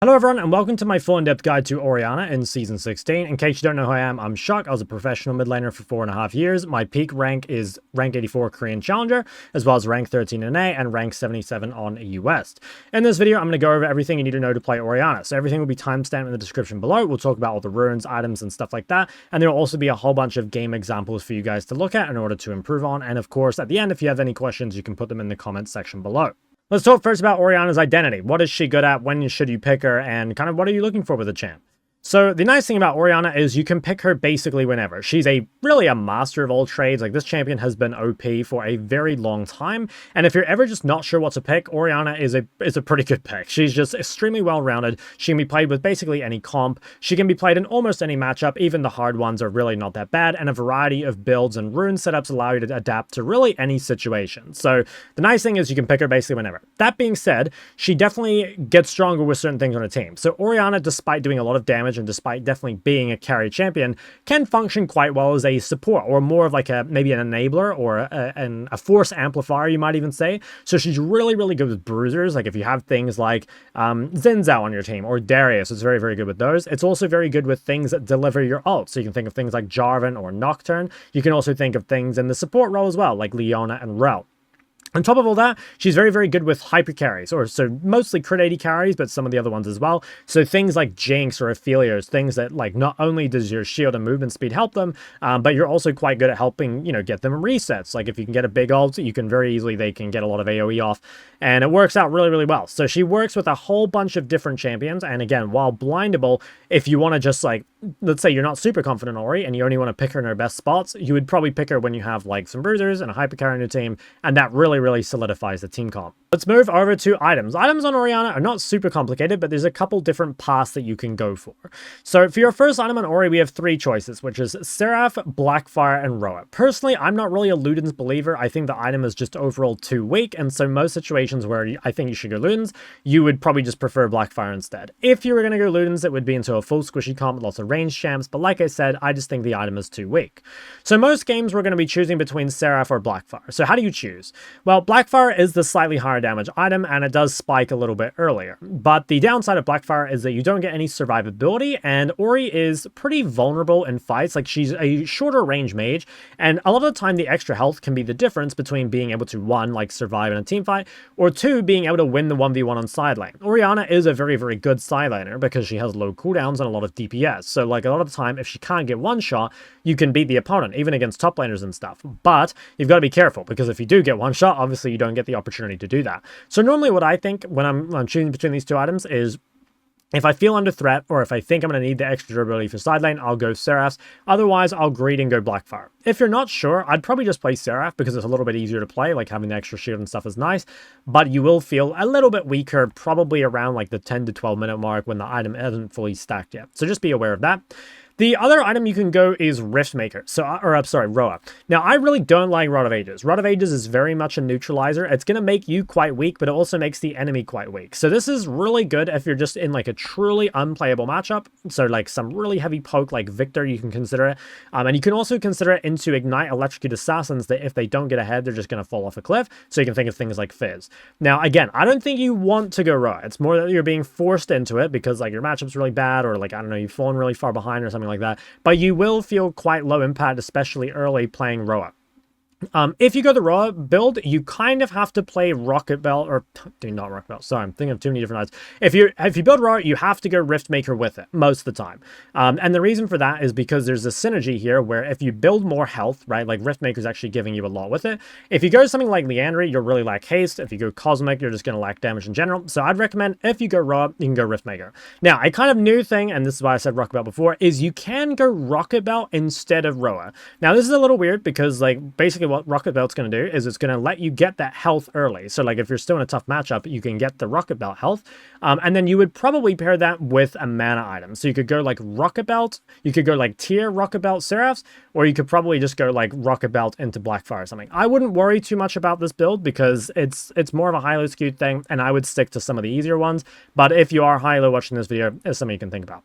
Hello everyone and welcome to my full in-depth guide to Orianna in Season 16. In case you don't know who I am, I'm Shok. I was a professional mid laner for 4.5 years. My peak rank is rank 84 Korean Challenger, as well as rank 13 in A and rank 77 on EU West. In this video, I'm going to go over everything you need to know to play Orianna. So everything will be timestamped in the description below. We'll talk about all the runes, items, and stuff like that. And there will also be a whole bunch of game examples for you guys to look at in order to improve on. And of course, at the end, if you have any questions, you can put them in the comments section below. Let's talk first about Orianna's identity. What is she good at? When should you pick her? And kind of what are you looking for with a champ? So the nice thing about Orianna is you can pick her basically whenever. She's really a master of all trades. Like, this champion has been OP for a very long time. And if you're ever just not sure what to pick, Orianna is a pretty good pick. She's just extremely well-rounded. She can be played with basically any comp. She can be played in almost any matchup. Even the hard ones are really not that bad. And a variety of builds and rune setups allow you to adapt to really any situation. So the nice thing is you can pick her basically whenever. That being said, she definitely gets stronger with certain things on a team. So Orianna, despite doing a lot of damage and despite definitely being a carry champion, can function quite well as a support, or more of like maybe an enabler or a force amplifier, you might even say. So she's really, really good with bruisers. Like if you have things like Zinzao on your team or Darius, it's very, very good with those. It's also very good with things that deliver your ult. So you can think of things like Jarvan or Nocturne. You can also think of things in the support role as well, like Leona and Rel. On top of all that, she's very, very good with hyper carries, or so mostly crit 80 carries, but some of the other ones as well. So things like Jinx or Aphelios, things that like not only does your shield and movement speed help them, but you're also quite good at helping, get them resets. Like if you can get a big ult, you can very easily, they can get a lot of AoE off, and it works out really, really well. So she works with a whole bunch of different champions, and again, while blindable, if you want to just like, let's say you're not super confident in Ori, and you only want to pick her in her best spots, you would probably pick her when you have like some bruisers and a hyper carry in your team, and that really solidifies the team comp. Let's move over to items. Items on Orianna are not super complicated, but there's a couple different paths that you can go for. So for your first item on Ori, we have 3 choices, which is Seraph, Blackfire, and Roa. Personally, I'm not really a Luden's believer. I think the item is just overall too weak, and so most situations where I think you should go Luden's, you would probably just prefer Blackfire instead. If you were going to go Luden's, it would be into a full squishy comp with lots of range champs, but like I said, I just think the item is too weak. So most games we're going to be choosing between Seraph or Blackfire. So how do you choose? Well, Blackfire is the slightly higher damage item, and it does spike a little bit earlier. But the downside of Blackfire is that you don't get any survivability, and Ori is pretty vulnerable in fights. Like, she's a shorter range mage, and a lot of the time the extra health can be the difference between being able to, 1, like survive in a team fight, or 2, being able to win the 1v1 on side lane. Orianna is a very, very good side laner because she has low cooldowns and a lot of DPS. So like a lot of the time, if she can't get one shot, you can beat the opponent, even against top laners and stuff. But you've got to be careful, because if you do get one shot, obviously you don't get the opportunity to do that. So normally what I think when I'm choosing between these 2 items is, if I feel under threat, or if I think I'm going to need the extra durability for side lane, I'll go Seraphs. Otherwise, I'll greed and go Blackfire. If you're not sure, I'd probably just play Seraph, because it's a little bit easier to play, like having the extra shield and stuff is nice, but you will feel a little bit weaker, probably around like the 10 to 12 minute mark when the item isn't fully stacked yet. So just be aware of that. The other item you can go is Riftmaker, Roa. Now, I really don't like Rod of Ages. Rod of Ages is very much a neutralizer. It's going to make you quite weak, but it also makes the enemy quite weak. So this is really good if you're just in like a truly unplayable matchup. So like some really heavy poke like Victor, you can consider it. And you can also consider it into Ignite Electrocute Assassins, that if they don't get ahead, they're just going to fall off a cliff. So you can think of things like Fizz. Now, again, I don't think you want to go Roa. It's more that you're being forced into it because like your matchup's really bad, or like, I don't know, you've fallen really far behind or something like that, but you will feel quite low impact, especially early playing Roa. If you go the Roa build, you kind of have to play Rocket Belt, or not Rocket Belt, sorry, I'm thinking of too many different items. If you build Roa, you have to go Riftmaker with it most of the time. And the reason for that is because there's a synergy here where if you build more health, right, like Riftmaker is actually giving you a lot with it. If you go something like Leandry, you'll really lack haste. If you go Cosmic, you're just going to lack damage in general. So I'd recommend, if you go Roa, you can go Riftmaker. Now, a kind of new thing, and this is why I said Rocket Belt before, is you can go Rocket Belt instead of Roa. Now, this is a little weird because like basically what Rocket Belt's going to do is it's going to let you get that health early. So like if you're still in a tough matchup, you can get the Rocket Belt health. And then you would probably pair that with a mana item. So you could go like Rocket Belt, you could go like tier Rocket Belt Seraphs, or you could probably just go like Rocket Belt into Blackfire or something. I wouldn't worry too much about this build because it's more of a high-low skewed thing, and I would stick to some of the easier ones. But if you are high-low watching this video, it's something you can think about.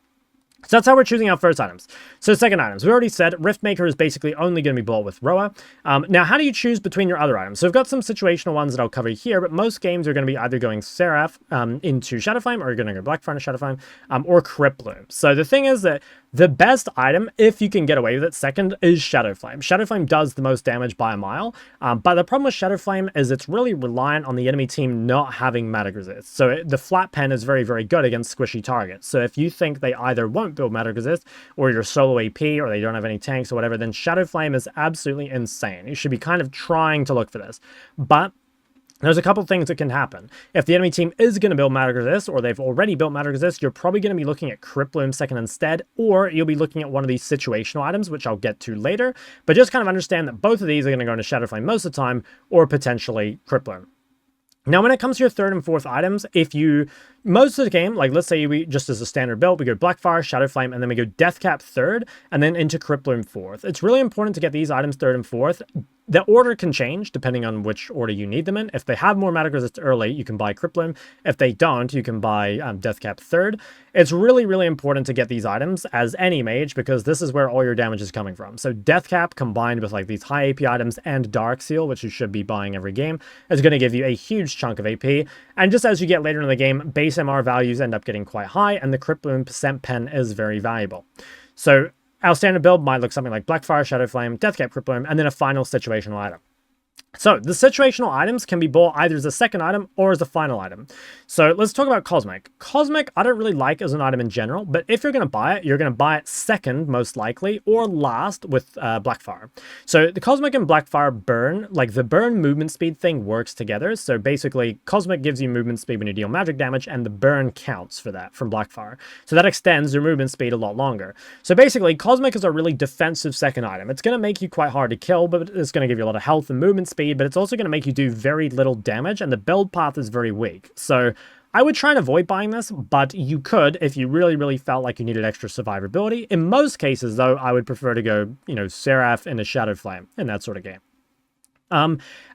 So that's how we're choosing our first items. So second items, we already said Riftmaker is basically only going to be bought with Roa. Now, how do you choose between your other items? So we've got some situational ones that I'll cover here, but most games are going to be either going Seraph into Shadowflame, or you're going to go Blackfire into Shadowflame, or Cripploom. So the thing is that the best item, if you can get away with it, second, is Shadowflame. Shadowflame does the most damage by a mile, but the problem with Shadowflame is it's really reliant on the enemy team not having magic resist. So the flat pen is very, very good against squishy targets. So if you think they either won't build magic resist, or you're solo AP, or they don't have any tanks or whatever, then Shadowflame is absolutely insane. You should be kind of trying to look for this. But there's a couple things that can happen. If the enemy team is going to build magic resist, or they've already built magic resist, you're probably going to be looking at Cripploom second instead, or you'll be looking at one of these situational items, which I'll get to later. But just kind of understand that both of these are going to go into Shadowflame most of the time, or potentially Cripploom. Now, when it comes to your third and fourth items, if you, most of the game, like let's say we just as a standard build, we go Blackfire, Shadowflame, and then we go Deathcap third, and then into Cripploom fourth. It's really important to get these items third and fourth. The order can change depending on which order you need them in. If they have more magic resist early, you can buy Cripploom. If they don't, you can buy Deathcap third. It's really, really important to get these items as any mage, because this is where all your damage is coming from. So Deathcap combined with like these high AP items and Dark Seal, which you should be buying every game, is going to give you a huge chunk of AP. And just as you get later in the game, base MR values end up getting quite high, and the Cripploom percent pen is very valuable. So our standard build might look something like Blackfire, Shadowflame, Deathcap, Cripploom, and then a final situational item. So the situational items can be bought either as a second item or as a final item. So let's talk about Cosmic. Cosmic, I don't really like as an item in general, but if you're going to buy it, you're going to buy it second, most likely, or last with Blackfire. So the Cosmic and Blackfire burn, like the burn movement speed thing works together. So basically, Cosmic gives you movement speed when you deal magic damage, and the burn counts for that from Blackfire. So that extends your movement speed a lot longer. So basically, Cosmic is a really defensive second item. It's going to make you quite hard to kill, but it's going to give you a lot of health and movement speed, but it's also going to make you do very little damage, and the build path is very weak. So I would try and avoid buying this, but you could if you really, really felt like you needed extra survivability. In most cases, though, I would prefer to go, Seraph into Shadowflame in that sort of game.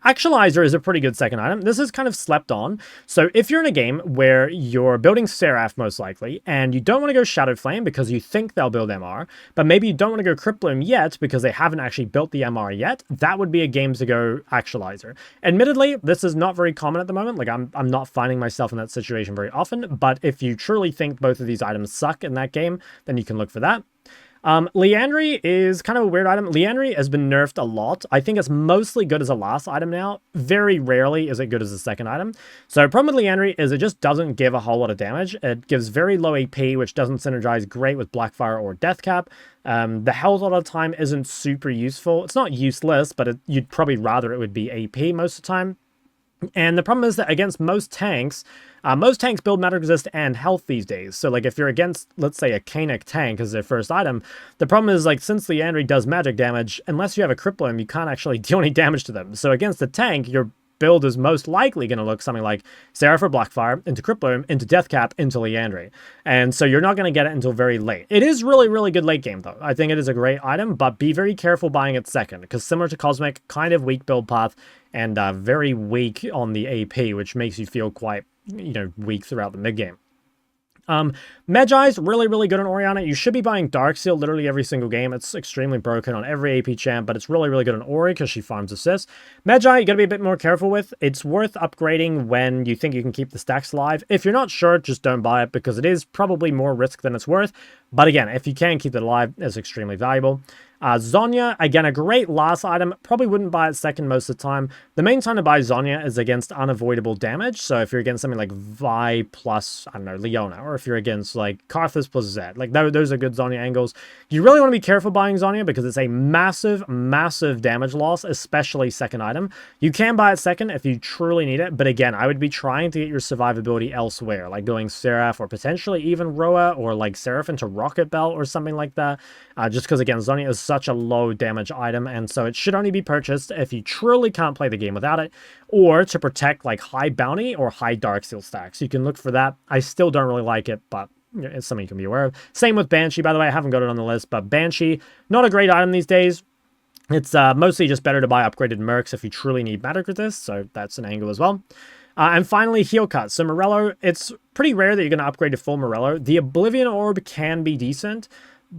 Actualizer is a pretty good second item. This is kind of slept on. So if you're in a game where you're building Seraph most likely, and you don't want to go Shadowflame because you think they'll build MR, but maybe you don't want to go Cripploom yet because they haven't actually built the MR yet, that would be a game to go Actualizer. Admittedly, this is not very common at the moment. Like I'm not finding myself in that situation very often, but if you truly think both of these items suck in that game, then you can look for that. Liandry is kind of a weird item. Liandry has been nerfed a lot. I think it's mostly good as a last item now. Very rarely is it good as a second item. So the problem with Liandry is it just doesn't give a whole lot of damage. It gives very low AP, which doesn't synergize great with Blackfire or Deathcap. The health all the time isn't super useful. It's not useless, but you'd probably rather it would be AP most of the time. And the problem is that against most tanks build magic resist and health these days. So like if you're against, let's say, a Kainic tank as their first item, the problem is like since Liandry does magic damage, unless you have a Cripploom, you can't actually deal any damage to them. So against the tank, your build is most likely going to look something like Seraph or Blackfire into Cripploom, into Deathcap, into Liandry. And so you're not going to get it until very late. It is really, really good late game though. I think it is a great item, but be very careful buying it second, because similar to Cosmic, kind of weak build path and very weak on the AP, which makes you feel quite, weak throughout the mid game. Magi's really, really good on Orianna. You should be buying Dark Seal literally every single game. It's extremely broken on every AP champ, but it's really, really good on Ori because she farms assists. Magi, you gotta be a bit more careful with. It's worth upgrading when you think you can keep the stacks alive. If you're not sure, just don't buy it because it is probably more risk than it's worth. But again, if you can keep it alive, it's extremely valuable. Zonya, again, a great last item. Probably wouldn't buy it second most of the time. The main time to buy Zonya is against unavoidable damage. So if you're against something like Vi plus, I don't know, Leona, or if you're against like Karthus plus Zed, like those are good Zonya angles. You really want to be careful buying Zonya because it's a massive, massive damage loss, especially second item. You can buy it second if you truly need it, but again, I would be trying to get your survivability elsewhere, like going Seraph or potentially even Roa or like Seraph into Rocket Belt or something like that. Just because again, Zonya is such a low damage item, and so it should only be purchased if you truly can't play the game without it, or to protect like high bounty or high Dark Seal stacks. You can look for that. I still don't really like it, but it's something you can be aware of. Same with Banshee, by the way. I haven't got it on the list, but Banshee, not a great item these days. It's mostly just better to buy upgraded mercs if you truly need magic resist, so that's an angle as well. And finally, heal cut. So Morello, it's pretty rare that you're going to upgrade to full Morello. The Oblivion Orb can be decent.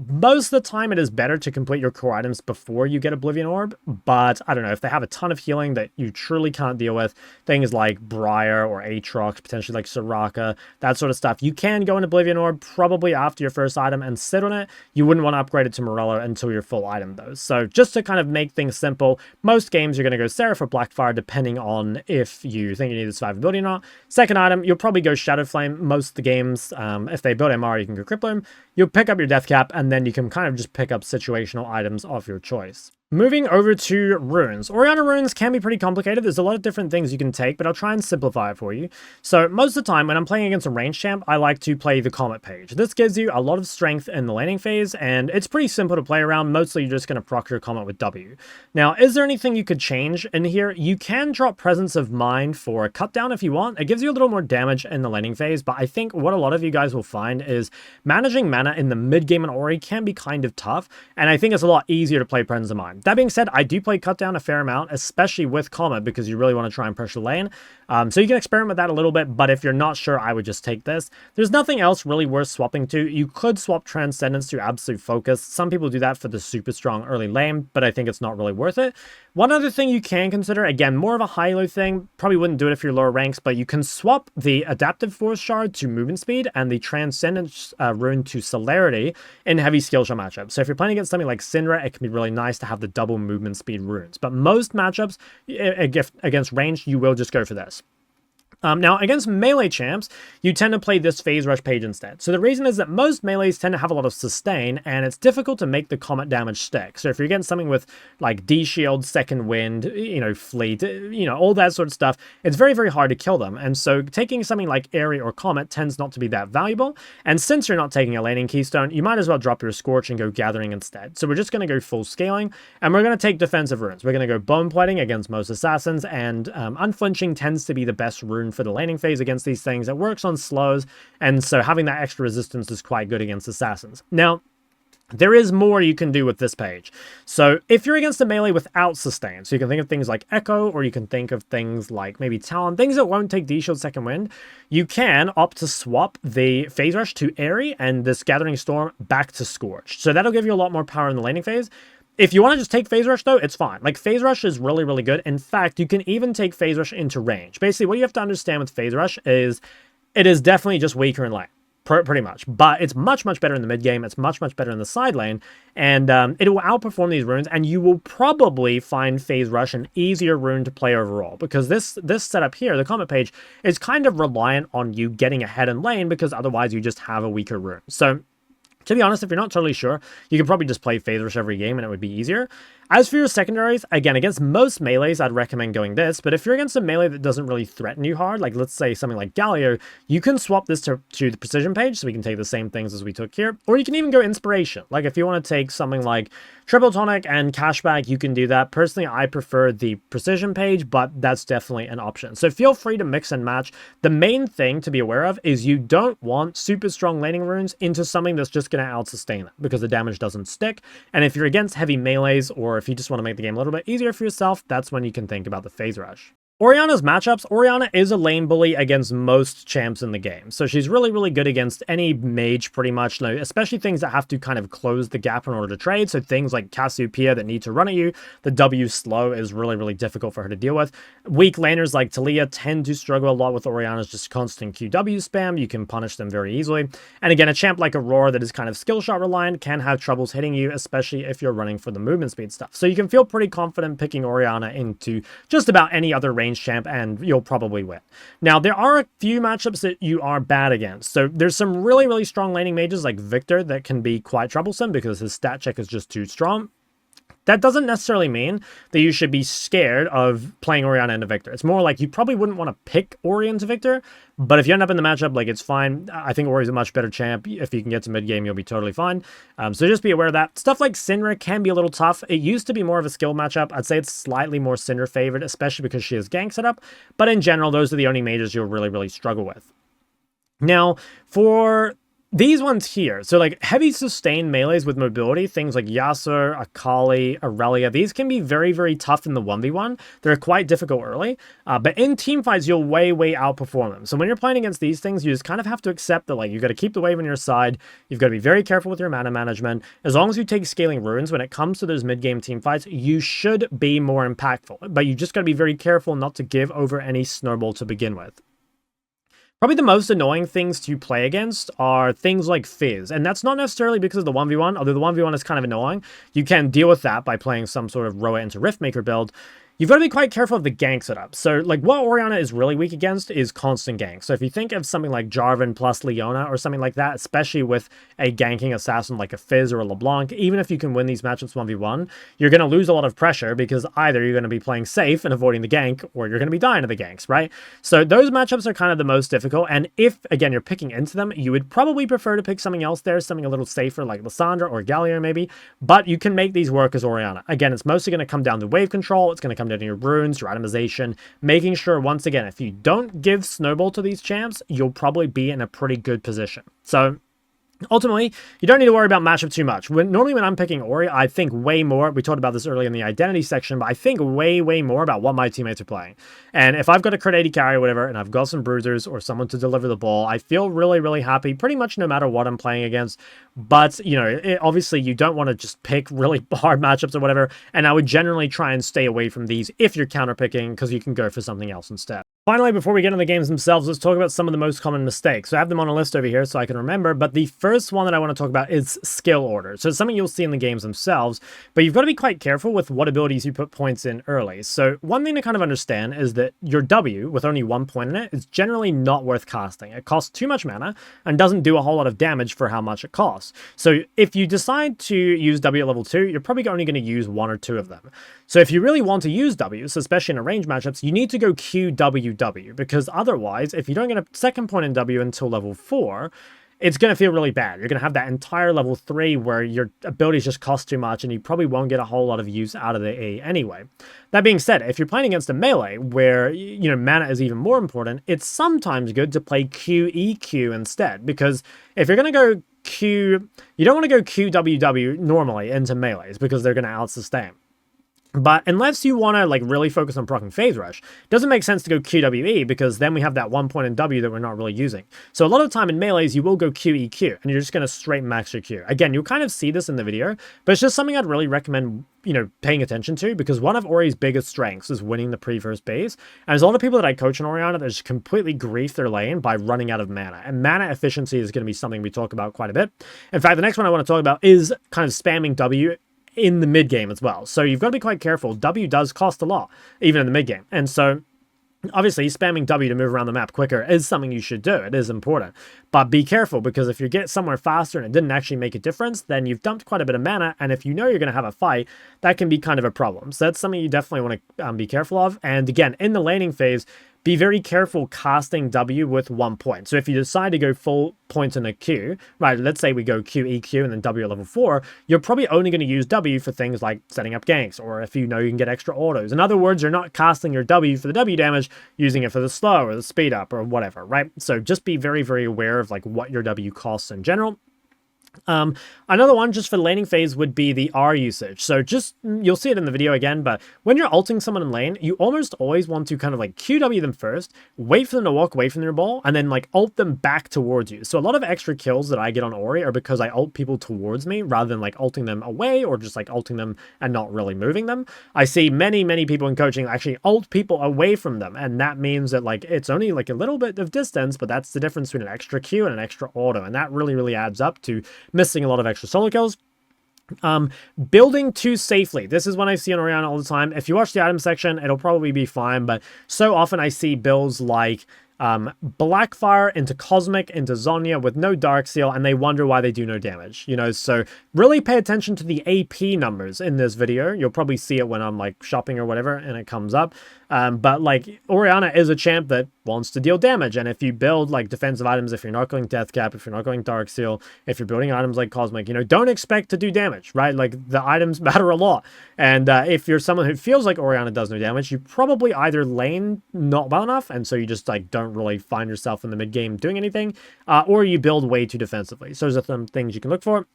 Most of the time, it is better to complete your core items before you get Oblivion Orb, but I don't know, if they have a ton of healing that you truly can't deal with, things like Briar or Aatrox, potentially like Soraka, that sort of stuff, you can go in Oblivion Orb probably after your first item and sit on it. You wouldn't want to upgrade it to Morello until your full item, though. So just to kind of make things simple, most games you're going to go Seraph or Blackfire, depending on if you think you need the survivability or not. Second item, you'll probably go Shadow Flame. Most of the games, if they build MR, you can go Crippler. You'll pick up your Death Cap, and then you can kind of just pick up situational items of your choice. Moving over to runes. Orianna runes can be pretty complicated. There's a lot of different things you can take, but I'll try and simplify it for you. So most of the time when I'm playing against a ranged champ, I like to play the Comet page. This gives you a lot of strength in the laning phase, and it's pretty simple to play around. Mostly you're just going to proc your Comet with W. Now, is there anything you could change in here? You can drop Presence of Mind for a cut down if you want. It gives you a little more damage in the laning phase, but I think what a lot of you guys will find is managing mana in the mid game in Ori can be kind of tough, and I think it's a lot easier to play Presence of Mind. That being said, I do play cut down a fair amount, especially with Comet, because you really want to try and pressure lane. So you can experiment with that a little bit, but if you're not sure, I would just take this. There's nothing else really worth swapping to. You could swap Transcendence to Absolute Focus. Some people do that for the super strong early lane, but I think it's not really worth it. One other thing you can consider, again, more of a high-low thing, probably wouldn't do it if you're lower ranks, but you can swap the Adaptive Force Shard to Movement Speed and the Transcendence rune to Celerity in heavy skill shot matchups. So if you're playing against something like Syndra, it can be really nice to have the double movement speed runes. But most matchups against ranged, you will just go for this. Now, against melee champs, you tend to play this Phase Rush page instead. So the reason is that most melees tend to have a lot of sustain, and it's difficult to make the Comet damage stick. So if you're getting something with, like, D-Shield, Second Wind, Fleet, all that sort of stuff, it's very, very hard to kill them. And so taking something like Ahri or Comet tends not to be that valuable. And since you're not taking a laning keystone, you might as well drop your Scorch and go Gathering instead. So we're just going to go full scaling, and we're going to take defensive runes. We're going to go Bone Plating against most assassins, and Unflinching tends to be the best rune for the laning phase against these things. It works on slows, and so having that extra resistance is quite good against assassins. Now, there is more you can do with this page. So if you're against a melee without sustain, so you can think of things like Echo, or you can think of things like maybe Talon, things that won't take D-Shield Second Wind, you can opt to swap the Phase Rush to Ahri and this Gathering Storm back to Scorch. So that'll give you a lot more power in the laning phase. If you want to just take Phase Rush, though, it's fine. Like, Phase Rush is really, really good. In fact, you can even take Phase Rush into range. Basically, what you have to understand with Phase Rush is it is definitely just weaker in lane, pretty much. But it's much, much better in the mid game. It's much, much better in the side lane. And it will outperform these runes, and you will probably find Phase Rush an easier rune to play overall, because this setup here, the Comet page, is kind of reliant on you getting ahead in lane, because otherwise you just have a weaker rune. So, to be honest, if you're not totally sure, you can probably just play Phase Rush every game and it would be easier. As for your secondaries, again, against most melees, I'd recommend going this, but if you're against a melee that doesn't really threaten you hard, like let's say something like Galio, you can swap this to the Precision page, so we can take the same things as we took here, or you can even go Inspiration. Like if you want to take something like Triple Tonic and Cashback, you can do that. Personally, I prefer the Precision page, but that's definitely an option. So feel free to mix and match. The main thing to be aware of is you don't want super strong laning runes into something that's just going to out-sustain it, because the damage doesn't stick, and if you're against heavy melees, or if you just want to make the game a little bit easier for yourself, that's when you can think about the Phase Rush. Orianna's matchups, Orianna is a lane bully against most champs in the game. So she's really, really good against any mage pretty much, especially things that have to kind of close the gap in order to trade. So things like Cassiopeia that need to run at you, the W slow is really, really difficult for her to deal with. Weak laners like Talia tend to struggle a lot with Orianna's just constant QW spam. You can punish them very easily. And again, a champ like Aurora that is kind of skill shot reliant can have troubles hitting you, especially if you're running for the movement speed stuff. So you can feel pretty confident picking Orianna into just about any other range champ, and you'll probably win. Now, there are a few matchups that you are bad against. So there's some really, really strong laning mages like Victor that can be quite troublesome because his stat check is just too strong. That doesn't necessarily mean that you should be scared of playing Orianna into Victor. It's more like you probably wouldn't want to pick Ori into Victor, but if you end up in the matchup, like, it's fine. I think Ori's a much better champ. If you can get to mid-game, you'll be totally fine. So just be aware of that. Stuff like Syndra can be a little tough. It used to be more of a skill matchup. I'd say it's slightly more Syndra favored, especially because she has gank setup, but in general, those are the only mages you'll really, really struggle with. Now, for These ones here, so like heavy sustained melees with mobility, things like Yasser, Akali, Aurelia, these can be very, very tough in the 1v1. They're quite difficult early, but in team fights, you'll way, way outperform them. So when you're playing against these things, you just kind of have to accept that like you've got to keep the wave on your side. You've got to be very careful with your mana management. As long as you take scaling runes, when it comes to those mid-game team fights, you should be more impactful, but you just got to be very careful not to give over any snowball to begin with. Probably the most annoying things to play against are things like Fizz, and that's not necessarily because of the 1v1, although the 1v1 is kind of annoying. You can deal with that by playing some sort of Roa into Riftmaker build. You've got to be quite careful of the gank setup. So, like, what Orianna is really weak against is constant gank. So if you think of something like Jarvan plus Leona or something like that, especially with a ganking assassin like a Fizz or a LeBlanc, even if you can win these matchups 1v1, you're going to lose a lot of pressure because either you're going to be playing safe and avoiding the gank, or you're going to be dying to the ganks, right? So those matchups are kind of the most difficult. And if, again, you're picking into them, you would probably prefer to pick something else there, something a little safer like Lissandra or Galio maybe, but you can make these work as Orianna. Again, it's mostly going to come down to wave control. It's going to come down to your runes, your itemization, making sure, once again, if you don't give snowball to these champs, you'll probably be in a pretty good position. So ultimately, you don't need to worry about matchup too much. Normally when I'm picking Ori, I think way more, we talked about this earlier in the identity section, but I think way, way more about what my teammates are playing. And if I've got a crit 80 carry or whatever, and I've got some bruisers or someone to deliver the ball, I feel really, really happy pretty much no matter what I'm playing against. But, you know, obviously you don't want to just pick really hard matchups or whatever, and I would generally try and stay away from these if you're counter picking, because you can go for something else instead. Finally, before we get into the games themselves, let's talk about some of the most common mistakes. So I have them on a list over here so I can remember, but the first one that I want to talk about is skill order. So it's something you'll see in the games themselves, but you've got to be quite careful with what abilities you put points in early. So one thing to kind of understand is that your W, with only 1 point in it, is generally not worth casting. It costs too much mana and doesn't do a whole lot of damage for how much it costs. So if you decide to use W at level 2, you're probably only going to use 1 or 2 of them. So if you really want to use Ws, especially in a range matchups, you need to go QWW, because otherwise, if you don't get a second point in W until level 4, it's going to feel really bad. You're going to have that entire level 3 where your abilities just cost too much and you probably won't get a whole lot of use out of the E anyway. That being said, if you're playing against a melee where, you know, mana is even more important, it's sometimes good to play QEQ instead, because if you're going to go Q, you don't want to go QWW normally into melees because they're going to out-sustain. But unless you want to like really focus on proccing Phase Rush, it doesn't make sense to go QWE, because then we have that 1 point in W that we're not really using. So a lot of the time in melees, you will go QEQ, and you're just going to straight max your Q. Again, you'll kind of see this in the video, but it's just something I'd really recommend, you know, paying attention to, because one of Ori's biggest strengths is winning the pre-first base. And there's a lot of people that I coach in Orianna that just completely grief their lane by running out of mana. And mana efficiency is going to be something we talk about quite a bit. In fact, the next one I want to talk about is kind of spamming W in the mid game as well. So you've got to be quite careful. W does cost a lot, even in the mid game. And so obviously spamming W to move around the map quicker is something you should do. It is important. But be careful, because if you get somewhere faster and it didn't actually make a difference, then you've dumped quite a bit of mana. And if you know you're going to have a fight, that can be kind of a problem. So that's something you definitely want to be careful of. And again, in the laning phase, be very careful casting W with 1 point. So if you decide to go full points in a Q, right, let's say we go QEQ and then W at level 4, you're probably only going to use W for things like setting up ganks, or if you know you can get extra autos. In other words, you're not casting your W for the W damage, using it for the slow or the speed up or whatever, right? So just be very, very aware of like what your W costs in general. Another one just for the laning phase would be the R usage. So just, you'll see it in the video again, but when you're ulting someone in lane, you almost always want to kind of like QW them first, wait for them to walk away from their ball, and then like ult them back towards you. So a lot of extra kills that I get on Ori are because I ult people towards me rather than like ulting them away or just like ulting them and not really moving them. I see many, many people in coaching actually ult people away from them, and that means that like it's only like a little bit of distance, but that's the difference between an extra Q and an extra auto, and that really, really adds up to missing a lot of extra solo kills. Building too safely. This is one I see on Orianna all the time. If you watch the item section, it'll probably be fine, but so often I see builds like Blackfire into Cosmic into Zonya with no Dark Seal, and they wonder why they do no damage, you know. So really pay attention to the AP numbers in this video. You'll probably see it when I'm like shopping or whatever and it comes up. But like Orianna is a champ that wants to deal damage, and if you build like defensive items, if you're not going Death Cap, if you're not going Dark Seal, if you're building items like Cosmic, you know, don't expect to do damage, right? Like the items matter a lot. And if you're someone who feels like Orianna does no damage, you probably either lane not well enough, and so you just like don't don't really find yourself in the mid game doing anything, or you build way too defensively. So those are some things you can look for.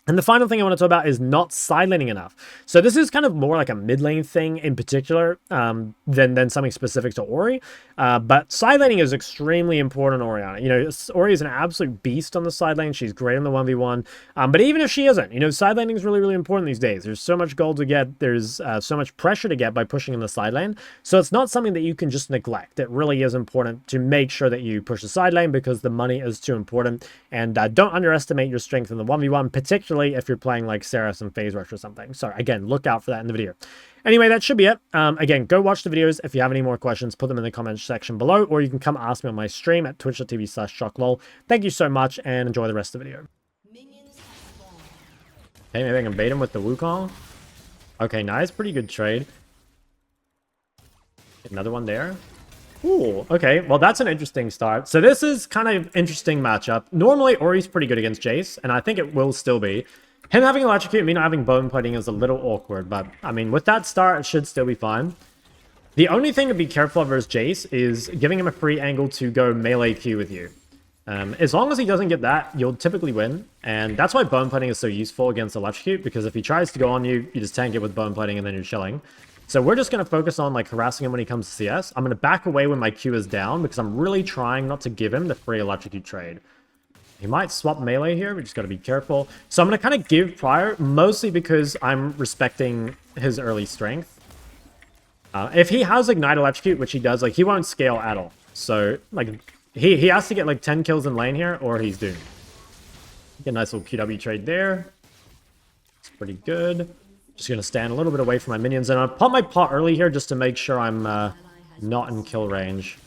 And the final thing I want to talk about is not side laning enough. So this is kind of more like a mid lane thing in particular than something specific to Ahri. But side laning is extremely important on Orianna. You know, Ahri is an absolute beast on the side lane. She's great on the 1v1. But even if she isn't, you know, side laning is really, really important these days. There's so much gold to get. There's so much pressure to get by pushing in the side lane. So it's not something that you can just neglect. It really is important to make sure that you push the side lane because the money is too important. And don't underestimate your strength in the 1v1, particularly if you're playing like Sylas and Phase Rush or something. So again, look out for that in the video. Anyway, that should be it. Again, go watch the videos. If you have any more questions, put them in the comments section below, or you can come ask me on my stream at twitch.tv/ShokLol. Thank you so much, and enjoy the rest of the video. Okay, maybe I can bait him with the Wukong. Okay, nice. Pretty good trade. Another one there. Ooh, okay. Well, that's an interesting start. So this is kind of interesting matchup. Normally, Ahri's pretty good against Jayce, and I think it will still be. Him having Electrocute, me not having Bone Plating is a little awkward, but, I mean, with that start, it should still be fine. The only thing to be careful of versus Jayce is giving him a free angle to go melee Q with you. As long as he doesn't get that, you'll typically win, and that's why Bone Plating is so useful against Electrocute, because if he tries to go on you, you just tank it with Bone Plating and then you're chilling. So we're just going to focus on like harassing him when he comes to CS. I'm going to back away when my Q is down because I'm really trying not to give him the free Electrocute trade. He might swap melee here. We just got to be careful. So I'm going to kind of give prior, mostly because I'm respecting his early strength. If he has Ignite Electrocute, which he does, like he won't scale at all. So like he has to get like 10 kills in lane here or he's doomed. Get a nice little QW trade there. It's pretty good. Just going to stand a little bit away from my minions. And I'll pop my pot early here just to make sure I'm not in kill range.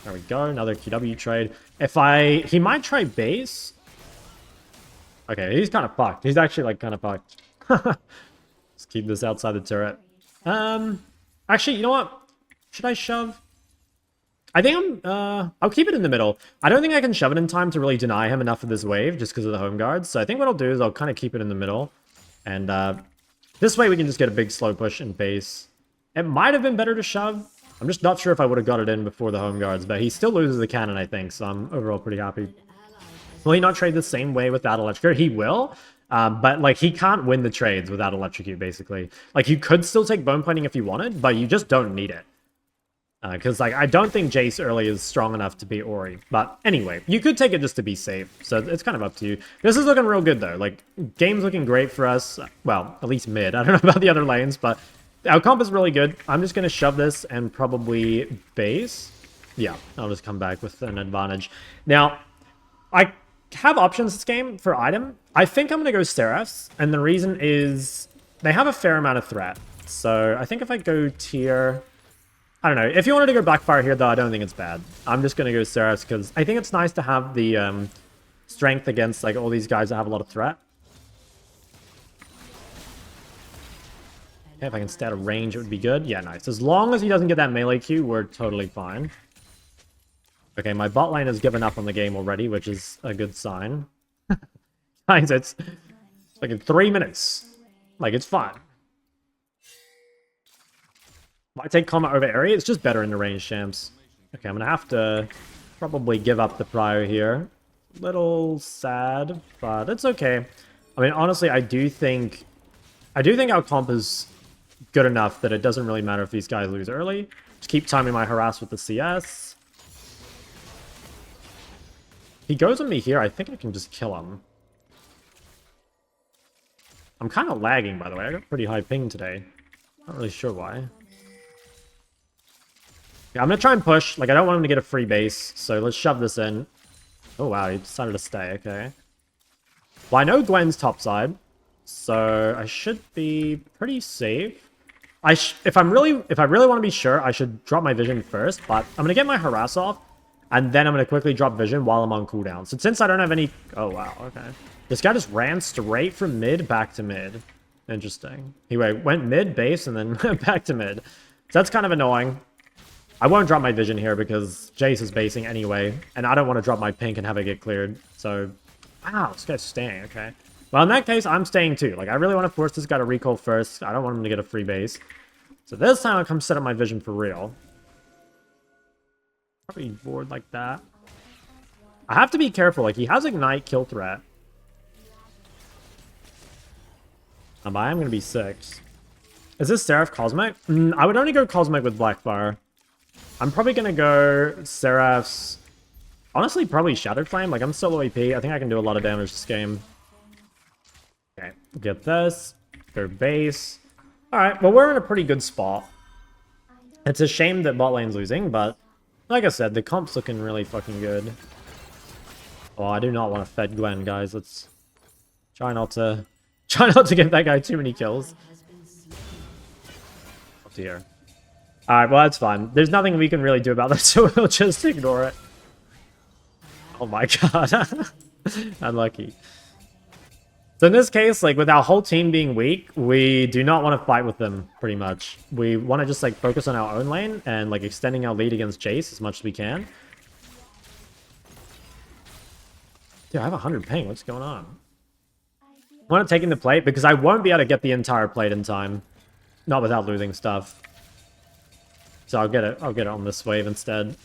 There we go. Another QW trade. He might try base. Okay, he's kind of fucked. He's actually like kind of fucked. Let's keep this outside the turret. Actually, you know what? Should I shove? I think I'll keep it in the middle. I don't think I can shove it in time to really deny him enough of this wave just because of the home guards. So I think what I'll do is I'll kind of keep it in the middle. And this way we can just get a big slow push in base. It might have been better to shove. I'm just not sure if I would have got it in before the home guards, but he still loses the cannon, I think, so I'm overall pretty happy. Will he not trade the same way without Electrocute? He will, but like he can't win the trades without Electrocute, basically. Like you could still take Bone Plating if you wanted, but you just don't need it. Because like I don't think Jayce early is strong enough to beat Ahri. But anyway, you could take it just to be safe. So it's kind of up to you. This is looking real good though. Like game's looking great for us. Well, at least mid. I don't know about the other lanes, but our comp is really good. I'm just going to shove this and probably base. Yeah, I'll just come back with an advantage. Now, I have options this game for item. I think I'm going to go Sylas, and the reason is they have a fair amount of threat. So I think if I go tier... I don't know. If you wanted to go Blackfire here, though, I don't think it's bad. I'm just going to go Sylas because I think it's nice to have the strength against like all these guys that have a lot of threat. Okay, if I can stay out of range, it would be good. Yeah, nice. As long as he doesn't get that melee Q, we're totally fine. Okay, my bot lane has given up on the game already, which is a good sign. Guys, it's like in 3 minutes. Like, it's fine. I take combat over area. It's just better in the range, champs. Okay, I'm going to have to probably give up the prio here. Little sad, but it's okay. I mean, honestly, I do think our comp is good enough that it doesn't really matter if these guys lose early. Just keep timing my harass with the CS. He goes on me here. I think I can just kill him. I'm kind of lagging, by the way. I got pretty high ping today. Not really sure why. Yeah, I'm going to try and push. Like, I don't want him to get a free base, so let's shove this in. Oh, wow, he decided to stay. Okay. Well, I know Gwen's topside, so I should be pretty safe. If I really want to be sure, I should drop my vision first, but I'm going to get my harass off, and then I'm going to quickly drop vision while I'm on cooldown. So since I don't have any... Oh, wow, okay. This guy just ran straight from mid back to mid. Interesting. He went mid, base, and then back to mid. So that's kind of annoying. I won't drop my vision here because Jayce is basing anyway, and I don't want to drop my pink and have it get cleared. So, wow, this guy's staying, okay. Well, in that case, I'm staying too. Like, I really want to force this guy to recall first. I don't want him to get a free base. So this time I'll come set up my vision for real. Probably board like that. I have to be careful. Like, he has Ignite kill threat. But I am going to be 6. Is this Seraph Cosmic? I would only go Cosmic with Blackfire. I'm probably going to go Seraph's... Honestly, probably Shattered Flame. Like, I'm solo AP. I think I can do a lot of damage this game. Okay, get this. Go base. Alright, well, we're in a pretty good spot. It's a shame that bot lane's losing, but... Like I said, the comp's looking really fucking good. Oh, I do not want to fed Gwen, guys. Let's try not to give that guy too many kills. Oh dear. Alright, well, that's fine. There's nothing we can really do about that, so we'll just ignore it. Oh my god. Unlucky. So in this case, like, with our whole team being weak, we do not want to fight with them, pretty much. We want to just, like, focus on our own lane and, like, extending our lead against Jayce as much as we can. Dude, I have 100 ping. What's going on? I want to take in the plate because I won't be able to get the entire plate in time. Not without losing stuff. So I'll get it on this wave instead.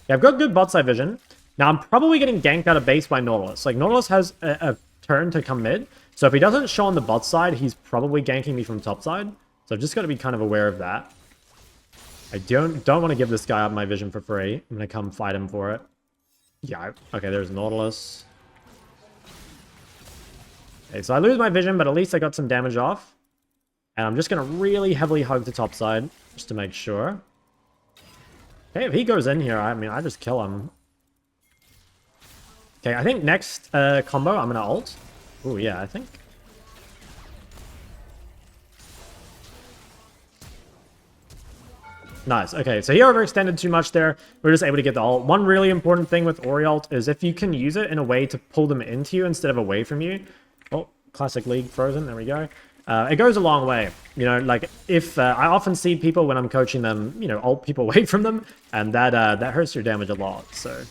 Yeah, I've got good bot side vision. Now I'm probably getting ganked out of base by Nautilus. Like, Nautilus has a turn to come mid. So if he doesn't show on the bot side, he's probably ganking me from top side. So I've just got to be kind of aware of that. I don't want to give this guy up my vision for free. I'm going to come fight him for it. Yeah, okay, there's Nautilus. Okay, so I lose my vision, but at least I got some damage off. And I'm just going to really heavily hug the top side, just to make sure. Okay, if he goes in here, I mean, I just kill him. Okay, I think next combo, I'm going to ult. Oh, yeah, I think. Nice. Okay, so he overextended too much there. We're just able to get the ult. One really important thing with Ori ult is if you can use it in a way to pull them into you instead of away from you. Oh, classic League frozen. There we go. It goes a long way. You know, like, if I often see people when I'm coaching them, you know, ult people away from them, and that hurts your damage a lot. So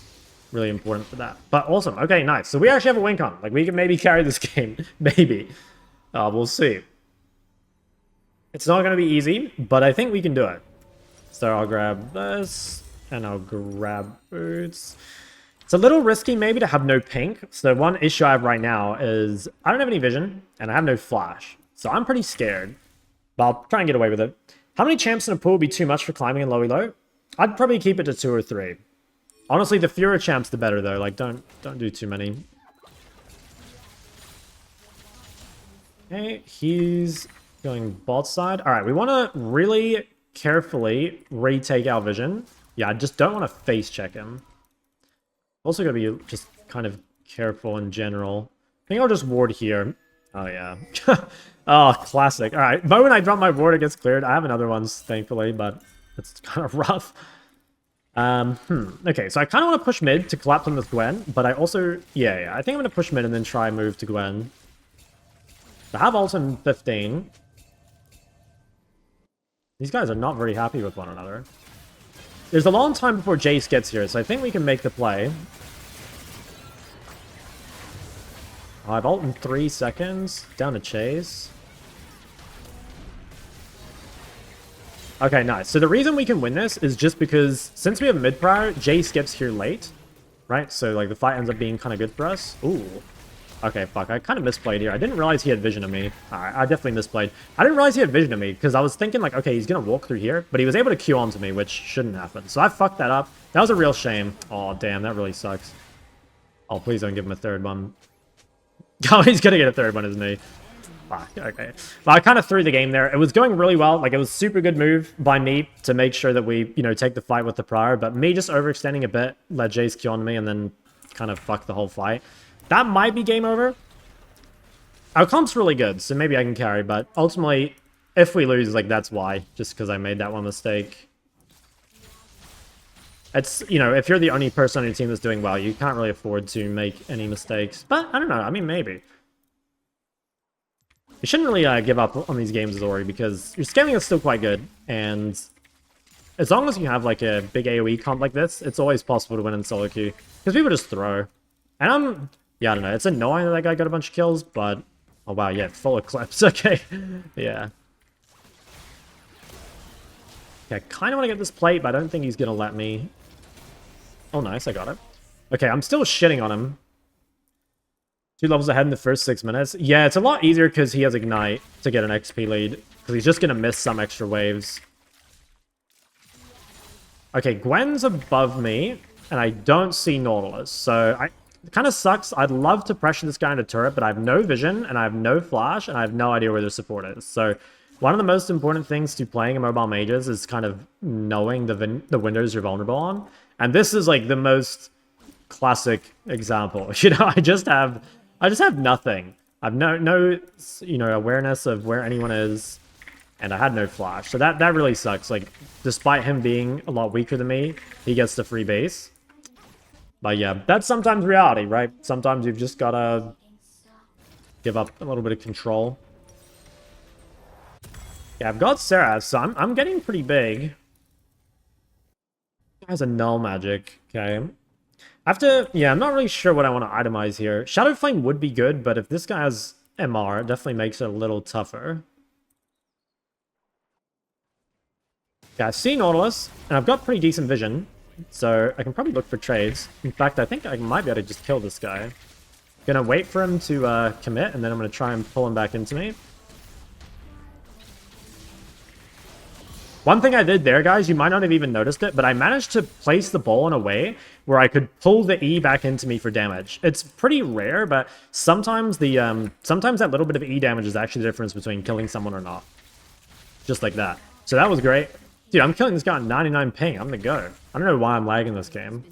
really important for that. But awesome. Okay, nice. So we actually have a win con. Like, we can maybe carry this game. Maybe. We'll see. It's not going to be easy, but I think we can do it. So I'll grab this, and I'll grab boots. It's a little risky maybe to have no pink. So one issue I have right now is I don't have any vision, and I have no flash. So I'm pretty scared, but I'll try and get away with it. How many champs in a pool would be too much for climbing in lowy low? I'd probably keep it to 2 or 3. Honestly, the fewer champs, the better, though. Like, don't do too many. Okay, he's going bot side. All right, we want to really carefully retake our vision. Yeah, I just don't want to face check him. Also gotta be just kind of careful in general. I think I'll just ward here. Oh, yeah. Oh, classic. All right, the moment I drop my ward, it gets cleared. I have another ones, thankfully, but it's kind of rough. Okay, so I kind of want to push mid to collapse him with Gwen, but I also... Yeah, I think I'm going to push mid and then try and move to Gwen. I have ult in 15. These guys are not very happy with one another. There's a long time before Jayce gets here, so I think we can make the play. I have ult in 3 seconds. Down to Chase. Okay, nice. So the reason we can win this is just because since we have mid prior, Jayce gets here late. Right? So like the fight ends up being kind of good for us. Ooh. Okay, fuck. I kind of misplayed here. I didn't realize he had vision of me. Alright, I definitely misplayed. I didn't realize he had vision of me because I was thinking like, okay, he's going to walk through here. But he was able to Q onto me, which shouldn't happen. So I fucked that up. That was a real shame. Oh, damn. That really sucks. Oh, please don't give him a third one. Oh, he's going to get a third one, isn't he? Fuck, okay. Well, I kind of threw the game there. It was going really well. Like, it was a super good move by me to make sure that we, you know, take the fight with the prior. But me just overextending a bit, let Jayce Q on me, and then kind of fuck the whole fight. That might be game over. Our comp's really good, so maybe I can carry. But ultimately, if we lose, like, that's why. Just because I made that one mistake. It's, you know, if you're the only person on your team that's doing well, you can't really afford to make any mistakes. But, I don't know. I mean, maybe. You shouldn't really give up on these games as Ori, because your scaling is still quite good. And as long as you have, like, a big AoE comp like this, it's always possible to win in solo queue. Because people just throw. And yeah, I don't know. It's annoying that guy got a bunch of kills, but... Oh, wow, yeah, full eclipse. Okay. Yeah. Yeah, I kind of want to get this plate, but I don't think he's going to let me. Oh, nice, I got it. Okay, I'm still shitting on him. 2 levels ahead in the first 6 minutes. Yeah, it's a lot easier because he has Ignite to get an XP lead. Because he's just going to miss some extra waves. Okay, Gwen's above me. And I don't see Nautilus. So it kind of sucks. I'd love to pressure this guy into turret, but I have no vision, and I have no flash, and I have no idea where their support is. So one of the most important things to playing Immobile Mages is kind of knowing the windows you're vulnerable on. And this is like the most classic example. You know, I just have nothing. I have no awareness of where anyone is, and I had no flash. So that really sucks. Like, despite him being a lot weaker than me, he gets the free base. But yeah, that's sometimes reality, right? Sometimes you've just gotta give up a little bit of control. Yeah, I've got Sylas, so I'm getting pretty big. Has a null magic. Okay. I'm not really sure what I want to itemize here. Shadow Flame would be good, but if this guy has MR, it definitely makes it a little tougher. Yeah, I see Nautilus, and I've got pretty decent vision, so I can probably look for trades. In fact, I think I might be able to just kill this guy. Gonna wait for him to commit, and then I'm gonna try and pull him back into me. One thing I did there, guys, you might not have even noticed it, but I managed to place the ball in a way where I could pull the E back into me for damage. It's pretty rare, but sometimes sometimes that little bit of E damage is actually the difference between killing someone or not. Just like that. So that was great. Dude, I'm killing this guy at 99 ping. I'm gonna go. I don't know why I'm lagging this game.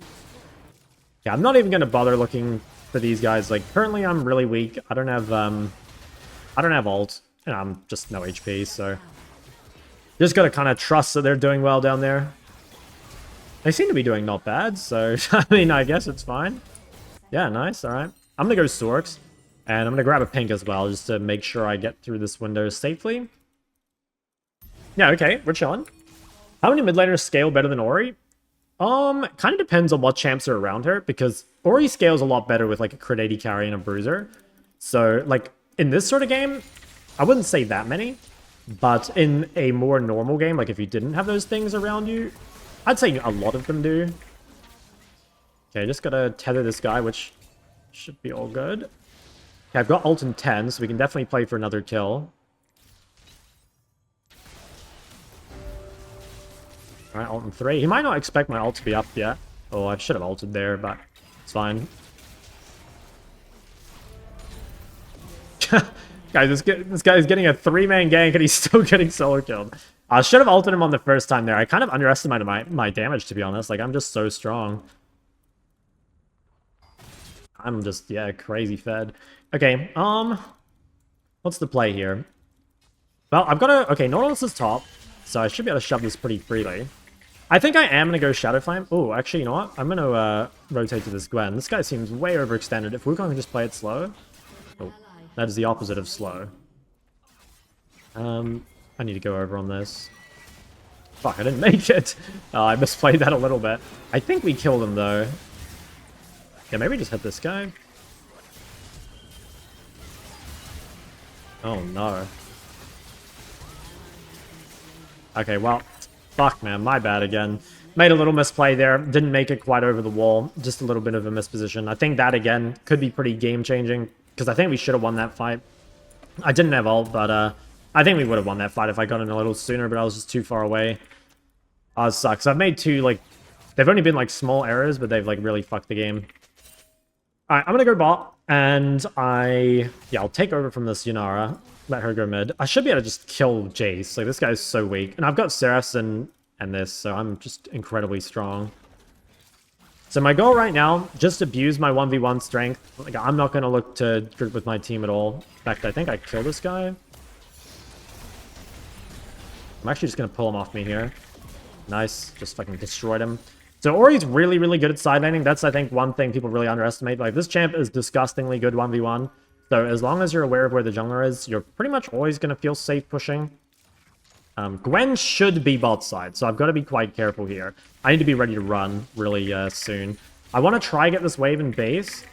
Yeah, I'm not even gonna bother looking for these guys. Like, currently I'm really weak. I don't have ult, and I'm just no HP, so just gotta kind of trust that they're doing well down there. They seem to be doing not bad, so I mean, I guess it's fine. Yeah, nice. All right, I'm gonna go Storks, and I'm gonna grab a pink as well, just to make sure I get through this window safely. Yeah, okay, we're chilling. How many mid laners scale better than Ori? Kind of depends on what champs are around her, because Ori scales a lot better with like a crit 80 carry and a bruiser. So like in this sort of game, I wouldn't say that many, but in a more normal game, like if you didn't have those things around you, I'd say a lot of them do. Okay, just gotta tether this guy, which should be all good. Okay, I've got ult in 10, so we can definitely play for another kill. Alright, ult in 3. He might not expect my ult to be up yet. Oh, I should have ulted there, but it's fine. Guys, this guy is getting a 3-man gank and he's still getting solo killed. I should have ulted him on the first time there. I kind of underestimated my damage, to be honest. Like, I'm just so strong. I'm just, yeah, crazy fed. Okay, what's the play here? Well, I've got to... Okay, Nautilus is top, so I should be able to shove this pretty freely. I think I am going to go Shadow Flame. Oh, actually, you know what? I'm going to rotate to this Gwen. This guy seems way overextended. If we're going to just play it slow... Oh, that is the opposite of slow. I need to go over on this. Fuck, I didn't make it. I misplayed that a little bit. I think we killed him, though. Yeah, maybe just hit this guy. Oh, no. Okay, well... Fuck, man, my bad again. Made a little misplay there. Didn't make it quite over the wall. Just a little bit of a misposition. I think that, again, could be pretty game-changing. Because I think we should have won that fight. I didn't have ult, but I think we would have won that fight if I got in a little sooner, but I was just too far away. It sucks. I've made two, like... They've only been, like, small errors, but they've, like, really fucked the game. Alright, I'm gonna go bot, and I'll take over from this Yanara. Let her go mid. I should be able to just kill Jayce. Like, this guy's so weak. And I've got Sylas and this, so I'm just incredibly strong. So my goal right now, just abuse my 1v1 strength. Like, I'm not going to look to group with my team at all. In fact, I think I killed this guy. I'm actually just going to pull him off me here. Nice. Just fucking destroyed him. So Ori's really, really good at side laning. That's, I think, one thing people really underestimate. Like, this champ is disgustingly good 1v1. So as long as you're aware of where the jungler is, you're pretty much always going to feel safe pushing. Gwen should be bot side, so I've got to be quite careful here. I need to be ready to run really soon. I want to try get this wave in base.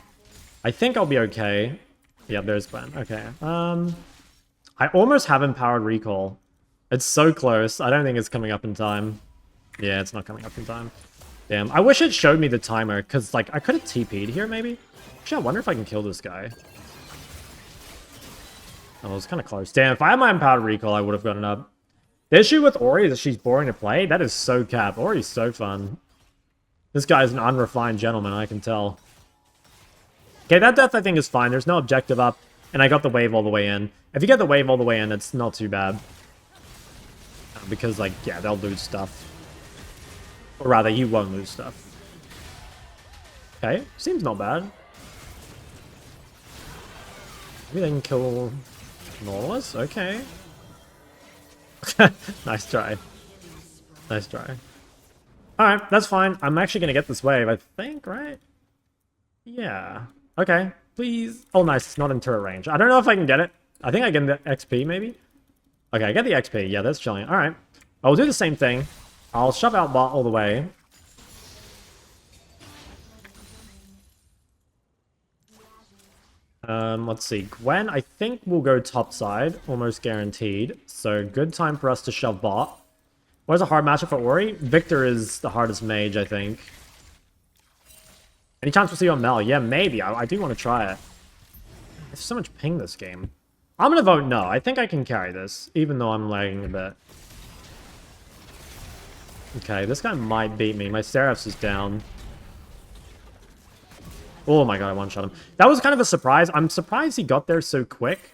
I think I'll be okay. Yeah, there's Gwen. Okay. I almost have empowered recall. It's so close. I don't think it's coming up in time. Yeah, it's not coming up in time. Damn, I wish it showed me the timer, because, like, I could have TP'd here, maybe? Actually, I wonder if I can kill this guy. Oh, it was kind of close. Damn, if I had my empowered recall, I would have gotten up. The issue with Ori is that she's boring to play. That is so cap. Ori's so fun. This guy's an unrefined gentleman, I can tell. Okay, that death I think is fine. There's no objective up, and I got the wave all the way in. If you get the wave all the way in, it's not too bad. Because, like, yeah, they'll lose stuff. Or rather, you won't lose stuff. Okay, seems not bad. Maybe they can kill Nautilus? Okay. Nice try. Nice try. Alright, that's fine. I'm actually going to get this wave, I think, right? Yeah. Okay, please. Oh, nice. It's not in turret range. I don't know if I can get it. I think I get the XP, maybe? Okay, I get the XP. Yeah, that's chilling. Alright. I'll do the same thing. I'll shove out bot all the way. Let's see. Gwen, I think will go top side. Almost guaranteed. So, good time for us to shove bot. What is a hard matchup for Ori? Victor is the hardest mage, I think. Any chance we'll see you on Mel? Yeah, maybe. I do want to try it. There's so much ping this game. I'm going to vote no. I think I can carry this, even though I'm lagging a bit. Okay, this guy might beat me. My Seraphs is down. Oh my god, I one-shot him. That was kind of a surprise. I'm surprised he got there so quick.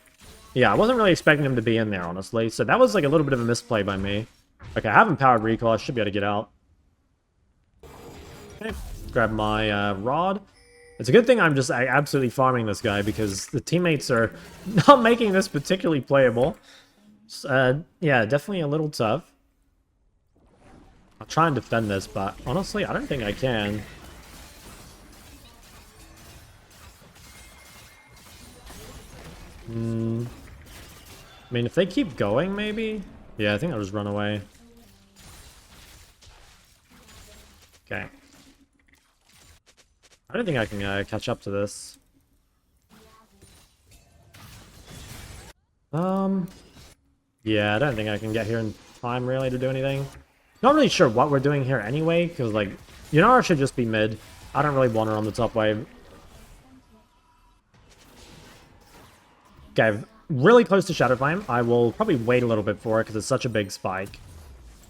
Yeah, I wasn't really expecting him to be in there, honestly. So that was like a little bit of a misplay by me. Okay, I have empowered recall. I should be able to get out. Okay, grab my rod. It's a good thing I'm just absolutely farming this guy because the teammates are not making this particularly playable. Yeah, definitely a little tough. I'll try and defend this, but honestly, I don't think I can. I mean, if they keep going, maybe? Yeah, I think I'll just run away. Okay. I don't think I can catch up to this. Yeah, I don't think I can get here in time, really, to do anything. Not really sure what we're doing here anyway, because, like, Orianna should just be mid. I don't really want her on the top wave. Okay, really close to Shadow Flame. I will probably wait a little bit for it, because it's such a big spike.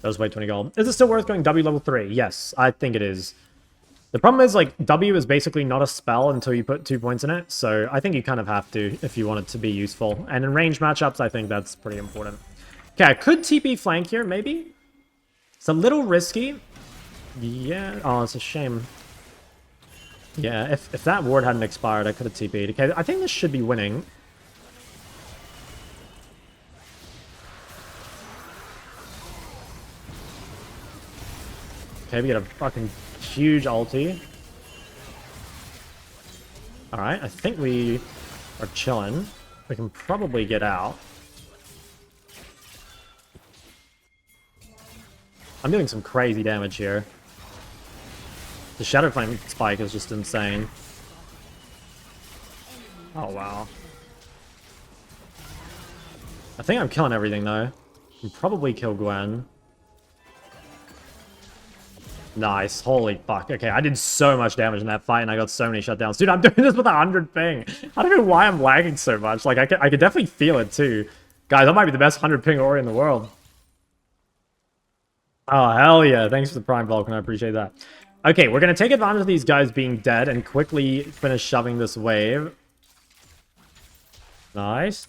That was way 20 gold. Is it still worth going W level 3? Yes, I think it is. The problem is, like, W is basically not a spell until you put 2 points in it, so I think you kind of have to if you want it to be useful. And in range matchups, I think that's pretty important. Okay, I could TP flank here, maybe? It's a little risky. Yeah, oh, it's a shame. Yeah, if that ward hadn't expired, I could have TP'd. Okay, I think this should be winning. Okay, we get a fucking huge ulti. Alright, I think we are chilling. We can probably get out. I'm doing some crazy damage here. The Shadow Flame spike is just insane. Oh, wow. I think I'm killing everything, though. I can probably kill Gwen. Nice. Holy fuck. Okay, I did so much damage in that fight, and I got so many shutdowns. Dude, I'm doing this with 100 ping. I don't know why I'm lagging so much. Like, I could definitely feel it, too. Guys, that might be the best 100 ping Ori in the world. Oh, hell yeah. Thanks for the Prime Vulcan. I appreciate that. Okay, we're going to take advantage of these guys being dead and quickly finish shoving this wave. Nice.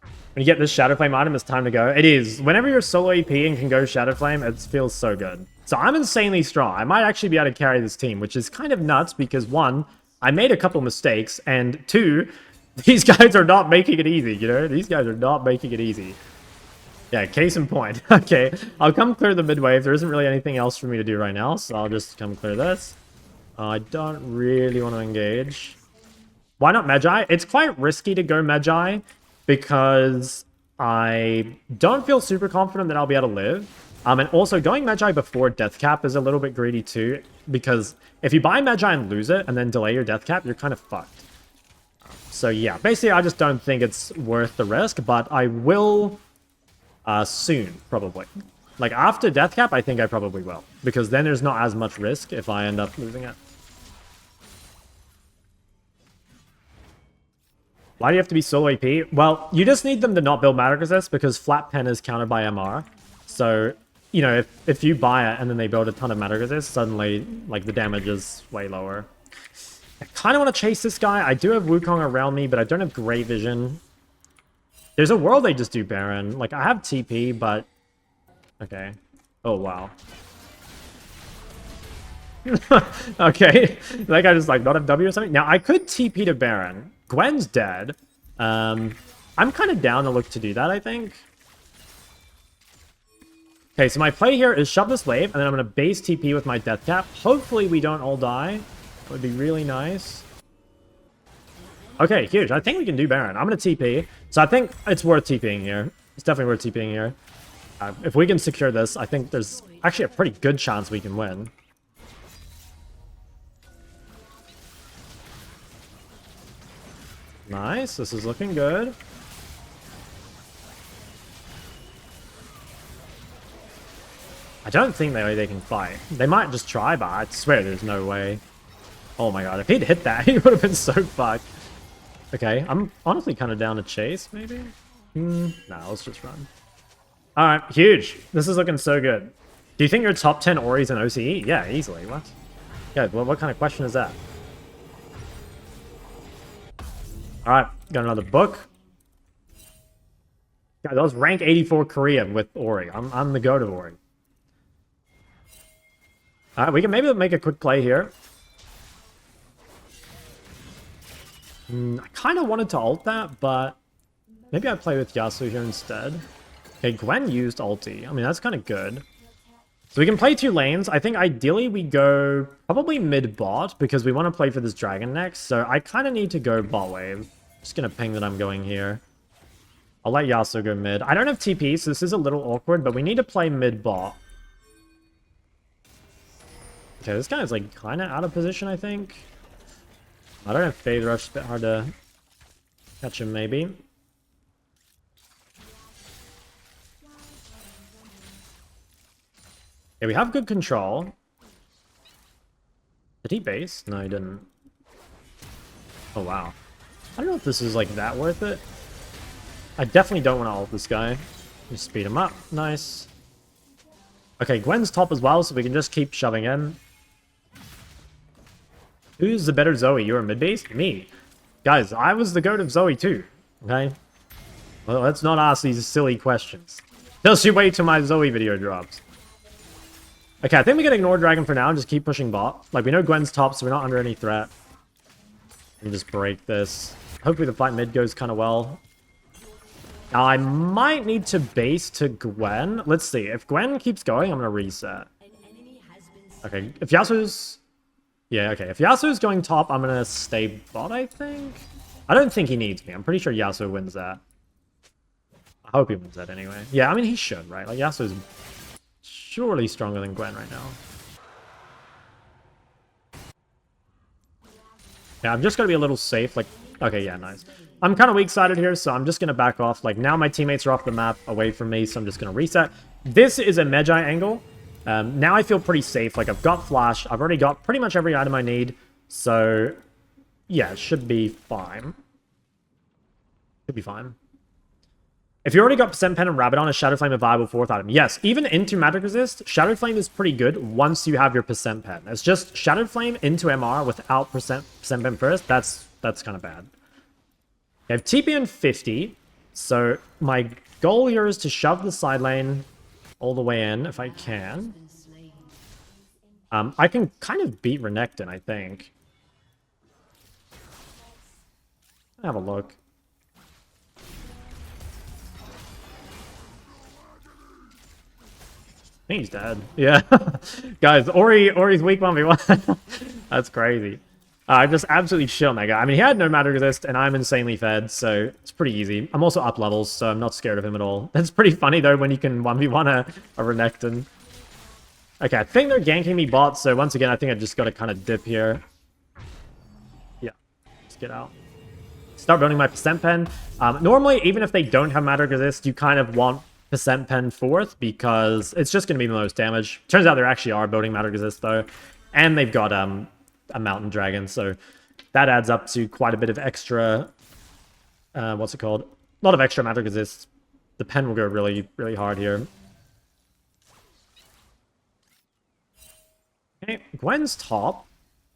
When you get this Shadow Flame item, it's time to go. It is. Whenever you're solo EP and can go Shadow Flame, it feels so good. So I'm insanely strong. I might actually be able to carry this team, which is kind of nuts because, one, I made a couple mistakes, and two, these guys are not making it easy, you know? These guys are not making it easy. Yeah, case in point. Okay, I'll come clear the mid wave. There isn't really anything else for me to do right now, so I'll just come clear this. I don't really want to engage. Why not Magi? It's quite risky to go Magi because I don't feel super confident that I'll be able to live. And also, going Magi before death cap is a little bit greedy too, because if you buy Magi and lose it and then delay your death cap, you're kind of fucked. So yeah, basically I just don't think it's worth the risk, but I will soon, probably. Like, after death cap, I think I probably will. Because then there's not as much risk if I end up losing it. Why do you have to be solo AP? Well, you just need them to not build magic resist because flat pen is countered by MR. So, you know, if you buy it and then they build a ton of magic resist, suddenly, like, the damage is way lower. I kind of want to chase this guy. I do have Wukong around me, but I don't have Great Vision. There's a world they just do Baron. Like, I have TP, but... Okay. Oh, wow. Okay. That guy just, like, not have W or something. Now, I could TP to Baron. Gwen's dead. I'm kind of down to look to do that, I think. Okay, so my play here is shove this wave, and then I'm going to base TP with my death cap. Hopefully we don't all die. That would be really nice. Okay, huge. I think we can do Baron. I'm going to TP. So I think it's worth TPing here. It's definitely worth TPing here. If we can secure this, I think there's actually a pretty good chance we can win. Nice. This is looking good. I don't think they can fight. They might just try, but I swear there's no way. Oh my god, if he'd hit that, he would have been so fucked. Okay, I'm honestly kind of down to chase, maybe? Nah, let's just run. Alright, huge. This is looking so good. Do you think you're top 10 Oris in OCE? Yeah, easily. What? Yeah, what kind of question is that? Alright, got another book. Guys, that was rank 84 Korean with Ori. I'm the goat of Ori. Alright, we can maybe make a quick play here. I kind of wanted to ult that, but maybe I play with Yasuo here instead. Okay, Gwen used ulti. I mean, that's kind of good. So we can play two lanes. I think ideally we go probably mid-bot because we want to play for this dragon next. So I kind of need to go bot wave. Just going to ping that I'm going here. I'll let Yasuo go mid. I don't have TP, so this is a little awkward, but we need to play mid-bot. Okay, this guy is like kind of out of position, I think. I don't have Phase Rush. It's a bit hard to catch him, maybe. Yeah, we have good control. Did he base? No, he didn't. Oh, wow. I don't know if this is, like, that worth it. I definitely don't want to ult this guy. Just speed him up. Nice. Okay, Gwen's top as well, so we can just keep shoving in. Who's the better Zoe? You're a mid-base? Me. Guys, I was the goat of Zoe too. Okay? Well, let's not ask these silly questions. Just you wait till my Zoe video drops. Okay, I think we can ignore Dragon for now and just keep pushing bot. Like, we know Gwen's top, so we're not under any threat. And just break this. Hopefully the fight mid goes kind of well. Now, I might need to base to Gwen. Let's see. If Gwen keeps going, I'm going to reset. Okay, if Yasuo's... Yeah, okay. If Yasuo's going top, I'm going to stay bot, I think. I don't think he needs me. I'm pretty sure Yasuo wins that. I hope he wins that anyway. Yeah, I mean, he should, right? Like, Yasuo's surely stronger than Gwen right now. Yeah, I'm just going to be a little safe. Like, okay, yeah, nice. I'm kind of weak-sided here, so I'm just going to back off. Like, now my teammates are off the map away from me, so I'm just going to reset. This is a Magi angle. Now I feel pretty safe. Like, I've got flash. I've already got pretty much every item I need. So, yeah, it should be fine. Should be fine. If you already got Percent Pen and Rabadon, is Shadow Flame a viable fourth item? Yes, even into Magic Resist, Shadow Flame is pretty good once you have your Percent Pen. It's just Shadow Flame into MR without Percent Pen first. That's kind of bad. I have TP in 50, so my goal here is to shove the side lane all the way in if I can. I can kind of beat Renekton, I think. Have a look. I think he's dead. Yeah. Guys, Ori's weak 1v1. That's crazy. I'm just absolutely shilling that guy. I mean, he had no Magic Resist, and I'm insanely fed, so it's pretty easy. I'm also up levels, so I'm not scared of him at all. That's pretty funny, though, when you can 1v1 a Renekton. Okay, I think they're ganking me bot, so once again, I think I just got to kind of dip here. Yeah, just get out. Start building my Percent Pen. Normally, even if they don't have Magic Resist, you kind of want pen fourth because it's just going to be the most damage. Turns out there actually are building Magic Resist though, and they've got a Mountain Dragon, so that adds up to quite a bit of extra. What's it called? A lot of extra Magic Resist. The pen will go really, really hard here. Okay, Gwen's top,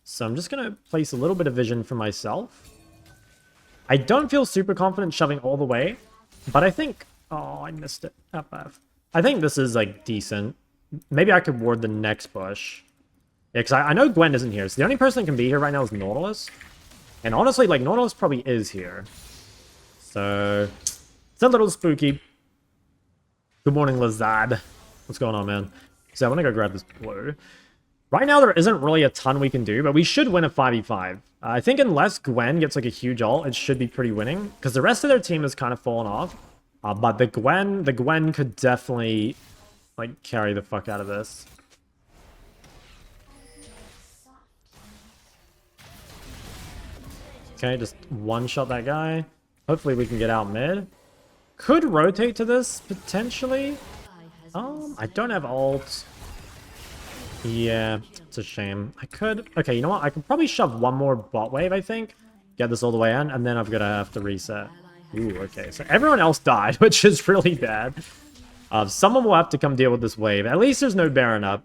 so I'm just going to place a little bit of vision for myself. I don't feel super confident shoving all the way, but I think... Oh, I missed it. I think this is, like, decent. Maybe I could ward the next bush. Yeah, because I know Gwen isn't here, so the only person that can be here right now is Nautilus. And honestly, like, Nautilus probably is here. So, it's a little spooky. Good morning, Lazad. What's going on, man? So, I want to go grab this blue. Right now, there isn't really a ton we can do, but we should win a 5v5. I think unless Gwen gets, like, a huge ult, it should be pretty winning. Because the rest of their team has kind of fallen off. But the Gwen could definitely, like, carry the fuck out of this. Okay, just one-shot that guy. Hopefully we can get out mid. Could rotate to this, potentially. I don't have ult. Yeah, it's a shame. I could... Okay, you know what? I could probably shove one more bot wave, I think. Get this all the way in, and then I'm gonna have to reset. Ooh, okay. So everyone else died, which is really bad. Someone will have to come deal with this wave. At least there's no Baron up.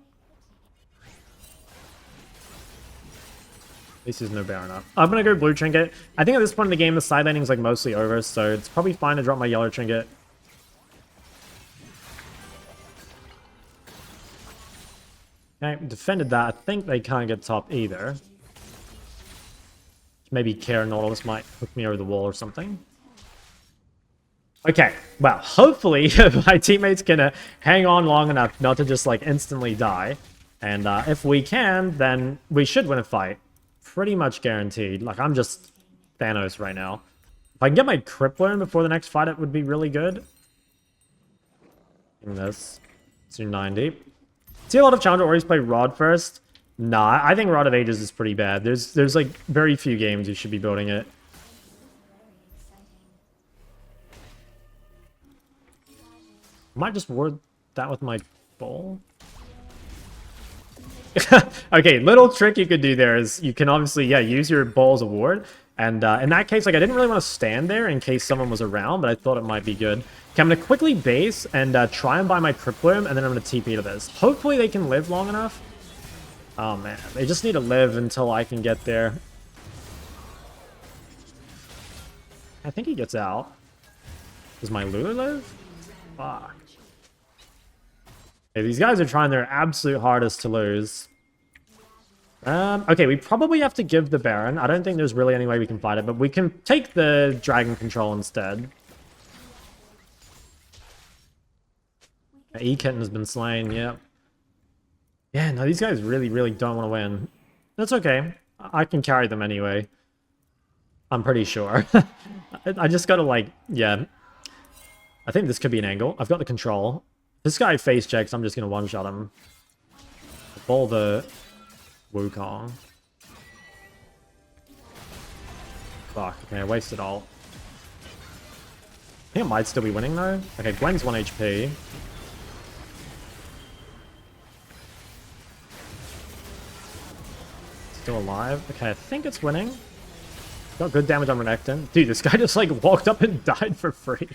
At least there's no Baron up. I'm gonna go blue trinket. I think at this point in the game, the side laning is like mostly over, so it's probably fine to drop my yellow trinket. Okay, defended that. I think they can't get top either. Maybe Care Nautilus might hook me over the wall or something. Okay, well, hopefully my teammates can hang on long enough not to just, like, instantly die. And if we can, then we should win a fight. Pretty much guaranteed. Like, I'm just Thanos right now. If I can get my Crippler in before the next fight, it would be really good. In this. 290. See a lot of Challenger always play Rod first. Nah, I think Rod of Ages is pretty bad. There's like, very few games you should be building it. Might just ward that with my bowl. Okay, little trick you could do there is you can obviously, yeah, use your bowl as a ward. And in that case, like, I didn't really want to stand there in case someone was around, but I thought it might be good. Okay, I'm going to quickly base and try and buy my Crippler, and then I'm going to TP to this. Hopefully they can live long enough. Oh, man. They just need to live until I can get there. I think he gets out. Does my Lulu live? Fuck. Okay, these guys are trying their absolute hardest to lose. Okay, we probably have to give the Baron. I don't think there's really any way we can fight it, but we can take the Dragon Control instead. E-Kitten has been slain, yep. Yeah, no, these guys really, really don't want to win. That's okay. I can carry them anyway. I'm pretty sure. I just gotta, like, yeah. I think this could be an angle. I've got the control. This guy face checks, I'm just gonna one-shot him. Ball the Wukong. Fuck, okay, I wasted all. I think it might still be winning though. Okay, Gwen's 1 HP. Still alive. Okay, I think it's winning. Got good damage on Renekton. Dude, this guy just like walked up and died for free.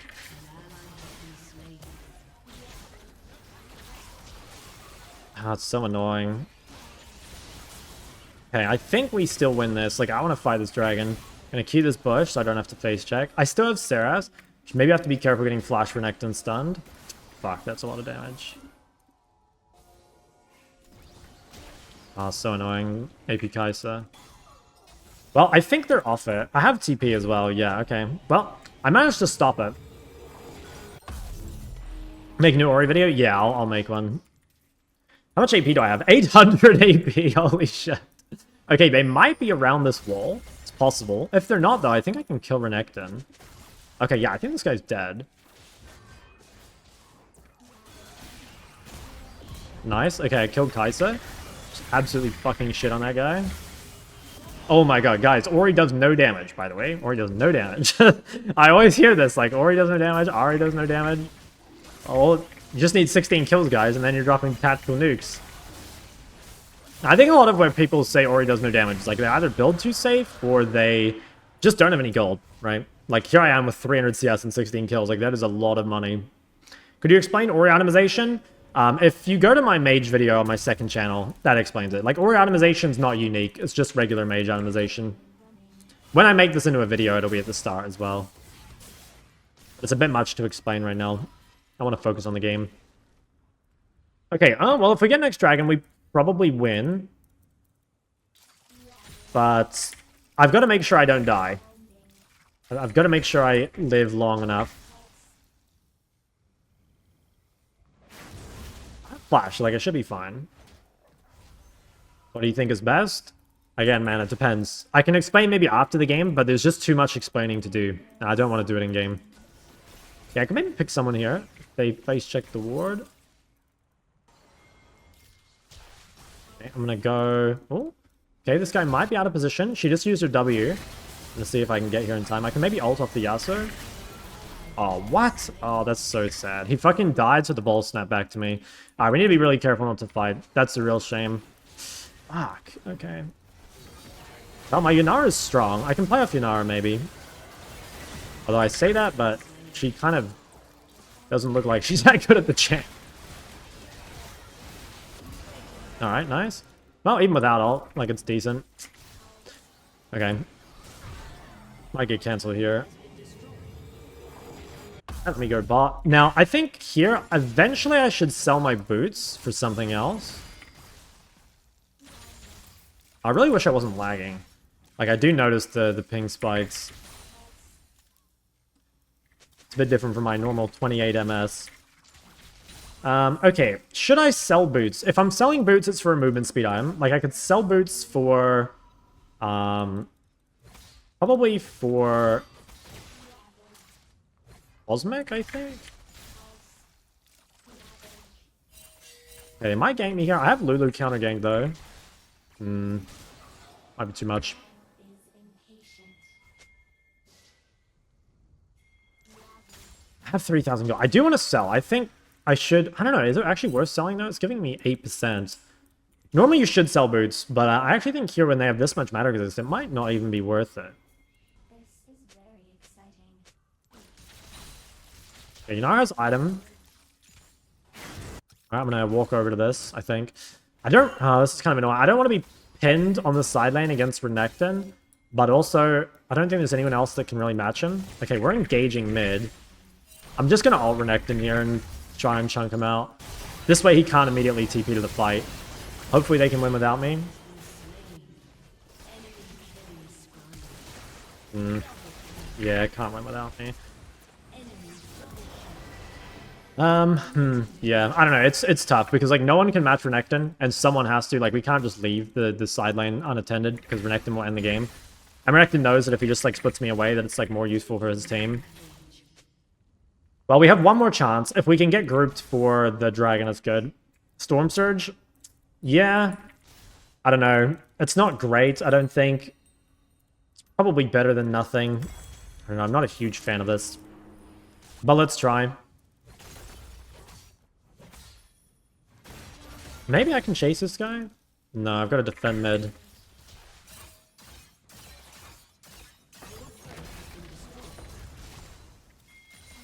Ah, it's so annoying. Okay, I think we still win this. Like, I want to fight this dragon. Gonna Q this bush so I don't have to face check. I still have Sylas, which maybe I have to be careful getting Flash Renekton stunned. Fuck, that's a lot of damage. Ah, so annoying. AP Kai'Sa. Well, I think they're off it. I have TP as well. Yeah, okay. Well, I managed to stop it. Make a new Ori video? Yeah, I'll make one. How much AP do I have? 800 AP. Holy shit. Okay, they might be around this wall. It's possible. If they're not, though, I think I can kill Renekton. Okay, yeah, I think this guy's dead. Nice. Okay, I killed Kai'Sa. Just absolutely fucking shit on that guy. Oh my god, guys, Ori does no damage, by the way. Ori does no damage. I always hear this, like, Ori does no damage, Ahri does no damage. Oh, you just need 16 kills, guys, and then you're dropping tactical nukes. I think a lot of where people say Ori does no damage is like they either build too safe or they just don't have any gold, right? Like here I am with 300 CS and 16 kills. Like that is a lot of money. Could you explain Ori itemization? If you go to my mage video on my second channel, that explains it. Like Ori itemization is not unique. It's just regular mage itemization. When I make this into a video, it'll be at the start as well. It's a bit much to explain right now. I want to focus on the game. Okay, well, if we get next dragon, we probably win. But I've got to make sure I don't die. I've got to make sure I live long enough. Flash, like, I should be fine. What do you think is best? Again, man, it depends. I can explain maybe after the game, but there's just too much explaining to do. And I don't want to do it in-game. Yeah, I can maybe pick someone here. They face check the ward. Okay, I'm gonna go... Oh, okay, this guy might be out of position. She just used her W. I'm gonna see if I can get here in time. I can maybe ult off the Yasuo. Oh, what? Oh, that's so sad. He fucking died, so the ball snapped back to me. Alright, we need to be really careful not to fight. That's a real shame. Fuck, okay. Oh, my Yunara is strong. I can play off Yunara, maybe. Although I say that, but she kind of doesn't look like she's that good at the champ. Alright, nice. Well, even without ult, like, it's decent. Okay. Might get cancelled here. Let me go bot. Now, I think here, eventually I should sell my boots for something else. I really wish I wasn't lagging. Like, I do notice the ping spikes. It's a bit different from my normal 28 MS. Okay, should I sell boots? If I'm selling boots, it's for a movement speed item. Like, I could sell boots for... probably for... Cosmic, I think? Okay, they might gank me here. I have Lulu counter gank, though. Might be too much. I have 3,000 gold. I do want to sell. I think I should... I don't know. Is it actually worth selling, though? It's giving me 8%. Normally, you should sell boots, but I actually think here, when they have this much mana resist, it might not even be worth it. Okay, Yunara's item. Alright, I'm gonna walk over to this, I think. I don't... this is kind of annoying. I don't want to be pinned on the side lane against Renekton, but also, I don't think there's anyone else that can really match him. Okay, we're engaging mid. I'm just gonna ult Renekton here and try and chunk him out. This way he can't immediately TP to the fight. Hopefully they can win without me. Yeah, can't win without me. Yeah, I don't know, it's tough, because, like, no one can match Renekton, and someone has to. Like, we can't just leave the side lane unattended, because Renekton will end the game. And Renekton knows that if he just, like, splits me away, that it's, like, more useful for his team. Well, we have one more chance. If we can get grouped for the dragon, it's good. Storm Surge? Yeah. I don't know. It's not great, I don't think. It's probably better than nothing. I don't know, I'm not a huge fan of this. But let's try. Maybe I can chase this guy? No, I've got to defend mid.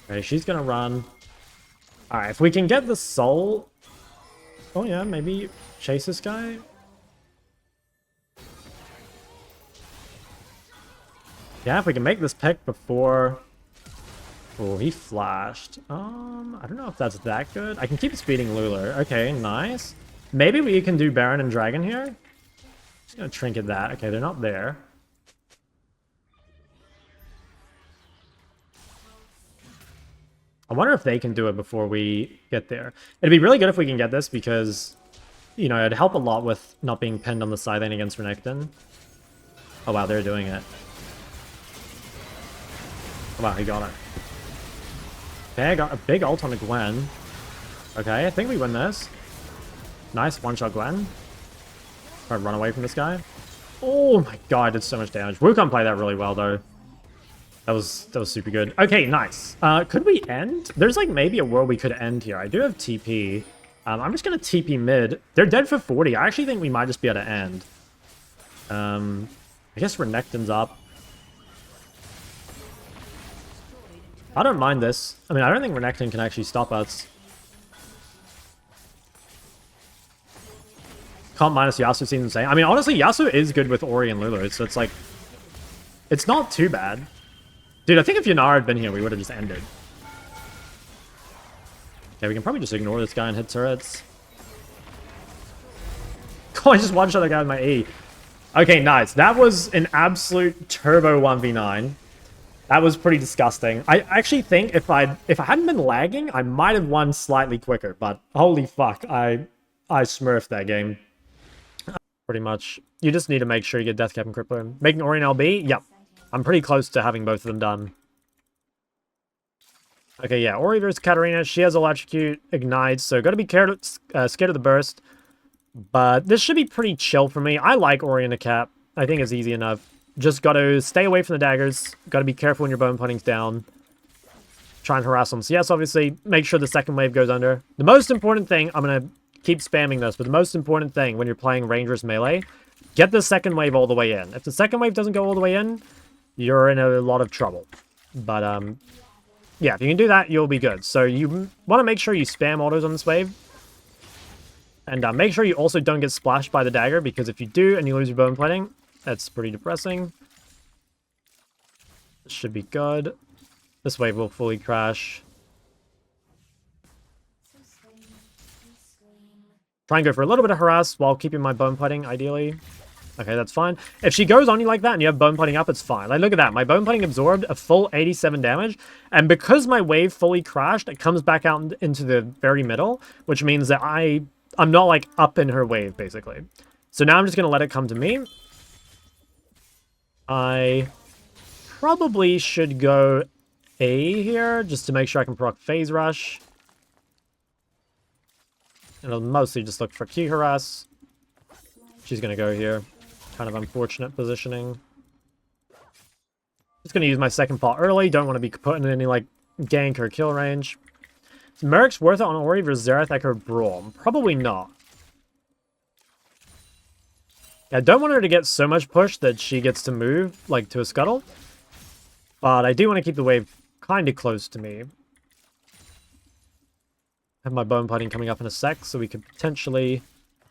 Okay, she's gonna run. Alright, if we can get the soul... Oh yeah, maybe chase this guy? Yeah, if we can make this pick before... Oh, he flashed. I don't know if that's that good. I can keep speeding Lular. Okay, nice. Maybe we can do Baron and Dragon here. Just gonna trinket that. Okay, they're not there. I wonder if they can do it before we get there. It'd be really good if we can get this, because, you know, it'd help a lot with not being pinned on the side lane against Renekton. Oh wow, they're doing it. Oh wow, he got it. Okay, I got a big ult on the Gwen. Okay, I think we win this. Nice, one-shot Gwen. Try to run away from this guy. Oh my god, I did so much damage. Wukong played that really well, though. That was super good. Okay, nice. Could we end? There's like maybe a world we could end here. I do have TP. I'm just gonna TP mid. They're dead for 40. I actually think we might just be able to end. I guess Renekton's up. I don't mind this. I mean, I don't think Renekton can actually stop us. Can't minus Yasuo seems insane. I mean, honestly, Yasuo is good with Ori and Lulu, so it's like... It's not too bad. Dude, I think if Yanara had been here, we would have just ended. Okay, we can probably just ignore this guy and hit turrets. Oh, I just one-shot the guy with my E. Okay, nice. That was an absolute turbo 1v9. That was pretty disgusting. I actually think if I hadn't been lagging, I might have won slightly quicker, but holy fuck, I smurfed that game. Pretty much. You just need to make sure you get Death Cap and Crippler. Making Orianna LB? Yep. I'm pretty close to having both of them done. Okay, yeah. Ori versus Katarina. She has Electrocute, Ignite, so gotta be scared of the burst. But this should be pretty chill for me. I like Orianna Cap. I think it's easy enough. Just gotta stay away from the daggers. Gotta be careful when your bone punting's down. Try and harass them. So yes, obviously, make sure the second wave goes under. The most important thing, I'm gonna keep spamming this, but the most important thing when you're playing Rangers Melee, get the second wave all the way in. If the second wave doesn't go all the way in, you're in a lot of trouble. But, yeah, if you can do that, you'll be good. So you want to make sure you spam autos on this wave. And make sure you also don't get splashed by the dagger, because if you do and you lose your bone plating, that's pretty depressing. This should be good. This wave will fully crash. Try and go for a little bit of harass while keeping my bone putting, ideally. Okay, that's fine. If she goes on you like that and you have bone putting up, it's fine. Like, look at that. My bone putting absorbed a full 87 damage. And because my wave fully crashed, it comes back out into the very middle, which means that I'm not, like, up in her wave, basically. So now I'm just going to let it come to me. I probably should go A here, just to make sure I can proc Phase Rush. And I'll mostly just look for Q harass. She's going to go here. Kind of unfortunate positioning. Just going to use my second pot early. Don't want to be put in any, like, gank or kill range. Is Merrick's worth it on Ori versus Xerath Echo Brawl? Probably not. I don't want her to get so much push that she gets to move, like, to a scuttle. But I do want to keep the wave kind of close to me. Have my bone putting coming up in a sec, so we could potentially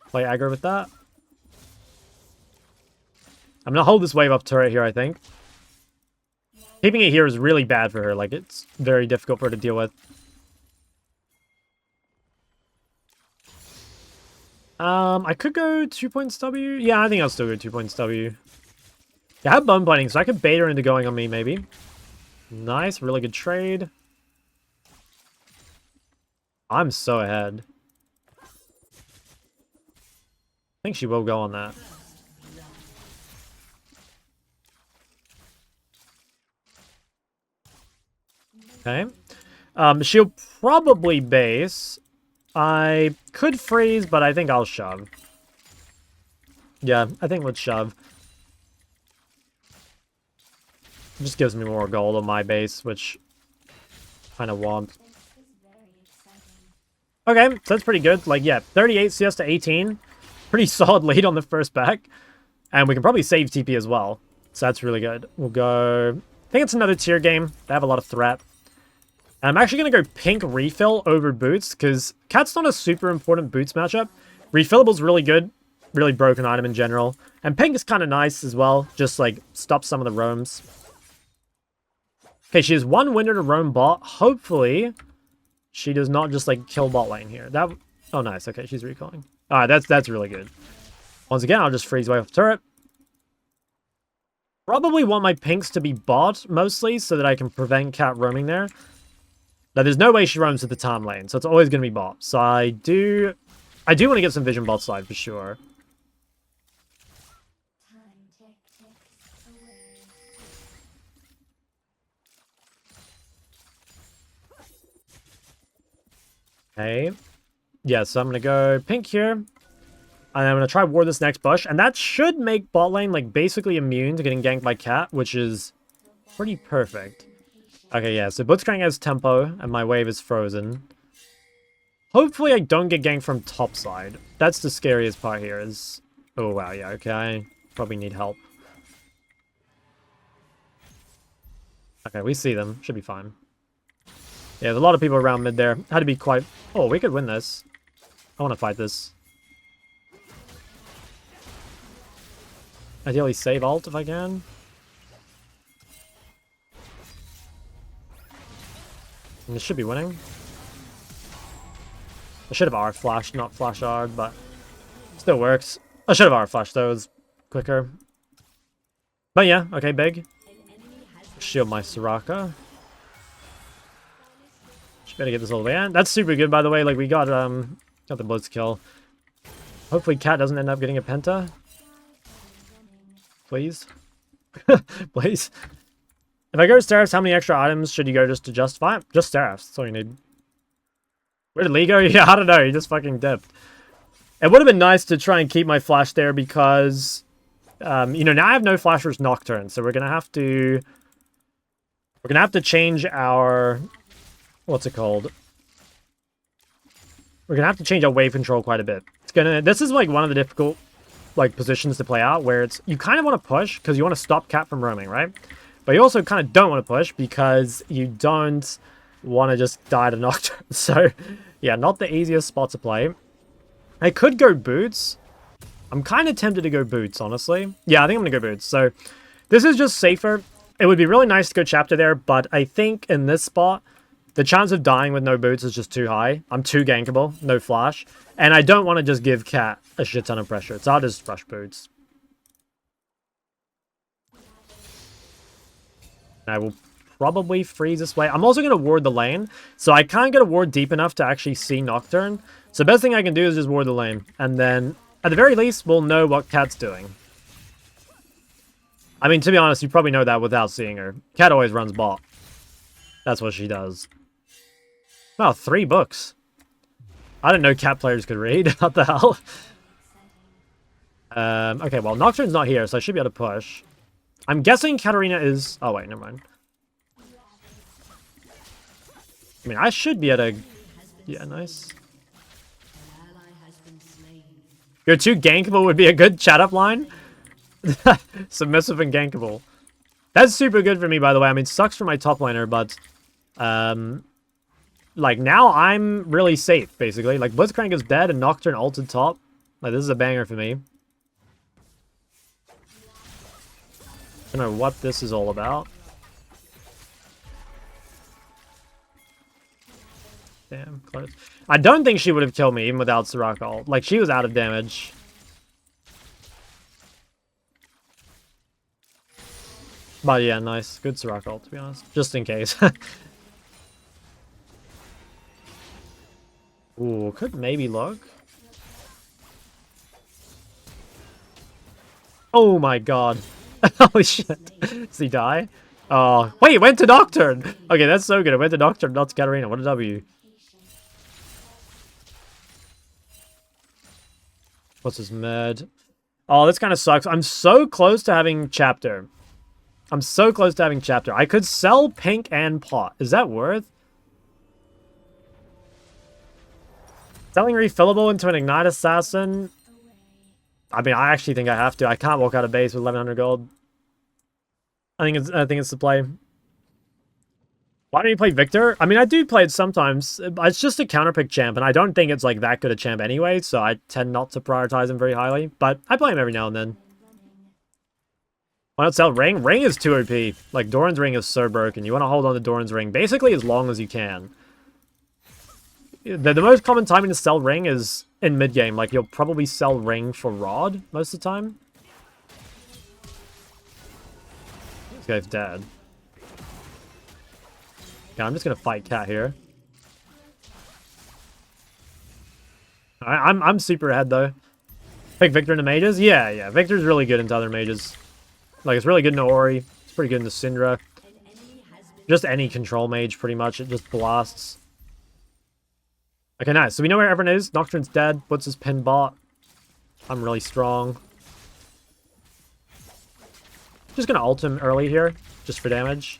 play aggro with that. I'm going to hold this wave up turret here, I think. Keeping it here is really bad for her. Like, it's very difficult for her to deal with. I could go 2 points W. Yeah, I think I'll still go 2 points W. Yeah, I have bone putting, so I could bait her into going on me, maybe. Nice, really good trade. I'm so ahead. I think she will go on that. Okay. She'll probably base. I could freeze, but I think I'll shove. Yeah, I think let's shove. It just gives me more gold on my base, which I kind of want. Okay, so that's pretty good. Like, yeah, 38 CS to 18. Pretty solid lead on the first back. And we can probably save TP as well. So that's really good. We'll go... I think it's another tier game. They have a lot of threat. And I'm actually going to go pink refill over boots, because Cat's not a super important boots matchup. Refillable's really good. Really broken item in general. And pink is kind of nice as well. Just, like, stop some of the roams. Okay, she has one winner to roam bot. Hopefully... she does not just, like, kill bot lane here. That... oh, nice. Okay, she's recalling. Alright, that's really good. Once again, I'll just freeze away off turret. Probably want my pinks to be bot, mostly, so that I can prevent Cat roaming there. Now, there's no way she roams to the Tom lane, so it's always going to be bot. So I do want to get some vision bot side, for sure. Okay. Yeah, so I'm going to go pink here. And I'm going to try ward this next bush. And that should make bot lane, like, basically immune to getting ganked by Cat, which is pretty perfect. Okay, yeah, so Blitzcrank has tempo, and my wave is frozen. Hopefully I don't get ganked from top side. That's the scariest part here is... Oh, wow, yeah, okay, I probably need help. Okay, we see them. Should be fine. Yeah, there's a lot of people around mid there. Had to be quite... Oh, we could win this. I want to fight this. Ideally save ult if I can. And this should be winning. I should have R flashed, not flash hard, but still works. I should have R flashed though, it was quicker. But yeah, okay, big. Shield my Soraka. Just better get this all the way in. That's super good, by the way. Like, we got the blitz kill. Hopefully Cat doesn't end up getting a penta. Please. Please. If I go to Seraphs, how many extra items should you go just to justify it? Just Seraphs, that's all you need. Where did Lee go? Yeah, I don't know, he just fucking dipped. It would have been nice to try and keep my flash there because, you know, now I have no flash versus Nocturne, so we're gonna have to change our, what's it called? We're gonna have to change our wave control quite a bit. This is like one of the difficult, like, positions to play out where it's, you kind of want to push because you want to stop Cat from roaming, right? But you also kind of don't want to push because you don't want to just die to Nocturne. So, yeah, not the easiest spot to play. I could go Boots. I'm kind of tempted to go Boots, honestly. Yeah, I think I'm going to go Boots. So, this is just safer. It would be really nice to go Chapter there, but I think in this spot, the chance of dying with no Boots is just too high. I'm too gankable, no flash. And I don't want to just give Cat a shit ton of pressure. So I'll just rush Boots. I will probably freeze this way. I'm also going to ward the lane, so I can't get a ward deep enough to actually see Nocturne. So the best thing I can do is just ward the lane, and then, at the very least, we'll know what Cat's doing. I mean, to be honest, you probably know that without seeing her. Cat always runs bot. That's what she does. Wow, 3 books. I didn't know Cat players could read. What the hell? Okay, well, Nocturne's not here, so I should be able to push. I'm guessing Katarina is... Oh, wait, never mind. I mean, I should be able to... Yeah, nice. Your 2 gankable would be a good chat-up line. Submissive and gankable. That's super good for me, by the way. I mean, sucks for my top laner, but... like, now I'm really safe, basically. Like, Blitzcrank is dead and Nocturne ulted top. Like, this is a banger for me. I don't know what this is all about. Damn, close. I don't think she would have killed me even without Soraka ult. Like, she was out of damage. But yeah, nice. Good Soraka ult, to be honest. Just in case. Ooh, could maybe look. Oh my god. Holy shit. Does he die? Oh, wait, it went to Nocturne! Okay, that's so good. It went to Nocturne, not to Katarina. What a W. What's his med? Oh, this kind of sucks. I'm so close to having Chapter. I'm so close to having Chapter. I could sell Pink and Pot. Is that worth? Selling Refillable into an Ignite Assassin? I mean, I actually think I have to. I can't walk out of base with 1100 gold. I think it's the play. Why don't you play Victor? I mean, I do play it sometimes. It's just a counterpick champ, and I don't think it's like that good a champ anyway, so I tend not to prioritize him very highly. But I play him every now and then. Why not sell Ring? Ring is too OP. Like, Doran's Ring is so broken. You want to hold on to Doran's Ring basically as long as you can. The most common timing to sell Ring is in mid-game. Like, you'll probably sell Ring for Rod most of the time. This guy's dead. Yeah, I'm just gonna fight Cat here. I'm super ahead, though. Pick Victor into mages? Yeah. Victor's really good into other mages. Like, it's really good into Ori. It's pretty good into Syndra. Just any control mage, pretty much. It just blasts. Okay, nice. So we know where everyone is. Nocturne's dead. What's his pin bot? I'm really strong. Just gonna ult him early here, just for damage.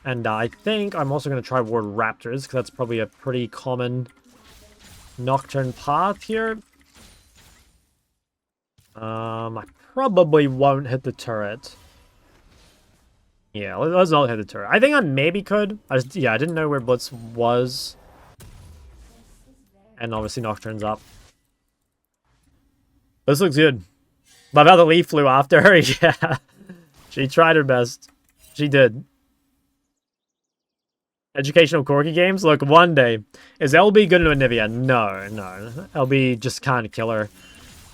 And I think I'm also gonna try ward raptors, because that's probably a pretty common Nocturne path here. I probably won't hit the turret. Yeah, let's not hit the turret. I think I maybe could. I didn't know where Blitz was. And obviously Nocturne's up. This looks good. But how the leaf flew after her, yeah. She tried her best. She did. Educational Corgi games? Look, one day. Is LB good into Anivia? No, no. LB just can't kill her.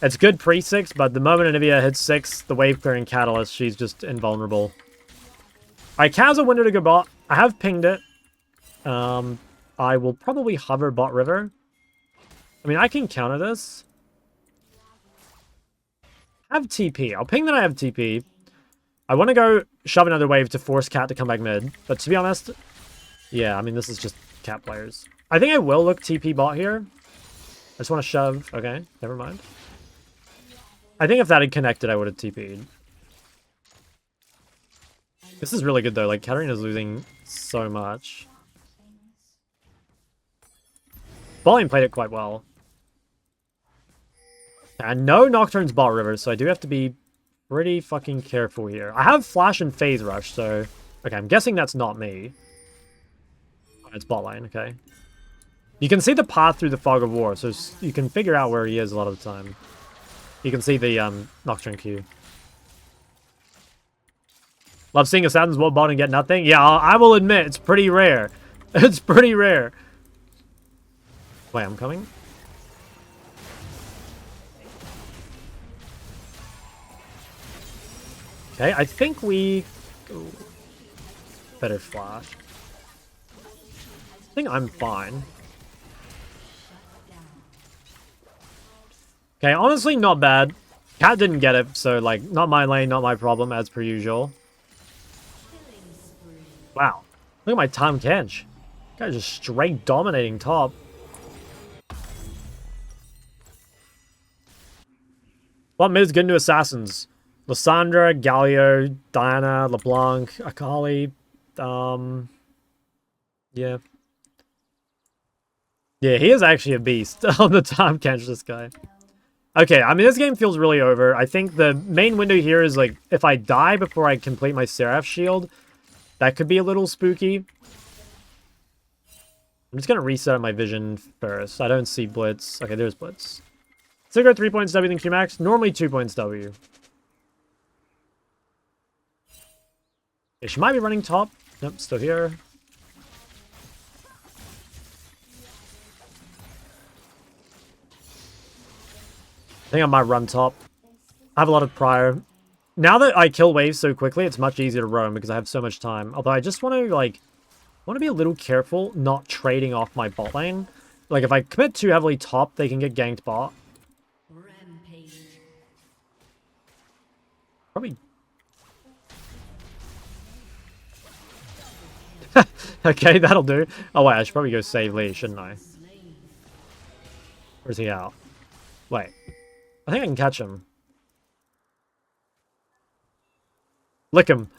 It's good pre-6, but the moment Anivia hits 6, the wave clearing catalyst, she's just invulnerable. Alright, Kaz a window to go bot. I have pinged it. I will probably hover bot river. I mean, I can counter this. I have TP. I'll ping that I have TP. I want to go shove another wave to force Cat to come back mid. But to be honest, yeah, I mean, this is just Cat players. I think I will look TP bot here. I just want to shove. Okay, never mind. I think if that had connected, I would have TP'd. This is really good, though. Like, Katarina's losing so much. Volume played it quite well. And no Nocturne's bot river, so I do have to be pretty fucking careful here. I have Flash and Phase Rush, so... Okay, I'm guessing that's not me. Oh, it's bot lane, okay. You can see the path through the Fog of War, so you can figure out where he is a lot of the time. You can see the Nocturne Q. Love seeing Assassins wall bot and get nothing? Yeah, I will admit, it's pretty rare. It's pretty rare. Wait, I'm coming? Okay, I think we... Ooh, better flash. I think I'm fine. Okay, honestly, not bad. Cat didn't get it, so, like, not my lane, not my problem, as per usual. Wow. Look at my Tahm Kench. Guy's just straight dominating top. What mid is good into Assassins? Lissandra, Galio, Diana, LeBlanc, Akali. Yeah. Yeah, he is actually a beast on the Tahm Kench, this guy. Okay, I mean, this game feels really over. I think the main window here is, like, if I die before I complete my Seraph shield, that could be a little spooky. I'm just going to reset my vision first. I don't see Blitz. Okay, there's Blitz. Sigurd 3 points W than Qmax. Normally 2 points W. Okay, she might be running top. Nope, still here. I think I might run top. I have a lot of prior. Now that I kill waves so quickly, it's much easier to roam because I have so much time. Although I just want to, like, be a little careful not trading off my bot lane. Like, if I commit too heavily top, they can get ganked bot. Rampage. Probably. Okay, that'll do. Oh, wait, I should probably go save Lee, shouldn't I? Where's he out? Wait. I think I can catch him. Lick him.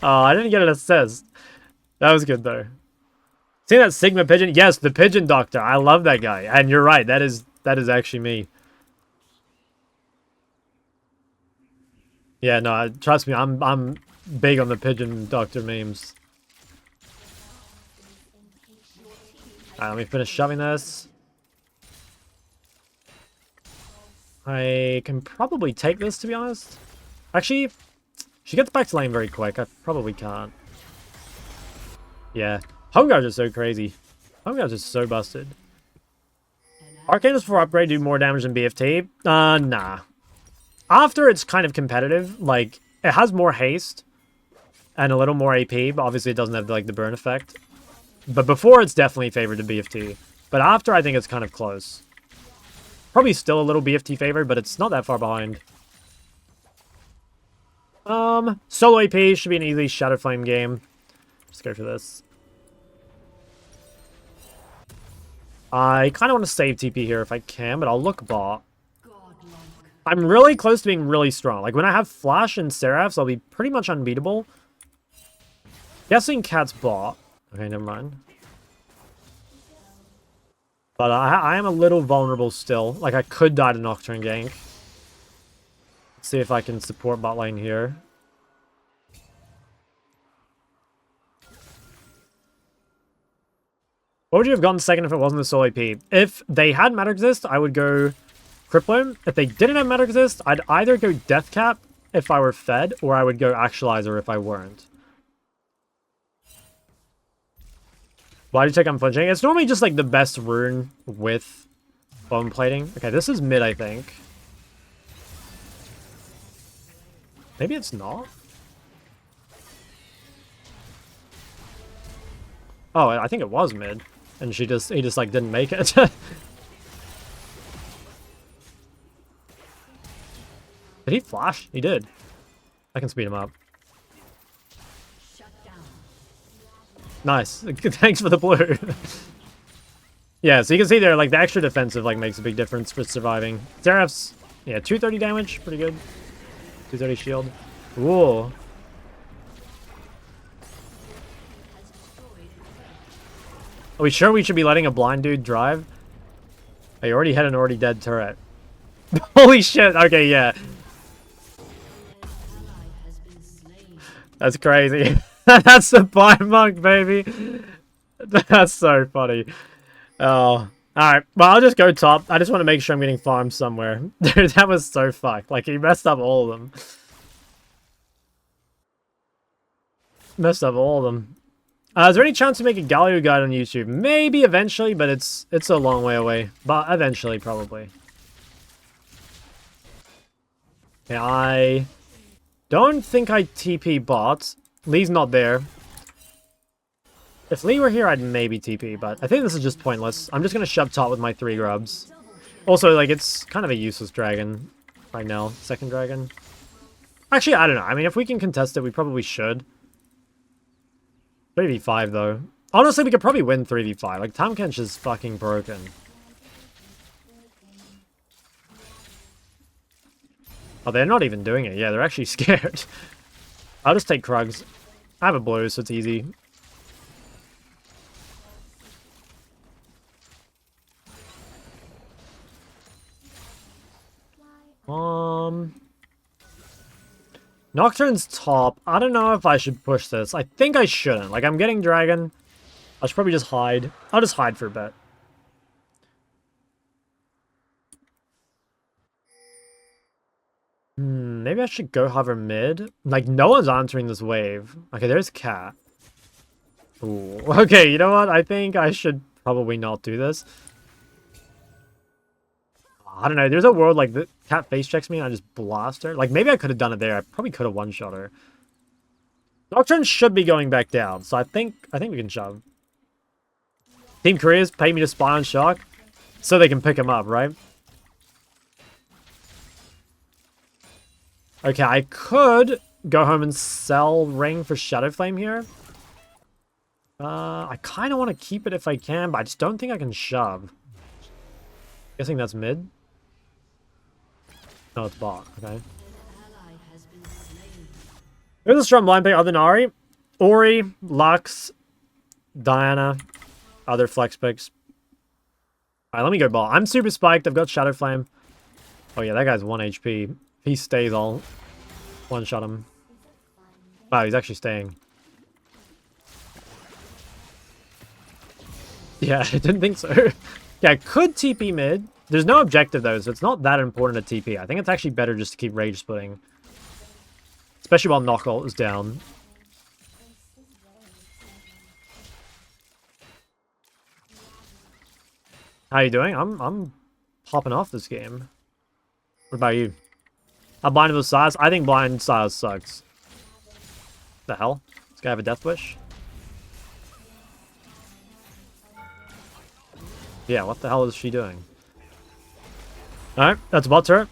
Oh, I didn't get an assist. That was good, though. See that Sigma Pigeon? Yes, the Pigeon Doctor. I love that guy. And you're right. That is actually me. Yeah, no, trust me. I'm big on the Pigeon Doctor memes. Alright, let me finish shoving this. I can probably take this, to be honest. Actually, she gets back to lane very quick. I probably can't. Yeah. Home guards are so crazy. Home guards are so busted. Arcanas for upgrade do more damage than BFT? Nah. After it's kind of competitive, like, it has more haste and a little more AP, but obviously it doesn't have, like, the burn effect. But before, it's definitely favored to BFT. But after, I think it's kind of close. Probably still a little BFT favored, but it's not that far behind. Solo AP should be an easy Shadow Flame game. Just go for this. I kind of want to save TP here if I can, but I'll look bot. I'm really close to being really strong. Like, when I have Flash and Seraphs, I'll be pretty much unbeatable. Guessing Cat's bot. Okay, never mind. But I am a little vulnerable still. Like, I could die to Nocturne gank. Let's see if I can support bot lane here. What would you have gotten second if it wasn't the solo AP? If they had Matter Exist, I would go Crippler. If they didn't have Matter Exist, I'd either go Death Cap if I were fed, or I would go Actualizer if I weren't. Why do you take Unflinching? It's normally just like the best rune with bone plating. Okay, this is mid, I think. Maybe it's not. Oh, I think it was mid. And he just like didn't make it. Did he flash? He did. I can speed him up. Nice. Thanks for the blue. Yeah, so you can see there, like, the extra defensive, like, makes a big difference for surviving. Seraph's, yeah, 230 damage. Pretty good. 230 shield. Whoa. Are we sure we should be letting a blind dude drive? Oh, you already had an already dead turret. Holy shit. Okay, yeah. That's crazy. That's the blind monk, baby. That's so funny. Oh. Alright, well, I'll just go top. I just want to make sure I'm getting farmed somewhere. Dude, that was so fucked. Like, he messed up all of them. Messed up all of them. Is there any chance to make a Galio guide on YouTube? Maybe eventually, but it's a long way away. But eventually, probably. Okay, I don't think I TP bot. Lee's not there. If Lee were here, I'd maybe TP, but I think this is just pointless. I'm just going to shove top with my 3 grubs. Also, like, it's kind of a useless dragon right now. Second dragon. Actually, I don't know. I mean, if we can contest it, we probably should. 3v5, though. Honestly, we could probably win 3v5. Like, Tamkench is fucking broken. Oh, they're not even doing it. Yeah, they're actually scared. I'll just take Krugs. I have a blue, so it's easy. Nocturne's top. I don't know if I should push this. I think I shouldn't. Like, I'm getting dragon. I should probably just hide. I'll just hide for a bit. Maybe I should go hover mid. Like, no one's answering this wave. Okay, there's Cat. Ooh. Okay, you know what? I think I should probably not do this. I don't know. There's a world like the Cat face checks me and I just blast her. Like, maybe I could have done it there. I probably could have one-shot her. Nocturne should be going back down, so I think we can shove. Team Korea's pay me to spy on Shok so they can pick him up, right? Okay, I could go home and sell Ring for Shadow Flame here. I kind of want to keep it if I can, but I just don't think I can shove. Guessing that's mid. No, it's bot. Okay. Who's a strong blind pick other than Ahri? Ori, Lux, Diana, other flex picks. Alright, let me go bot. I'm super spiked. I've got Shadow Flame. Oh yeah, that guy's 1 HP. If he stays, I'll one-shot him. Wow, he's actually staying. Yeah, I didn't think so. Yeah, I could TP mid. There's no objective though, so it's not that important to TP. I think it's actually better just to keep rage splitting. Especially while Knockout is down. How you doing? I'm popping off this game. What about you? I'm blind with Sylas. I think blind Sylas sucks. The hell? This guy have a death wish? Yeah, what the hell is she doing? Alright, that's a bot turret.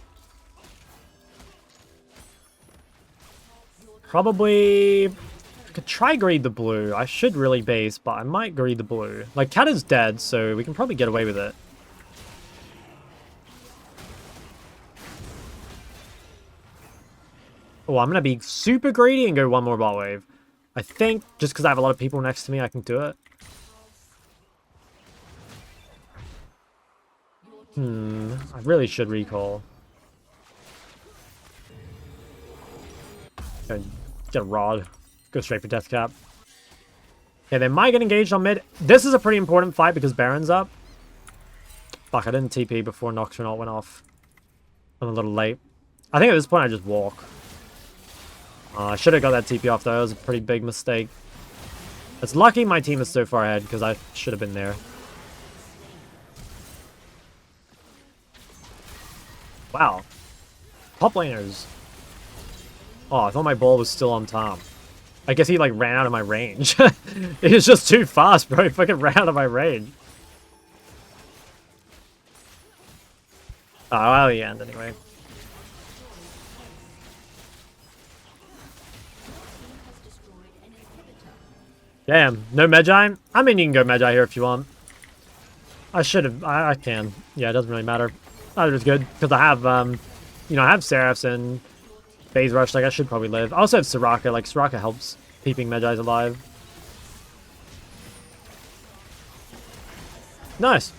Probably... I could try greed the blue. I should really base, but I might greed the blue. Like, Cat is dead, so we can probably get away with it. Oh, I'm going to be super greedy and go one more bot wave. I think just because I have a lot of people next to me, I can do it. I really should recall. Get a rod. Go straight for death cap. Okay, they might get engaged on mid. This is a pretty important fight because Baron's up. Fuck, I didn't TP before Nocturnaut went off. I'm a little late. I think at this point I just walk. I should have got that TP off though. That was a pretty big mistake. It's lucky my team is so far ahead because I should have been there. Wow. Top laners. Oh, I thought my ball was still on top. I guess he like ran out of my range. It was just too fast, bro. He fucking ran out of my range. Oh, well, the end anyway. Damn, no Magi? I mean, you can go Magi here if you want. I should have, I can. Yeah, it doesn't really matter. Either is good, because I have, you know, I have Seraphs and Phase Rush, like, I should probably live. I also have Soraka, like, Soraka helps keeping Magi's alive. Nice.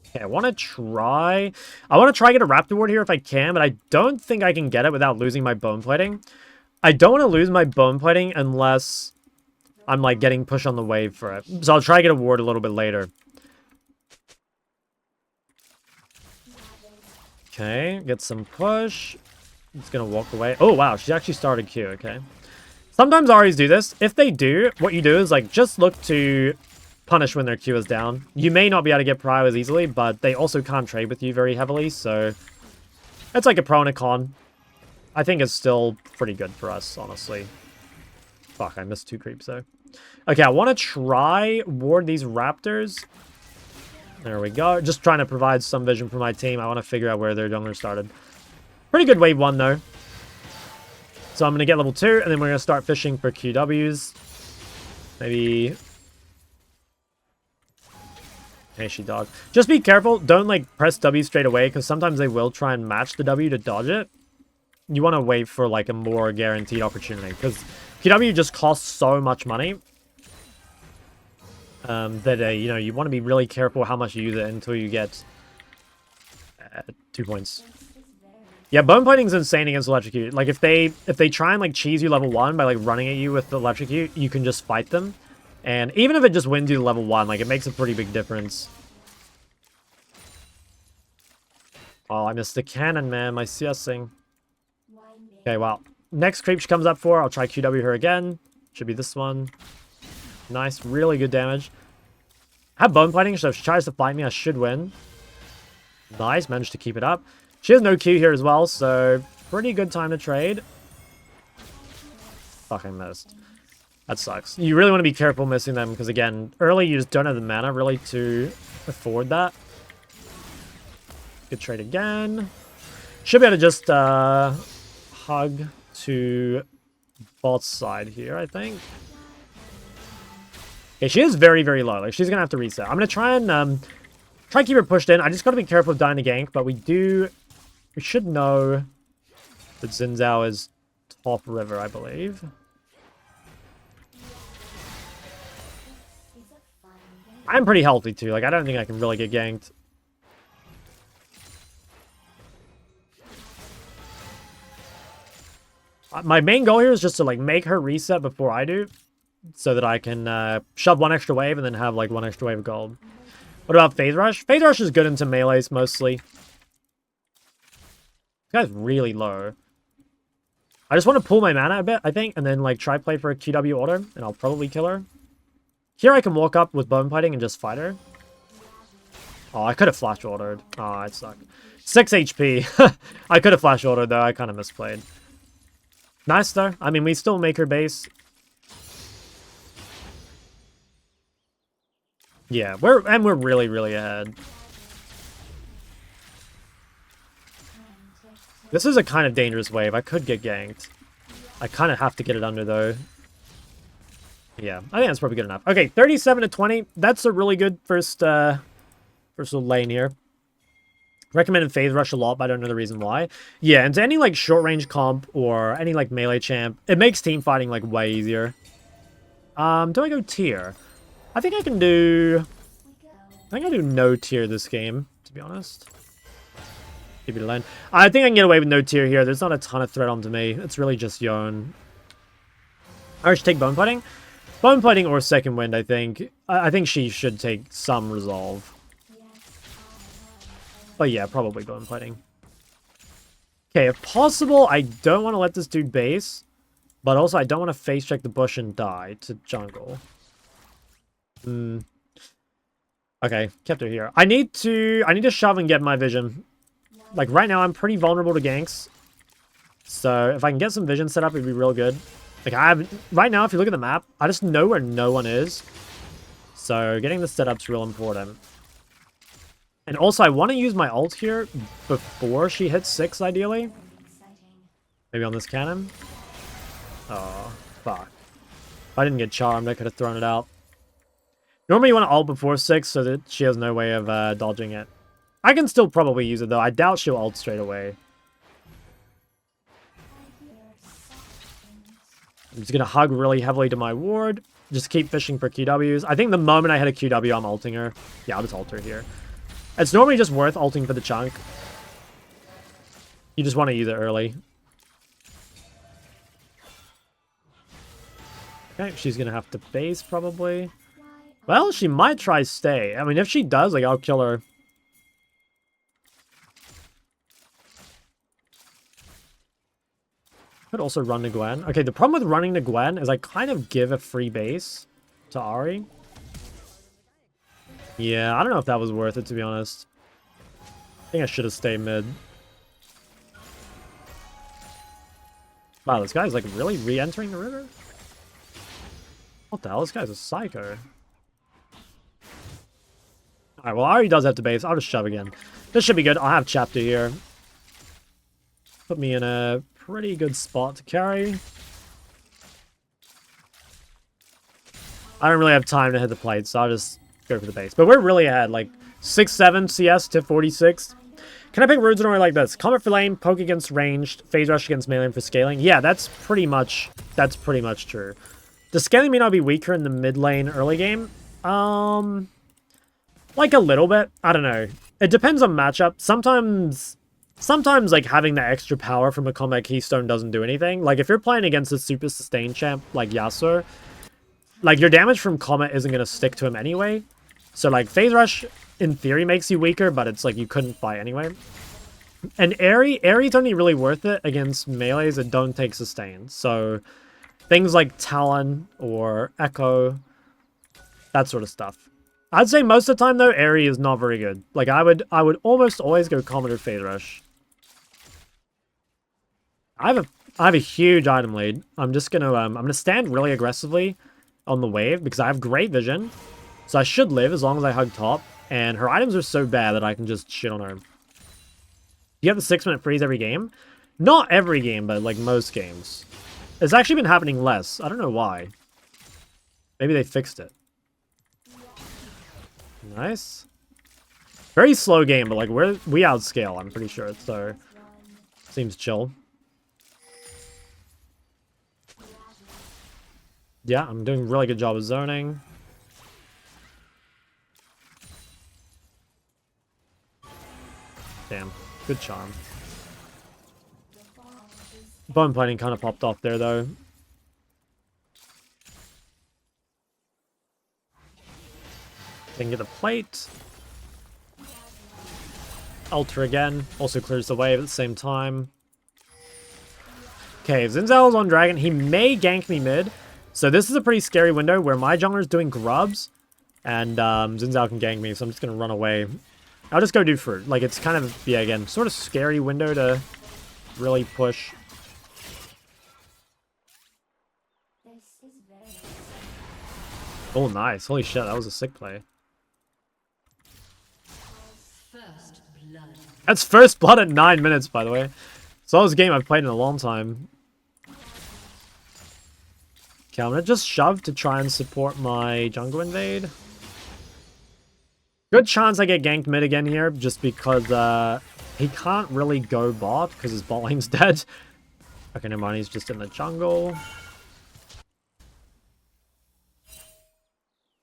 Okay, I want to try get a Raptor Ward here if I can, but I don't think I can get it without losing my Bone Plating. I don't want to lose my Bone Plating unless I'm, like, getting pushed on the wave for it. So I'll try to get a ward a little bit later. Okay, get some push. It's gonna walk away. Oh, wow, she actually started Q, okay. Sometimes Ahris do this. If they do, what you do is, like, just look to punish when their Q is down. You may not be able to get prio as easily, but they also can't trade with you very heavily, so it's like a pro and a con. I think it's still pretty good for us, honestly. Fuck, I missed 2 creeps, though. Okay, I want to try ward these Raptors. There we go. Just trying to provide some vision for my team. I want to figure out where their jungler started. Pretty good wave 1, though. So I'm going to get level 2, and then we're going to start fishing for QWs. Maybe... Hey, she dodged. Just be careful. Don't, like, press W straight away, because sometimes they will try and match the W to dodge it. You want to wait for, like, a more guaranteed opportunity, because QW just costs so much money. That, you know, you want to be really careful how much you use it until you get 2 points. Yeah, Bone Plating's insane against Electrocute. Like, if they try and, like, cheese you level 1 by, like, running at you with the Electrocute, you can just fight them. And even if it just wins you to level 1, like, it makes a pretty big difference. Oh, I missed the cannon, man. My CSing. Okay, well. Next creep she comes up for, I'll try QW her again. Should be this one. Nice, really good damage. I have Bone Plating, so if she tries to fight me, I should win. Nice, managed to keep it up. She has no Q here as well, so pretty good time to trade. Fuck, I missed. That sucks. You really want to be careful missing them, because again, early you just don't have the mana really to afford that. Good trade again. Should be able to just hug to bot side here, I think. Okay, she is very, very low. Like, she's going to have to reset. I'm going to try and keep her pushed in. I just got to be careful of dying to gank, but we should know that Xin Zhao is top river, I believe. I'm pretty healthy, too. Like, I don't think I can really get ganked. My main goal here is just to, like, make her reset before I do, so that I can shove 1 extra wave and then have, like, 1 extra wave of gold. What about Phase Rush? Phase Rush is good into melees, mostly. This guy's really low. I just want to pull my mana a bit, I think, and then, like, try play for a QW auto, and I'll probably kill her. Here I can walk up with Bone Plating and just fight her. Oh, I could have flash autoed. Oh, it sucked. 6 HP. I could have flash autoed, though. I kind of misplayed. Nice, though. I mean, we still make her base. Yeah, we're really, really ahead. This is a kind of dangerous wave. I could get ganked. I kind of have to get it under, though. Yeah, I think that's probably good enough. Okay, 37 to 20. That's a really good first little lane here. Recommended Phase Rush a lot, but I don't know the reason why. Yeah, into any, like, short-range comp or any, like, melee champ, it makes team fighting, like, way easier. Do I go tier? I think I can do... I think I do no tier this game, to be honest. Keep it alone. I think I can get away with no tier here. There's not a ton of threat onto me. It's really just Yon. I should take Bone Plating. Bone Plating or Second Wind, I think. I think she should take some resolve. But yeah, probably Bone Plating. Okay, if possible, I don't want to let this dude base. But also, I don't want to face check the bush and die to jungle. Okay, kept her here. I need to shove and get my vision. Like, right now, I'm pretty vulnerable to ganks. So, if I can get some vision set up, it'd be real good. Like, right now, if you look at the map, I just know where no one is. So, getting the setup's real important. And also, I want to use my ult here before she hits 6, ideally. Maybe on this cannon. Oh, fuck. If I didn't get charmed, I could have thrown it out. Normally, you want to ult before 6 so that she has no way of dodging it. I can still probably use it, though. I doubt she'll ult straight away. I'm just going to hug really heavily to my ward. Just keep fishing for QWs. I think the moment I hit a QW, I'm ulting her. Yeah, I'll just ult her here. It's normally just worth ulting for the chunk. You just want to use it early. Okay, she's going to have to base, probably. Well, she might try stay. I mean, if she does, like, I'll kill her. Could also run to Gwen. Okay, the problem with running to Gwen is I kind of give a free base to Ahri. Yeah, I don't know if that was worth it, to be honest. I think I should have stayed mid. Wow, this guy's, like, really re-entering the river? What the hell? This guy's a psycho. Alright, well, Ahri does have to base. I'll just shove again. This should be good. I'll have chapter here. Put me in a pretty good spot to carry. I don't really have time to hit the plate, so I'll just go for the base. But we're really ahead, like 6-7 CS to 46. Can I pick runes in order like this? Combat for lane, poke against ranged, phase rush against melee for scaling. Yeah, that's pretty much true. The scaling may not be weaker in the mid lane early game. Like a little bit. I don't know. It depends on matchup. Sometimes like having that extra power from a combat keystone doesn't do anything. Like if you're playing against a super sustained champ like Yasuo, like your damage from Comet isn't going to stick to him anyway. So like phase rush in theory makes you weaker, but it's like you couldn't fight anyway. And Ahri's only really worth it against melees that don't take sustain. So things like Talon or Echo, that sort of stuff. I'd say most of the time though, Ahri is not very good. Like I would almost always go Comet or phase rush. I have a huge item lead. I'm just gonna I'm gonna stand really aggressively on the wave because I have great vision. So I should live as long as I hug top. And her items are so bad that I can just shit on her. You have the 6-minute freeze every game? Not every game, but like most games. It's actually been happening less. I don't know why. Maybe they fixed it. Nice. Very slow game, but like we outscale, I'm pretty sure. So seems chill. Yeah, I'm doing a really good job of zoning. Damn, good charm. Bone plating kind of popped off there though. They can get the plate. Alter again. Also clears the wave at the same time. Okay, if Zinzal's on Dragon, he may gank me mid. So this is a pretty scary window where my jungler's doing grubs. And Zinzal can gank me, so I'm just going to run away. I'll just go do fruit. Like, it's kind of, yeah, again, sort of scary window to really push. Oh, nice. Holy shit, that was a sick play. That's first blood at 9 minutes, by the way. So that was a game I've played in a long time. Okay, I'm gonna just shove to try and support my jungle invade. Good chance I get ganked mid again here, just because he can't really go bot because his bot lane's dead. Okay, never mind, he's just in the jungle.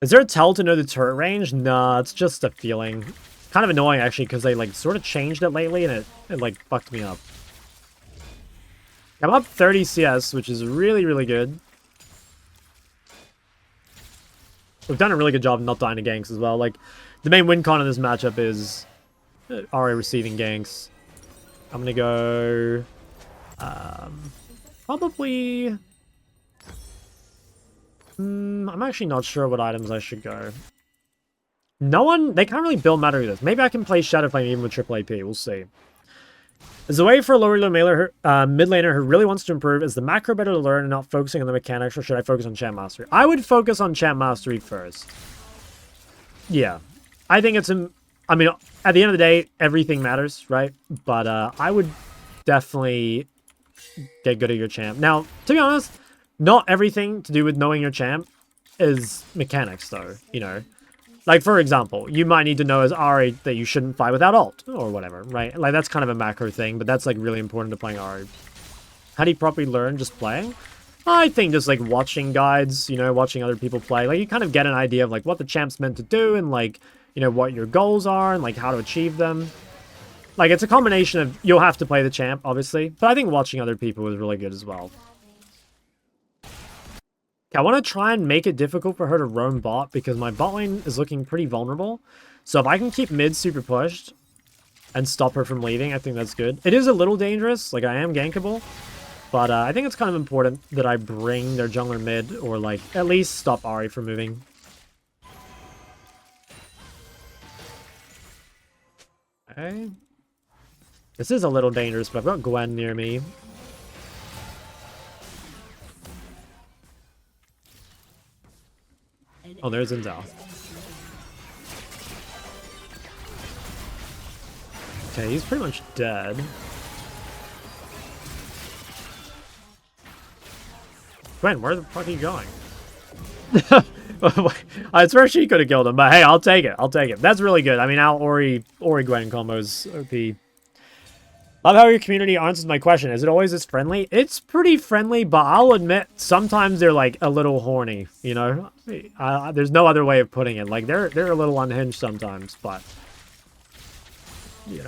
Is there a tell to know the turret range? Nah, it's just a feeling. Kind of annoying, actually, because they, like, sort of changed it lately, and it like, fucked me up. I'm up 30 CS, which is really, really good. We've done a really good job of not dying to ganks as well. Like, the main win con in this matchup is Ahri receiving ganks. I'm gonna go... probably... I'm actually not sure what items I should go. No one... They can't really build matter with this. Maybe I can play Shadow Flame even with triple AP. We'll see. There's a way for a lower elo mid laner who really wants to improve. Is the macro better to learn and not focusing on the mechanics, or should I focus on champ mastery? I would focus on champ mastery first. Yeah. I think it's... I mean, at the end of the day, everything matters, right? But I would definitely get good at your champ. Now, to be honest, not everything to do with knowing your champ is mechanics, though, you know? Like, for example, you might need to know as Ahri that you shouldn't fight without ult, or whatever, right? Like, that's kind of a macro thing, but that's, like, really important to playing Ahri. How do you properly learn just playing? I think just, like, watching guides, you know, watching other people play. Like, you kind of get an idea of, like, what the champ's meant to do, and, like, you know, what your goals are, and, like, how to achieve them. Like, it's a combination of, you'll have to play the champ, obviously, but I think watching other people is really good as well. I want to try and make it difficult for her to roam bot because my bot lane is looking pretty vulnerable. So if I can keep mid super pushed and stop her from leaving, I think that's good. It is a little dangerous, like I am gankable, but I think it's kind of important that I bring their jungler mid or like at least stop Ahri from moving. Okay. This is a little dangerous, but I've got Gwen near me. Oh, there's Inzel. Okay, he's pretty much dead. Gwen, where the fuck are you going? I swear she could have killed him, but hey, I'll take it. I'll take it. That's really good. I mean, our Ori-Gwen combo's OP. Love how your community answers my question. Is it always this friendly? It's pretty friendly, but I'll admit, sometimes they're, like, a little horny, you know? There's no other way of putting it. Like, they're a little unhinged sometimes, but... You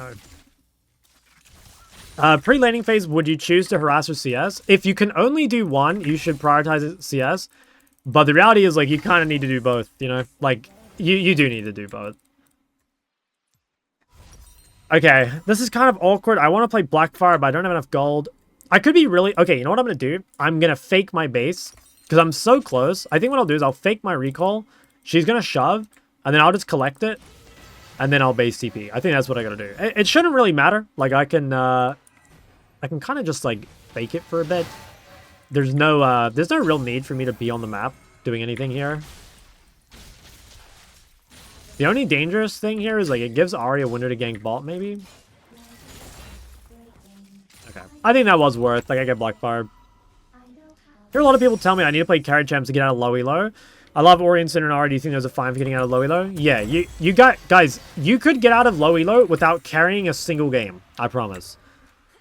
know. Pre-laning phase, would you choose to harass or CS? If you can only do one, you should prioritize CS. But the reality is, like, you kind of need to do both, you know? Like, you do need to do both. Okay, this is kind of awkward. I want to play Blackfire, but I don't have enough gold. I could be really... Okay, you know what I'm going to do? I'm going to fake my base, because I'm so close. I think what I'll do is I'll fake my recall. She's going to shove, and then I'll just collect it, and then I'll base TP. I think that's what I got to do. It shouldn't really matter. Like, I can kind of just, like, fake it for a bit. There's no real need for me to be on the map doing anything here. The only dangerous thing here is, like, it gives Ahri a window to gank bot, maybe? Okay. I think that was worth. Like, I get Blackfire. Hear a lot of people tell me I need to play carry champs to get out of low elo. I love Orianna and Ahri. Do you think there's a fine for getting out of low elo? Yeah, you got... Guys, you could get out of low elo without carrying a single game. I promise.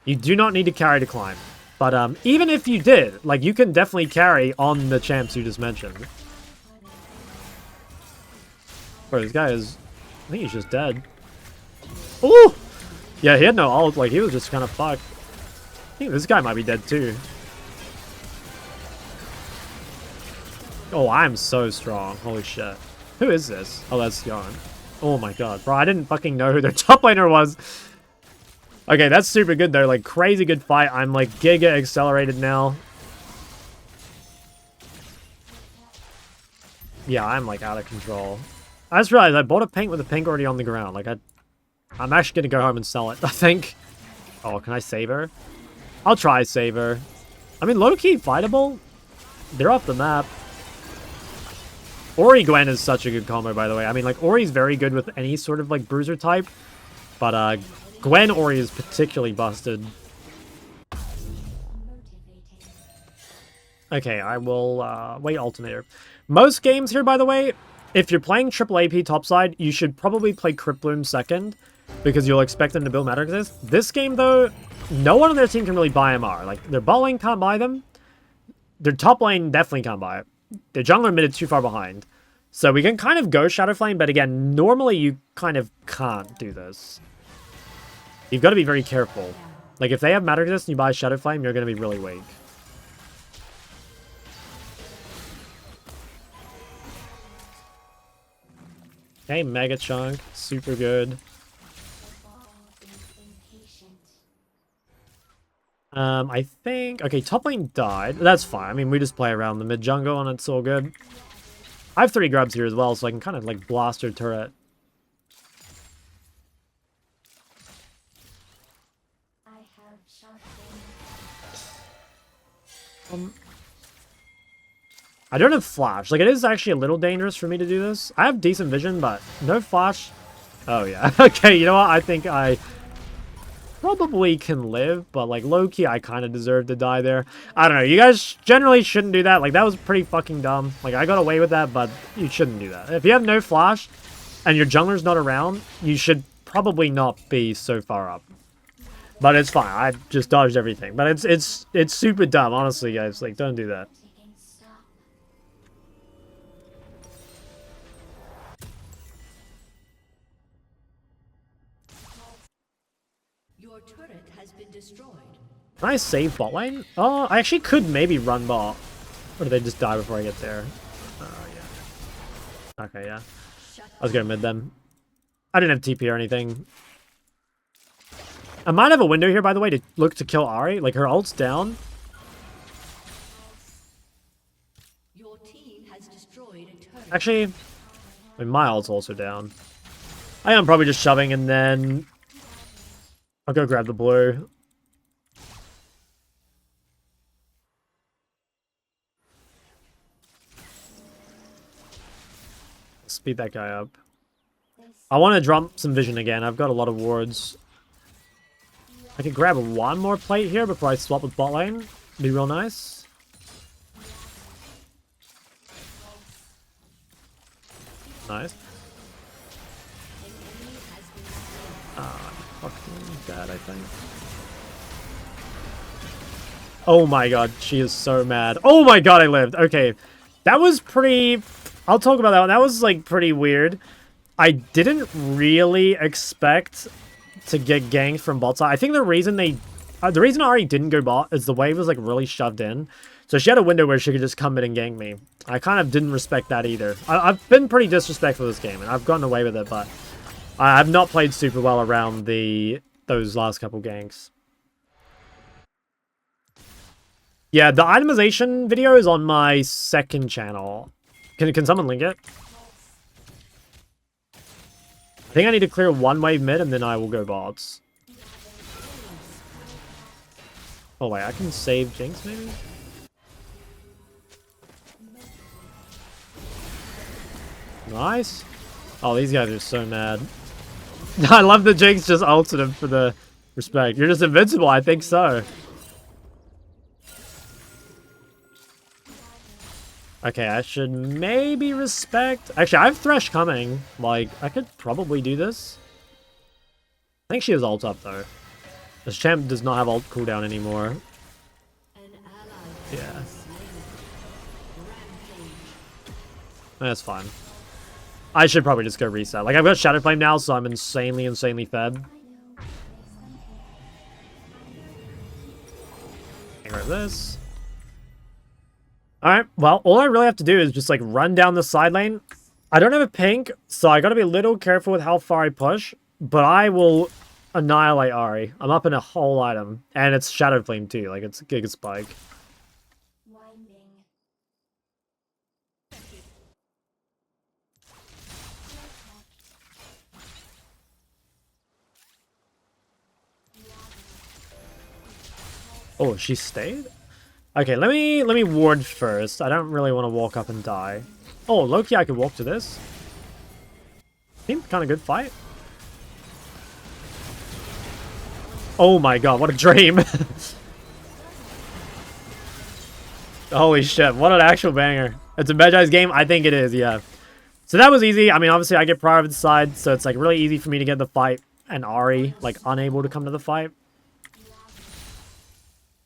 You do not need to carry to climb. But, even if you did, like, you can definitely carry on the champs you just mentioned. Bro, this guy is... I think he's just dead. Ooh! Yeah, he had no ult. Like, he was just kind of fucked. I think this guy might be dead, too. Oh, I'm so strong. Holy shit. Who is this? Oh, that's Yarn. Oh my god. Bro, I didn't fucking know who their top laner was. Okay, that's super good, though. Like, crazy good fight. I'm, like, giga accelerated now. Yeah, I'm, like, out of control. I just realized I bought a pink with a pink already on the ground. Like, I'm actually going to go home and sell it, I think. Oh, can I save her? I'll try save her. I mean, low-key fightable. They're off the map. Ori-Gwen is such a good combo, by the way. I mean, like, Ori's very good with any sort of, like, bruiser type. But, Gwen-Ori is particularly busted. Okay, I will, wait alternator. Most games here, by the way, if you're playing triple AP topside, you should probably play Crypt Bloom second, because you'll expect them to build Magic Resist. This game, though, no one on their team can really buy MR. Like, their bot lane can't buy them. Their top lane definitely can't buy it. Their jungler mid is too far behind. So we can kind of go Shadow Flame, but again, normally you kind of can't do this. You've got to be very careful. Like, if they have Magic Resist and you buy Shadow Flame, you're going to be really weak. Okay, Mega Chunk. Super good. I think... Okay, top lane died. That's fine. I mean, we just play around the mid jungle and it's all good. I have 3 grubs here as well, so I can kind of, like, blast her turret. I don't have flash. Like, it is actually a little dangerous for me to do this. I have decent vision, but no flash. Oh, yeah. Okay, you know what? I think I probably can live, but, like, low-key, I kind of deserve to die there. I don't know. You guys generally shouldn't do that. Like, that was pretty fucking dumb. Like, I got away with that, but you shouldn't do that. If you have no flash and your jungler's not around, you should probably not be so far up. But it's fine. I just dodged everything. But it's super dumb, honestly, guys. Like, don't do that. Your turret has been destroyed. Can I save bot lane? Oh, I actually could maybe run bot. Or do they just die before I get there? Oh, yeah. Okay, yeah. I was going mid then. I didn't have TP or anything. I might have a window here, by the way, to look to kill Ahri. Like, her ult's down. Your team has destroyed a turret. Actually, I mean, my ult's also down. I am probably just shoving, and then I'll go grab the blue. Speed that guy up. I want to drop some vision again. I've got a lot of wards. I could grab one more plate here before I swap with bot lane. Be real nice. Nice. Fucking bad, I think. Oh my god, she is so mad. Oh my god, I lived. Okay, that was pretty... I'll talk about that one. That was, like, pretty weird. I didn't really expect to get ganked from bot side. I think the reason Ahri didn't go bot is the wave was, like, really shoved in. So she had a window where she could just come in and gank me. I kind of didn't respect that either. I've been pretty disrespectful this game, and I've gotten away with it, but I've not played super well around those last couple ganks. Yeah, the itemization video is on my second channel. Can someone link it? I think I need to clear one wave mid and then I will go bots. Oh wait, I can save Jinx maybe? Nice. Oh, these guys are so mad. I love the Jinx just ulted him for the respect. You're just invincible, I think so. Okay, I should maybe respect... Actually, I have Thresh coming. Like, I could probably do this. I think she has ult up, though. This champ does not have ult cooldown anymore. Yeah. That's fine. I should probably just go reset. Like, I've got Shadow Flame now, so I'm insanely fed. Get rid of this. Alright, well, all I really have to do is just, like, run down the side lane. I don't have a pink, so I gotta be a little careful with how far I push, but I will annihilate Ahri. I'm up in a whole item, and it's Shadow Flame too, like, it's Giga Spike. Oh, she stayed? Okay, let me ward first. I don't really want to walk up and die. Oh, Loki, I could walk to this. Seemed kind of good fight. Oh my god, what a dream. Holy shit, what an actual banger. It's a Magi's game? I think it is, yeah. So that was easy. I mean, obviously I get prior of the side, so it's like really easy for me to get the fight, and Ahri like unable to come to the fight.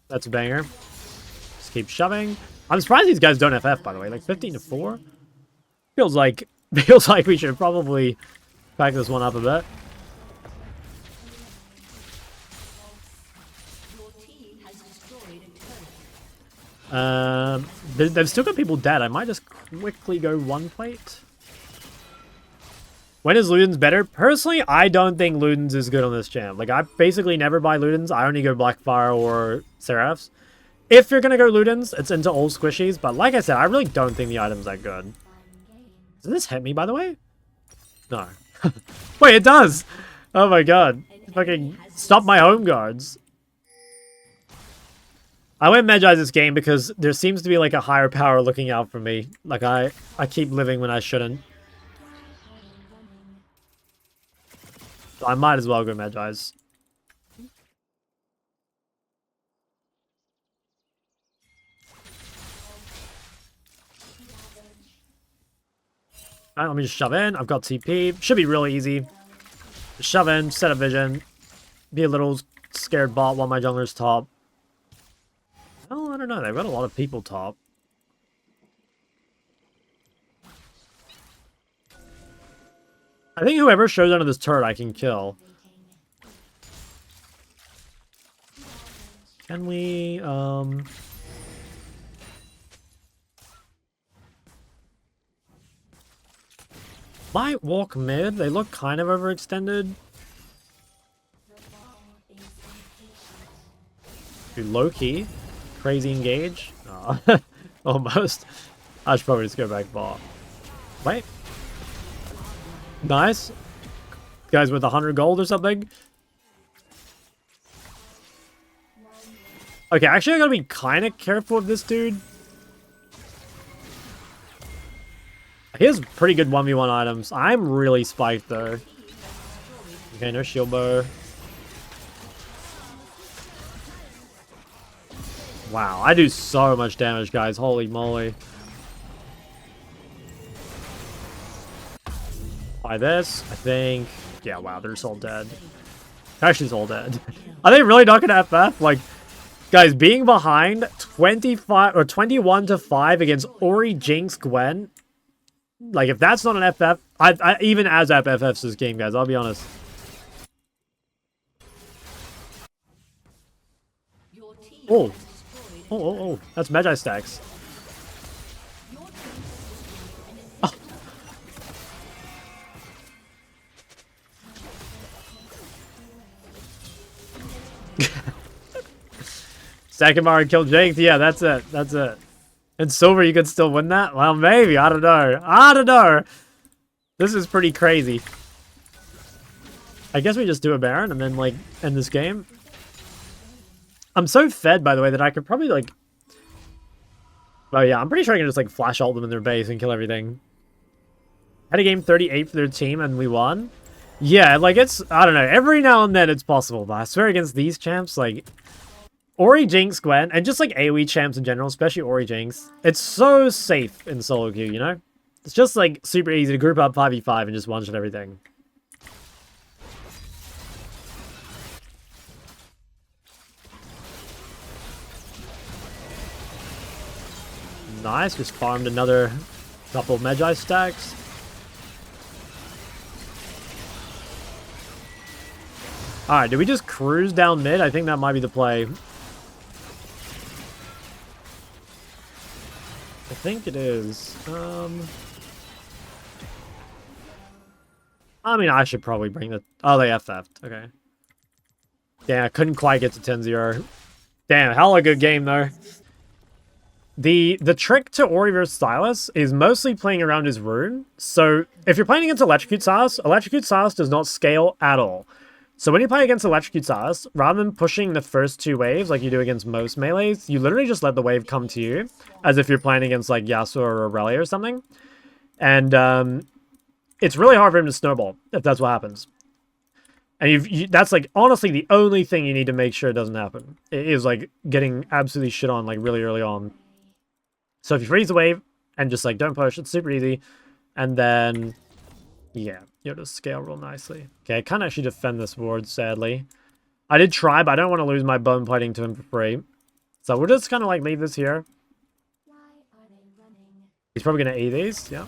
That's a banger. Just keep shoving. I'm surprised these guys don't FF, by the way. Like 15-4 feels like we should probably back this one up a bit. They've still got people dead. I might just quickly go one plate. When is Ludens better? Personally, I don't think Ludens is good on this champ. Like, I basically never buy Ludens. I only go Blackfire or Seraphs. If you're gonna go Ludens, it's into all squishies. But like I said, I really don't think the item's that good. Does this hit me, by the way? No. Wait, it does! Oh my god. Fucking stop my home guards. I went Magi this game because there seems to be like a higher power looking out for me. Like I keep living when I shouldn't. So I might as well go Magi's. Alright, let me just shove in. I've got TP. Should be really easy. Just shove in, set a vision. Be a little scared bot while my jungler's top. Oh, I don't know. They've got a lot of people top. I think whoever shows under this turret I can kill. Can we, might walk mid. They look kind of overextended. Do low-key. Crazy engage. Oh, almost. I should probably just go back bot. Wait. Nice. Guys with 100 gold or something. Okay, actually I gotta be kind of careful of this dude. He has pretty good 1v1 items. I'm really spiked though. Okay, no shield bow. Wow, I do so much damage, guys. Holy moly. By this, I think... Yeah, wow, they're just all dead. Actually, it's all dead. Are they really not gonna FF? Like, guys, being behind 25 or 21-5 against Ori, Jinx, Gwen. Like, if that's not an FF, I even as FFs this game, guys, I'll be honest. Oh. Oh, that's Magi stacks. Oh. Second bar and kill Jayce. Yeah, that's it. That's it. In silver, you could still win that? Well, maybe. I don't know. I don't know. This is pretty crazy. I guess we just do a Baron and then, like, end this game. I'm so fed, by the way, that I could probably, like... Oh, yeah, I'm pretty sure I can just, like, flash ult them in their base and kill everything. Had a game 38 for their team, and we won. Yeah, like, it's... I don't know. Every now and then it's possible, but I swear against these champs, like... Ori, Jinx, Gwen, and just, like, AoE champs in general, especially Ori, Jinx. It's so safe in solo queue, you know? It's just, like, super easy to group up 5v5 and just one-shot everything. Nice, just farmed another couple of Magi stacks. Alright, did we just cruise down mid? I think that might be the play. I think it is. I mean, I should probably bring the... Oh, they FF'd. Okay. Yeah, I couldn't quite get to 10-0. Damn, hella good game, though. The trick to Ori vs Sylas is mostly playing around his rune. So if you're playing against Electrocute Sylas does not scale at all. So when you play against Electrocute Sylas, rather than pushing the first two waves like you do against most melees, you literally just let the wave come to you, as if you're playing against like Yasuo or Aurelia or something. And it's really hard for him to snowball if that's what happens. And that's like honestly the only thing you need to make sure it doesn't happen. It is like getting absolutely shit on like really early on. So if you freeze the wave and just like don't push, it's super easy. And then, yeah, you'll just scale real nicely. Okay, I can't actually defend this ward, sadly. I did try, but I don't want to lose my bone plating to him for free. So we'll just kind of like leave this here. He's probably going to E these, yeah.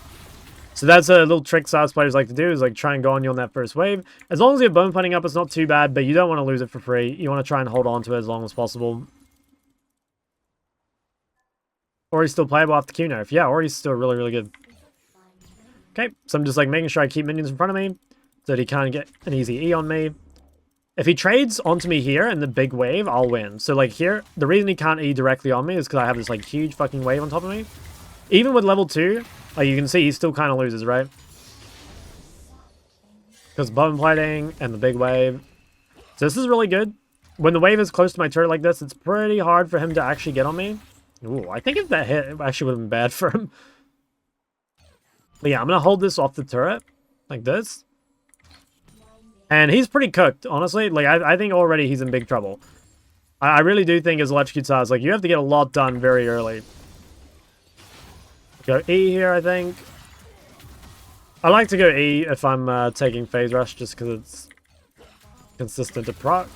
So that's a little trick Sylas players like to do, is like try and go on you on that first wave. As long as you have bone plating up, it's not too bad, but you don't want to lose it for free. You want to try and hold on to it as long as possible. Or he's still playable after Q nerf. Yeah, or he's still really, really good. Okay, so I'm just like making sure I keep minions in front of me so that he can't get an easy E on me. If he trades onto me here in the big wave, I'll win. So like here, the reason he can't E directly on me is because I have this like huge fucking wave on top of me. Even with level 2, like you can see, he still kind of loses, right? Because bone plating and the big wave. So this is really good. When the wave is close to my turret like this, it's pretty hard for him to actually get on me. Ooh, I think if that hit, it actually would have been bad for him. But yeah, I'm going to hold this off the turret, like this. And he's pretty cooked, honestly. Like, I think already he's in big trouble. I really do think his electrocute size, like, you have to get a lot done very early. Go E here, I think. I like to go E if I'm taking phase rush, just because it's consistent to proc.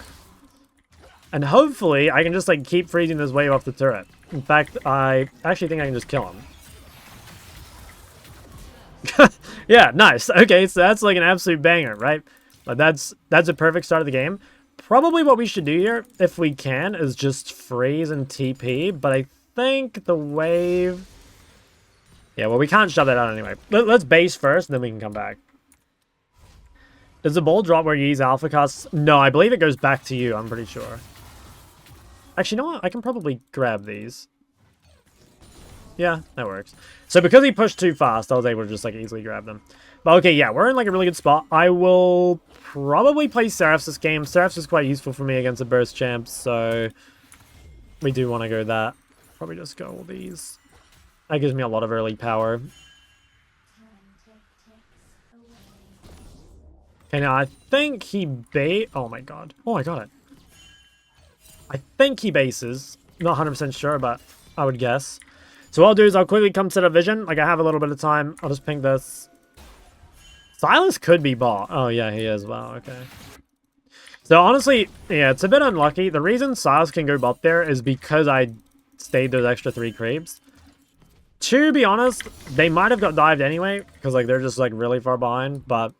And hopefully, I can just, like, keep freezing this wave off the turret. In fact, I actually think I can just kill him. Yeah, nice. Okay, so that's like an absolute banger, right? But that's a perfect start of the game. Probably what we should do here, if we can, is just freeze and TP. But I think the wave... Yeah, well, we can't shove that out anyway. Let's base first, and then we can come back. Does the ball drop where you use alpha costs? No, I believe it goes back to you, I'm pretty sure. Actually, you know what? I can probably grab these. Yeah, that works. So because he pushed too fast, I was able to just like easily grab them. But okay, yeah, we're in like a really good spot. I will probably play Seraphs this game. Seraphs is quite useful for me against the burst champs, so we do want to go that. Probably just go all these. That gives me a lot of early power. Okay, now I think he oh my god. Oh, I got it. I think he bases. Not 100% sure, but I would guess. So what I'll do is I'll quickly come set up vision. Like, I have a little bit of time. I'll just ping this. Sylas could be bot. Oh, yeah, he is. Wow, okay. So, honestly, yeah, it's a bit unlucky. The reason Sylas can go bot there is because I stayed those extra 3 creeps. To be honest, they might have got dived anyway, because, like, they're just, like, really far behind, but...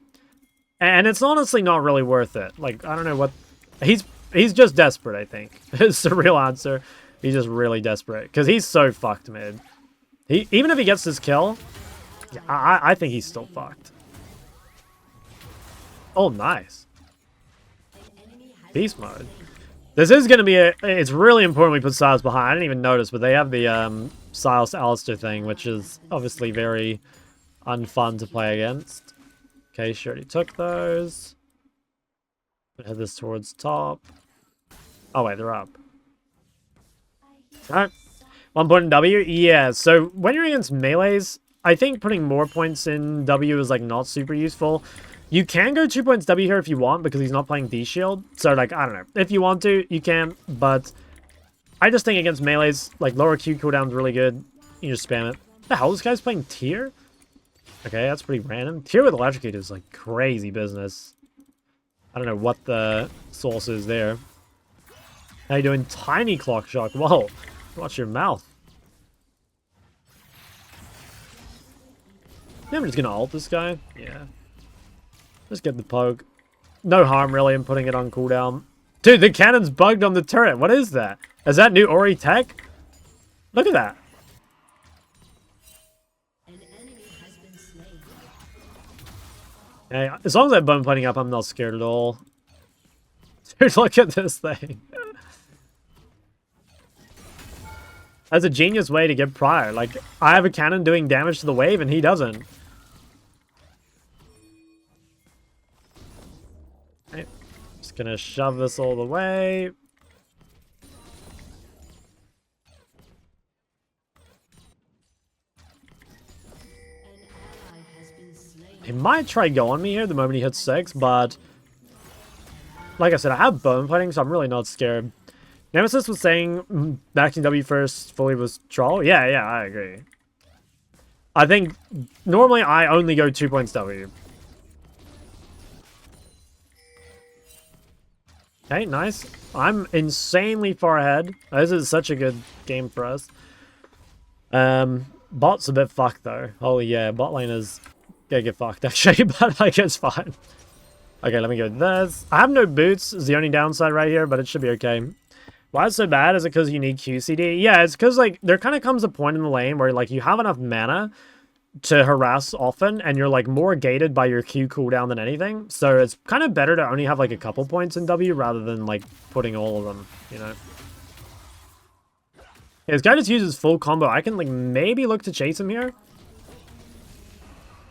And it's honestly not really worth it. Like, I don't know what... He's just desperate, I think. It's the real answer. He's just really desperate. Because he's so fucked, man. Even if he gets this kill, yeah, I think he's still fucked. Oh, nice. Beast mode. This is going to be a... It's really important we put Sylas behind. I didn't even notice, but they have the Sylas Alistair thing, which is obviously very unfun to play against. Okay, she already took those. Head this towards top. Oh, wait, they're up. Alright. 1 point in W? Yeah, so when you're against melees, I think putting more points in W is, like, not super useful. You can go 2 points W here if you want, because he's not playing D-Shield. So, like, I don't know. If you want to, you can, but I just think against melees, like, lower Q cooldown's really good. You just spam it. What the hell? This guy's playing tier? Okay, that's pretty random. Tier with Electrocute is, like, crazy business. I don't know what the source is there. How you doing? Tiny Clock Shock. Whoa. Watch your mouth. Yeah, I'm just gonna ult this guy. Yeah. Just get the poke. No harm, really, in putting it on cooldown. Dude, the cannon's bugged on the turret. What is that? Is that new Ori tech? Look at that. Hey, as long as I have bone plating up, I'm not scared at all. Dude, look at this thing. That's a genius way to get prior. Like, I have a cannon doing damage to the wave, and he doesn't. Okay. Just gonna shove this all the way. He might try go on me here the moment he hits 6, but like I said, I have bone plating, so I'm really not scared. Nemesis was saying backing W first fully was troll. Yeah, I agree. I think normally I only go 2 points W. Okay, nice. I'm insanely far ahead. This is such a good game for us. Bot's a bit fucked though. Holy yeah, bot lane is gonna get fucked actually, but like it's fine. Okay, let me go this. I have no boots is the only downside right here, but it should be okay. Why it's so bad? Is it because you need QCD? Yeah, it's because like there kind of comes a point in the lane where like you have enough mana to harass often, and you're like more gated by your Q cooldown than anything. So it's kind of better to only have like a couple points in W rather than like putting all of them, you know. Yeah, this guy just uses full combo. I can like maybe look to chase him here.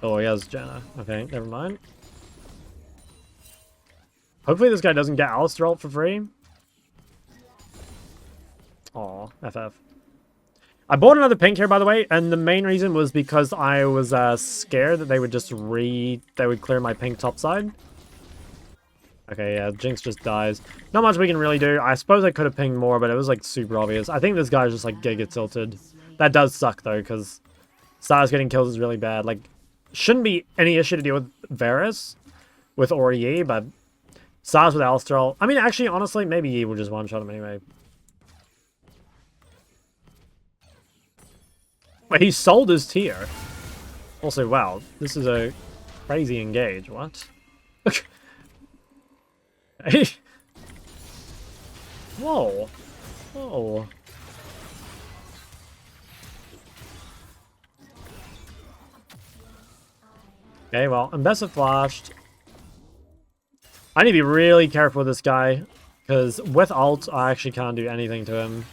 Oh, he has Janna. Okay, never mind. Hopefully this guy doesn't get Alistar ult for free. Aw, FF. I bought another pink here, by the way, and the main reason was because I was scared that they would just they would clear my pink top side. Okay, yeah, Jinx just dies. Not much we can really do. I suppose I could have pinged more, but it was like super obvious. I think this guy's just like giga tilted. That does suck though, because Sylas getting killed is really bad. Like, shouldn't be any issue to deal with Varus with Ori, but Sylas with Alistar. I mean, actually, honestly, maybe Yi will just one-shot him anyway. Wait, he sold his tier. Also, wow, this is a crazy engage. What? Hey. Whoa. Whoa. Okay, well, Ambessa flashed. I need to be really careful with this guy, because with ult, I actually can't do anything to him.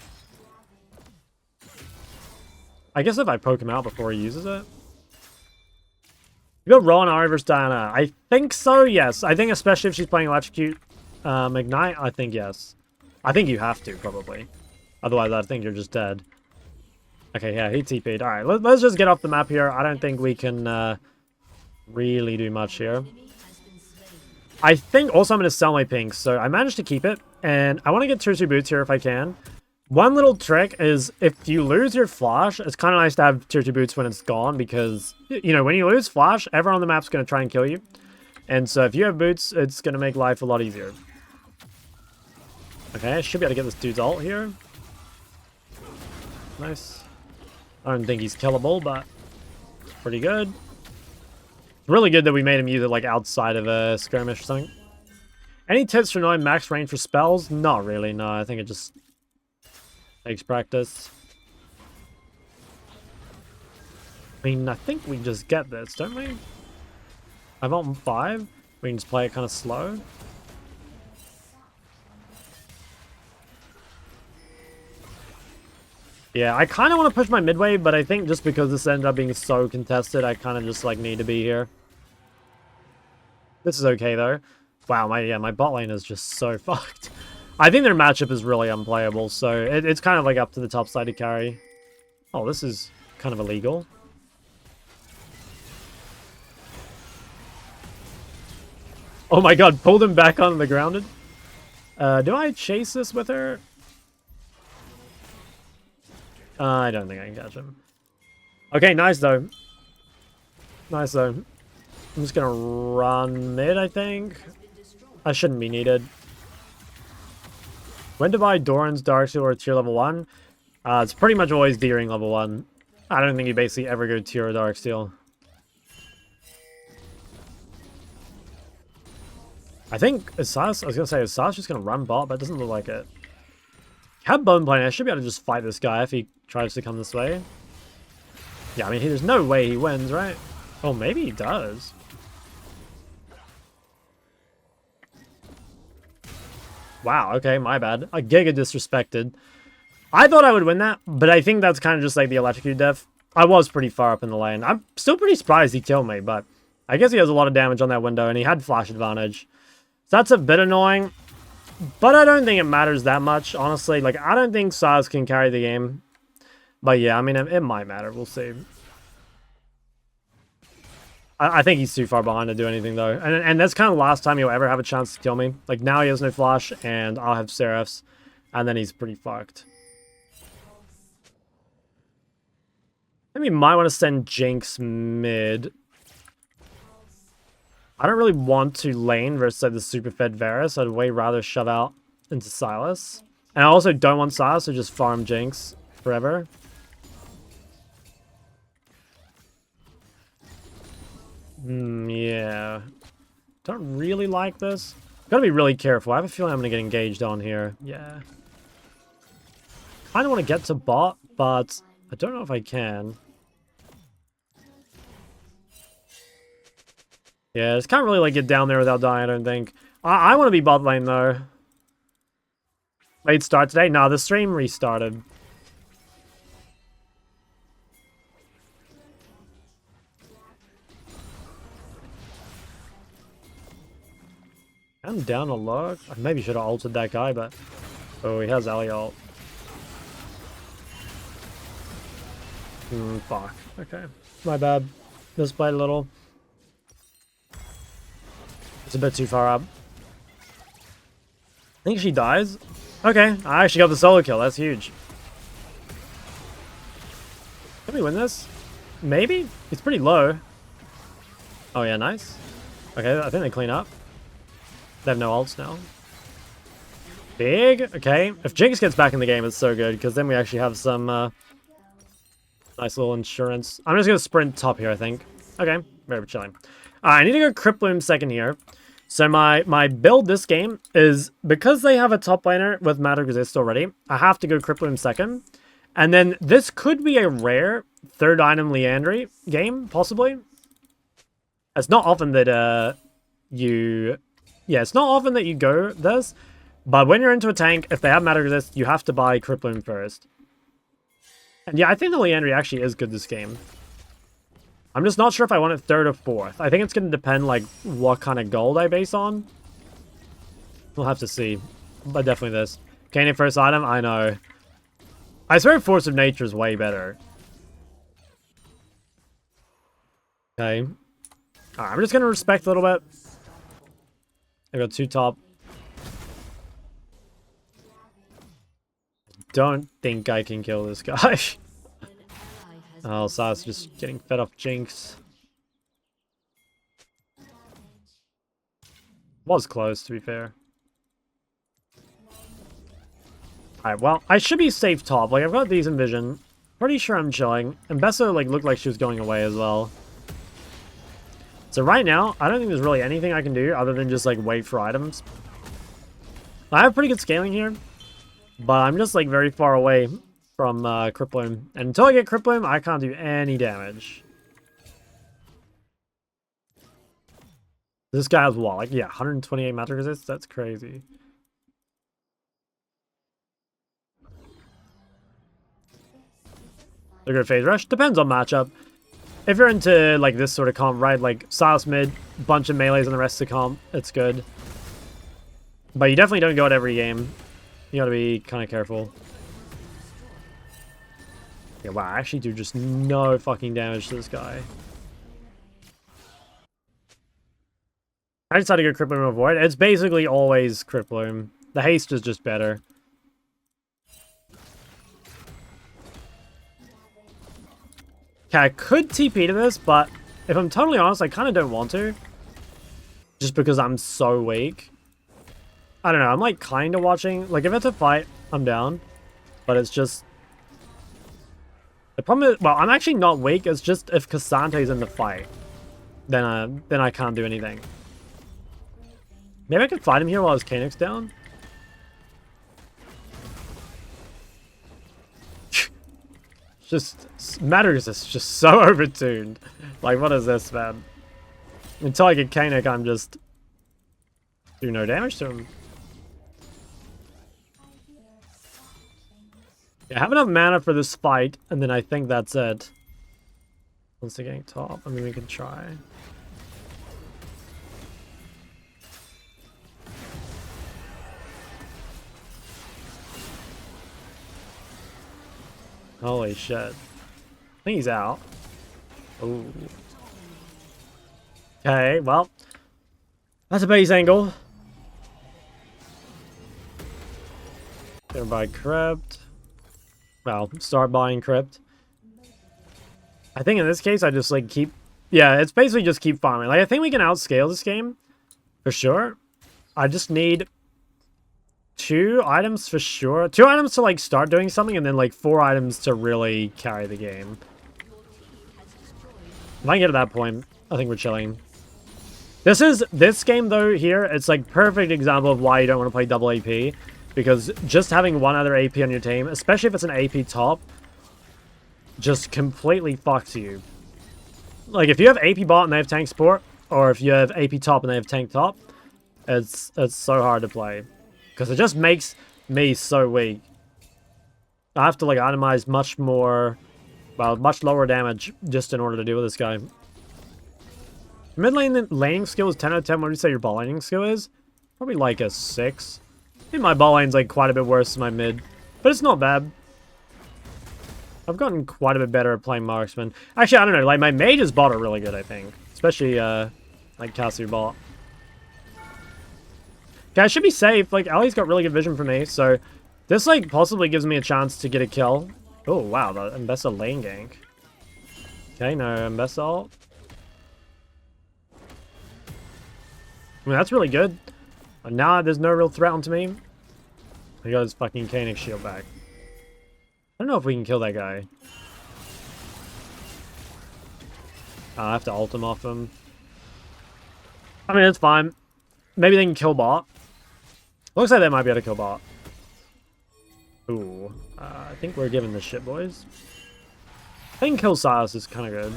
I guess if I poke him out before he uses it. You go Rowan Ahri versus Diana. I think so, yes. I think especially if she's playing Electrocute Ignite, I think yes. I think you have to, probably. Otherwise, I think you're just dead. Okay, yeah, he TP'd. Alright, let's just get off the map here. I don't think we can really do much here. I think also I'm going to sell my pinks, so I managed to keep it. And I want to get tier 2 boots here if I can. One little trick is if you lose your flash, it's kind of nice to have tier 2 boots when it's gone because, you know, when you lose flash, everyone on the map's going to try and kill you. And so if you have boots, it's going to make life a lot easier. Okay, I should be able to get this dude's ult here. Nice. I don't think he's killable, but pretty good. It's really good that we made him use it like outside of a skirmish or something. Any tips for knowing max range for spells? Not really, no. I think it just takes practice. I mean, I think we just get this, don't we? I'm on 5. We can just play it kind of slow. Yeah, I kind of want to push my mid wave, but I think just because this ended up being so contested, I kind of just like need to be here. This is okay though. Wow, my bot lane is just so fucked. I think their matchup is really unplayable, so it's kind of like up to the top side to carry. Oh, this is kind of illegal. Oh my god, pulled him back on the grounded. Do I chase this with her? I don't think I can catch him. Okay, nice though. Nice though. I'm just gonna run mid, I think. I shouldn't be needed. When to buy Doran's Darksteel or tier level 1? It's pretty much always D-ring level 1. I don't think you basically ever go tier or Darksteel. I think Sylas, I was gonna say, is Sylas just gonna run bot, but it doesn't look like it. Have bone plane, I should be able to just fight this guy if he tries to come this way. Yeah, I mean, there's no way he wins, right? Oh, maybe he does. Wow, okay, my bad. A giga disrespected. I thought I would win that, but I think that's kind of just like the electrocute death. I was pretty far up in the lane. I'm still pretty surprised he killed me, but I guess he has a lot of damage on that window, and he had flash advantage. So that's a bit annoying, but I don't think it matters that much, honestly. Like, I don't think Sylas can carry the game. But yeah, I mean, it might matter. We'll see. I think he's too far behind to do anything, though. And that's kind of the last time he'll ever have a chance to kill me. Like, now he has no flash, and I'll have Seraphs, and then he's pretty fucked. Maybe might want to send Jayce mid. I don't really want to lane versus like, the super fed Varus. I'd way rather shove out into Sylas. And I also don't want Sylas to just farm Jayce forever. Yeah. Don't really like this. Gotta be really careful. I have a feeling I'm gonna get engaged on here. Yeah. Kinda want to get to bot, but I don't know if I can. Yeah, just can't really like get down there without dying, I don't think. I want to be bot lane though. Late start today? Nah, the stream restarted. I'm down a lot. I maybe should have ulted that guy, but... Oh, he has Ahri ult. Fuck. Okay. My bad. Misplayed a little. It's a bit too far up. I think she dies. Okay, I actually got the solo kill. That's huge. Can we win this? Maybe? It's pretty low. Oh yeah, nice. Okay, I think they clean up. They have no ults now. Big. Okay. If Jayce gets back in the game, it's so good, because then we actually have some nice little insurance. I'm just going to sprint top here, I think. Okay. Very chilling. I need to go Criploom second here. So my build this game is, because they have a top laner with Magic Resist already, I have to go Criploom second. And then this could be a rare third item Liandry game, possibly. It's not often that Yeah, it's not often that you go this, but when you're into a tank, if they have Magic Resist, you have to buy Criploom first. And yeah, I think the Liandry actually is good this game. I'm just not sure if I want it third or fourth. I think it's going to depend, like, what kind of gold I base on. We'll have to see. But definitely this. Kaine first item? I know. I swear Force of Nature is way better. Okay. Alright, I'm just going to respect a little bit. I got 2 top. Don't think I can kill this guy. Oh, Sylas just getting fed off Jayce. Was close, to be fair. Alright, well, I should be safe top. Like, I've got decent vision. Pretty sure I'm chilling. And Bessa, like, looked like she was going away as well. So right now, I don't think there's really anything I can do other than just, like, wait for items. I have pretty good scaling here. But I'm just, like, very far away from Criploom. And until I get Criploom, I can't do any damage. This guy has what? Like, yeah, 128 magic resist? That's crazy. A good phase rush? Depends on matchup. If you're into, like, this sort of comp, right? Like, Sylas mid, bunch of melees and the rest of the comp, it's good. But you definitely don't go at every game. You gotta be kind of careful. Yeah, wow, I actually do just no fucking damage to this guy. I decided to go Criploom avoid. It's basically always Criploom. The haste is just better. Okay, I could TP to this, but if I'm totally honest, I kind of don't want to. Just because I'm so weak. I don't know, I'm like kind of watching. Like, if it's a fight, I'm down. But it's just... The problem is, well, I'm actually not weak. It's just if Cassante's in the fight, then I can't do anything. Maybe I could fight him here while his Kanek's down. Just matters. It's just so overtuned. Like, what is this, man? Until I get Kanek, I'm just do no damage to him. Yeah, I have enough mana for this fight, and then I think that's it. Once they're getting top, I mean, we can try. Holy shit. I think he's out. Ooh. Okay, well. That's a base angle. Gonna buy Crypt. Well, start buying Crypt. I think in this case, I just, like, keep... Yeah, it's basically just keep farming. Like, I think we can outscale this game. For sure. I just need 2 items for sure. 2 items to, like, start doing something, and then, like, 4 items to really carry the game. If I can get to that point, I think we're chilling. This game, though, here, it's, like, perfect example of why you don't want to play double AP. Because just having one other AP on your team, especially if it's an AP top, just completely fucks you. Like, if you have AP bot and they have tank support, or if you have AP top and they have tank top, it's so hard to play. Because it just makes me so weak. I have to, like, itemize much more, well, much lower damage just in order to deal with this guy. Mid lane laning skill is 10 out of 10. What do you say your ball laning skill is? Probably like a 6. I think my ball lane's like quite a bit worse than my mid. But it's not bad. I've gotten quite a bit better at playing marksman. Actually, I don't know. Like, my mages bot are really good, I think. Especially, like, Cassidy bot. Okay, I should be safe. Like, Ali's got really good vision for me. So, this, like, possibly gives me a chance to get a kill. Oh, wow. The Mbessa lane gank. Okay, no Mbessa ult. I mean, that's really good. But now there's no real threat onto me. I got his fucking Koenig shield back. I don't know if we can kill that guy. I have to ult him off him. I mean, it's fine. Maybe they can kill bot. Looks like they might be able to kill bot. Ooh. I think we're giving this shit, boys. I think kill Sylas is kind of good.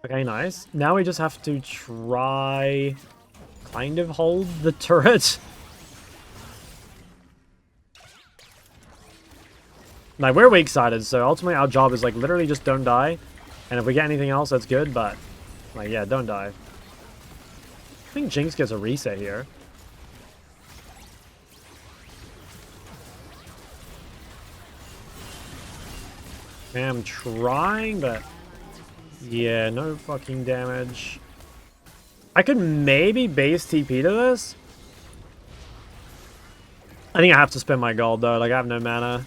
Okay, nice. Now we just have to try... kind of hold the turret. Like, we're weak-sided, so ultimately our job is, like, literally just don't die. And if we get anything else, that's good, but... like, yeah, don't die. I think Jinx gets a reset here. Okay, I'm trying, but... yeah, no fucking damage. I could maybe base TP to this. I think I have to spend my gold, though. Like, I have no mana.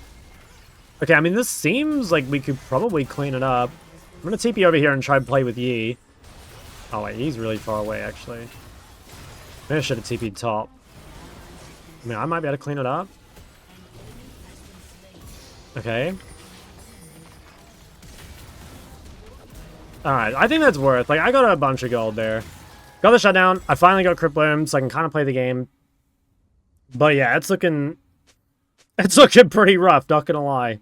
Okay, I mean, this seems like we could probably clean it up. I'm gonna TP over here and try to play with Yi. Oh, wait, he's really far away, actually. Maybe I should have TP'd top. I mean, I might be able to clean it up. Okay. Alright, I think that's worth. Like, I got a bunch of gold there. Got the shutdown. I finally got Crypt Bloom, so I can kind of play the game. But yeah, it's looking... it's looking pretty rough, not gonna lie.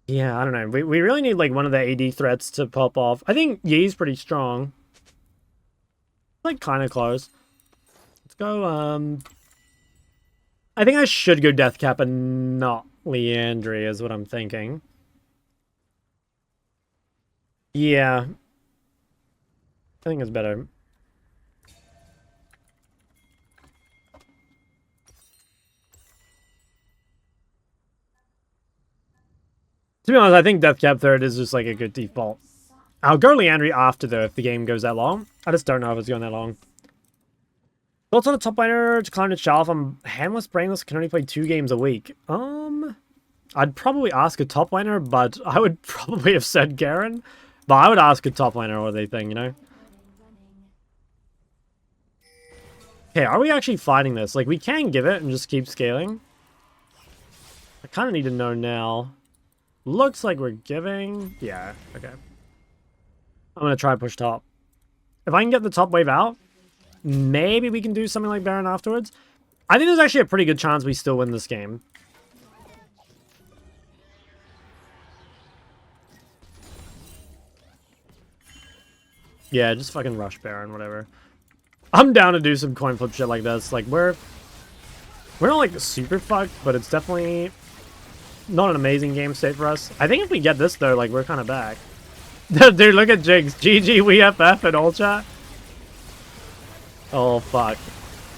Yeah, I don't know. We really need, like, one of the AD threats to pop off. I think Yi's pretty strong. Like, kind of close. Let's go, I think I should go Deathcap and not Leandry, is what I'm thinking. Yeah. I think it's better. To be honest, I think Deathcap third is just like a good default. I'll go Leandry after, though, if the game goes that long. I just don't know if it's going that long. Thoughts on a top laner to climb to shelf? I'm handless, brainless, can only play 2 games a week. I'd probably ask a top laner, but I would probably have said Garen. But I would ask a top laner what they think, you know? Okay, are we actually fighting this? Like, we can give it and just keep scaling. I kind of need to know now. Looks like we're giving... yeah, okay. I'm going to try push top. If I can get the top wave out, maybe we can do something like Baron afterwards. I think there's actually a pretty good chance we still win this game. Yeah, just fucking rush Baron, whatever. I'm down to do some coin flip shit like this. Like, we're not, like, super fucked, but it's definitely not an amazing game state for us. I think if we get this, though, like, we're kind of back. Dude, look at Jinx. GG, we FF in all chat. Oh, fuck.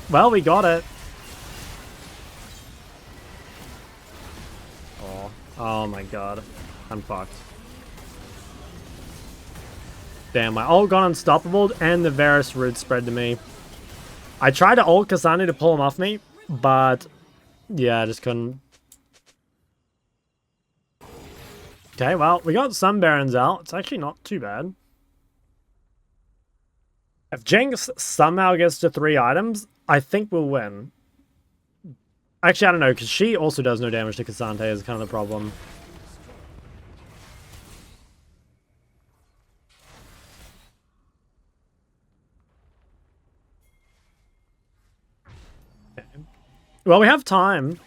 Well, we got it. Oh my god. I'm fucked. Damn, my ult got unstoppable, and the Varus root spread to me. I tried to ult Kasani to pull him off me, but... yeah, I just couldn't. Okay, well, we got some Barons out. It's actually not too bad. If Jinx somehow gets to 3 items, I think we'll win. Actually, I don't know, because she also does no damage to Cassante is kind of the problem. Okay. Well, we have time.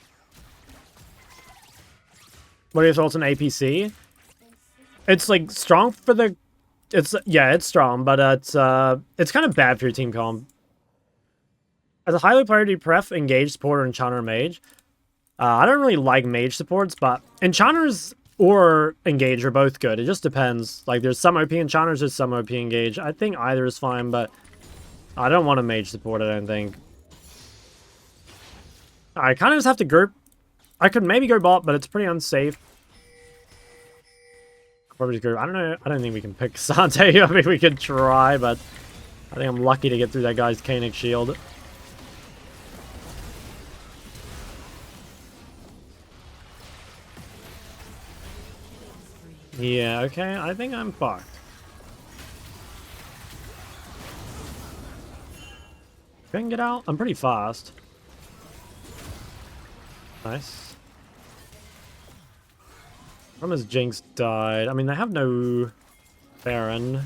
What are your thoughts on APC? It's like strong for the... Yeah, it's strong, but it's kind of bad for your team comp. As a highly priority pref, engage, supporter, enchanter, mage. I don't really like mage supports, but enchanters or engage are both good. It just depends. Like, there's some OP enchanters, there's some OP engage. I think either is fine, but I don't want a mage support, I don't think. I kind of just have to group. I could maybe go bot, but it's pretty unsafe. Probably just group. I don't know. I don't think we can pick Sante. I mean, we could try, but I think I'm lucky to get through that guy's Koenig shield. Yeah, okay, I think I'm fucked. If I can get out, I'm pretty fast. Nice. Problem is Jinx died. I mean, they have no Baron.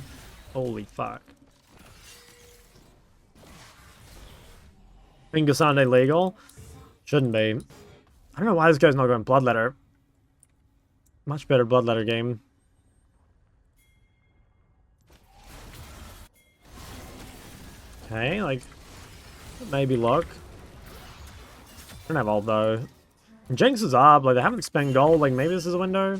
Holy fuck. Think Cassante legal? Shouldn't be. I don't know why this guy's not going Bloodletter. Much better Bloodletter game. Okay, like, maybe luck. I don't have ult though. Jinx is up, like they haven't spent gold, like maybe this is a window.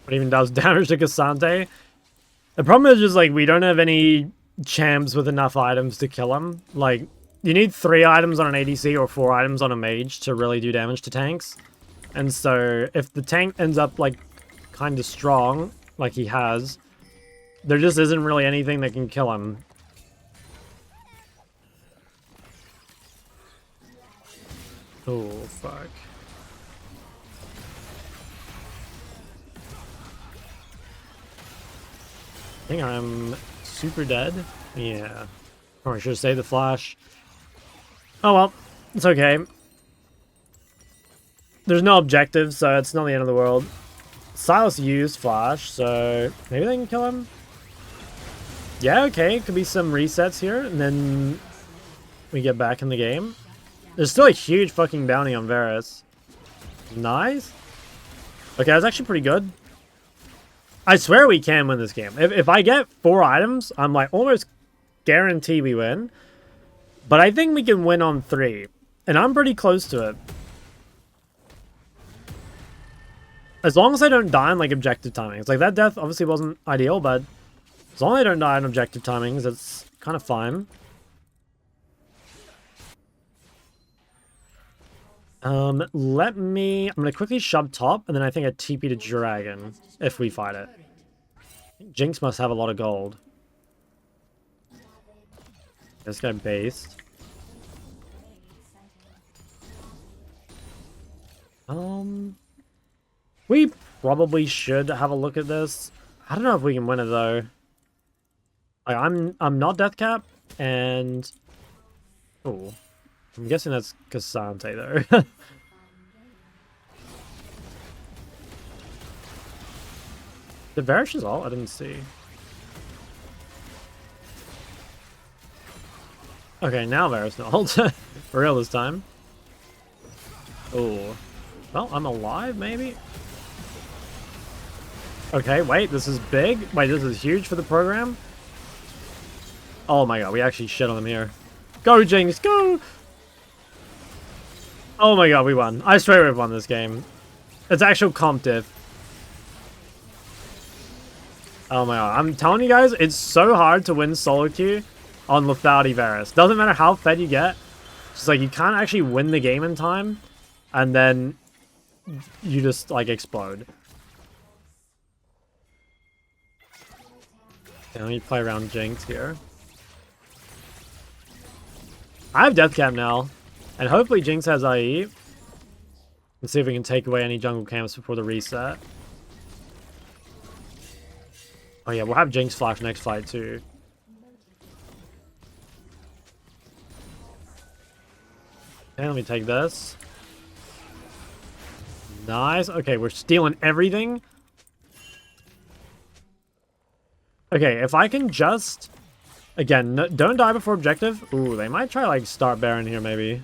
It even does damage to Cassante. The problem is just like we don't have any champs with enough items to kill him. Like, you need 3 items on an ADC or 4 items on a mage to really do damage to tanks. And so if the tank ends up like kind of strong, like he has, there just isn't really anything that can kill him. Oh, fuck. I think I'm super dead. Yeah. Probably should have saved the flash. Oh well, it's okay. There's no objective, so it's not the end of the world. Sylas used flash, so maybe they can kill him. Yeah, okay, could be some resets here, and then we get back in the game. There's still a huge fucking bounty on Varus. Nice. Okay, that's actually pretty good. I swear we can win this game. If I get 4 items, I'm like almost guarantee we win. But I think we can win on 3. And I'm pretty close to it. As long as I don't die in like objective timings. Like that death obviously wasn't ideal, but as long as I don't die in objective timings, it's kind of fine. I'm gonna quickly shove top, and then I think I TP to Dragon if we fight it. Jinx must have a lot of gold. This guy based. We probably should have a look at this. I don't know if we can win it though. Like, I'm not death cap, and oh, I'm guessing that's Cassante though. Did Varish's ult? I didn't see. Okay, now Varus no ult. For real this time. Oh. Well, I'm alive, maybe? Okay, wait, this is big. Wait, this is huge for the program. Oh my god, we actually shit on them here. Go, Jinx, go! Oh my god, we won. I swear we've won this game. It's actual comp diff. Oh my god, I'm telling you guys, it's so hard to win solo queue on lethality Varus. Doesn't matter how fed you get. It's just like you can't actually win the game in time. And then you just like explode. Okay, let me play around Jinx here. I have Death Cap now, and hopefully Jinx has IE. Let's see if we can take away any jungle camps before the reset. Oh yeah, we'll have Jinx flash next fight too. Okay, let me take this. Nice. Okay, we're stealing everything. Okay, if I can just... Again, don't die before objective. Ooh, they might try, like, start Baron here, maybe.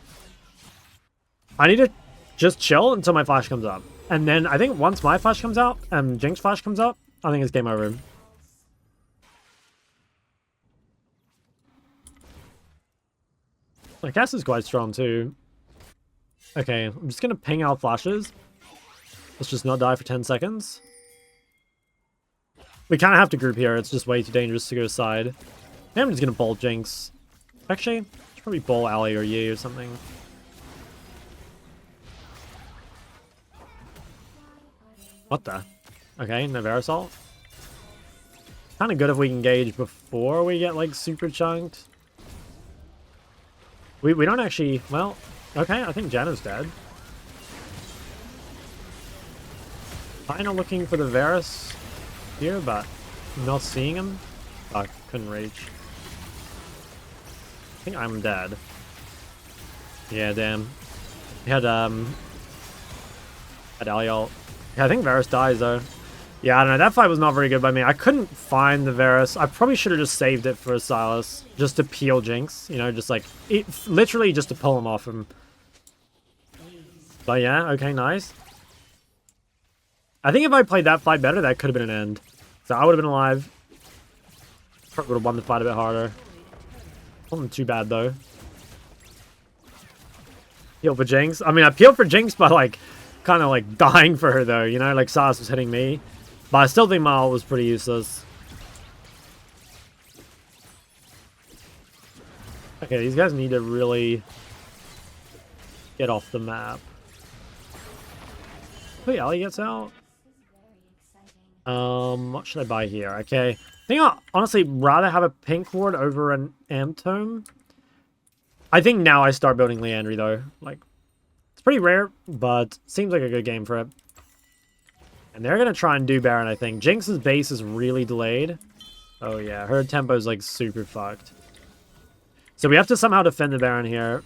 I need to just chill until my flash comes up. And then I think once my flash comes out and Jinx flash comes up, I think it's game over. My cast is quite strong, too. Okay, I'm just going to ping out flashes. Let's just not die for 10 seconds. We kind of have to group here. It's just way too dangerous to go side. Maybe I'm just going to bolt Jinx. Actually, I should probably bowl Ahri or Yi or something. What the? Okay, no Verisol. Kind of good if we engage before we get, like, super chunked. We don't actually... Well, okay, I think Janna's dead. Kind of looking for the Varus here, but not seeing him. Oh, I couldn't reach. I think I'm dead. Yeah, damn. He had Aliol. Yeah, I think Varus dies though. Yeah, I don't know. That fight was not very good by me. I couldn't find the Varus. I probably should have just saved it for Sylas, just to peel Jinx. You know, just like literally just to pull him off him. But yeah, okay, nice. I think if I played that fight better, that could have been an end. So I would have been alive. Probably would have won the fight a bit harder. Wasn't too bad though. Heal for Jinx. I mean, I peeled for Jinx by like, kind of like dying for her though. You know, like Sylas was hitting me. But I still think my ult was pretty useless. Okay, these guys need to really get off the map. Wait, Ali gets out. What should I buy here? Okay. I think I'll honestly rather have a pink ward over an Amp Tome. I think now I start building Leandry though. Like, it's pretty rare, but seems like a good game for it. And they're gonna try and do Baron, I think. Jinx's base is really delayed. Oh yeah, her tempo's like super fucked. So we have to somehow defend the Baron here.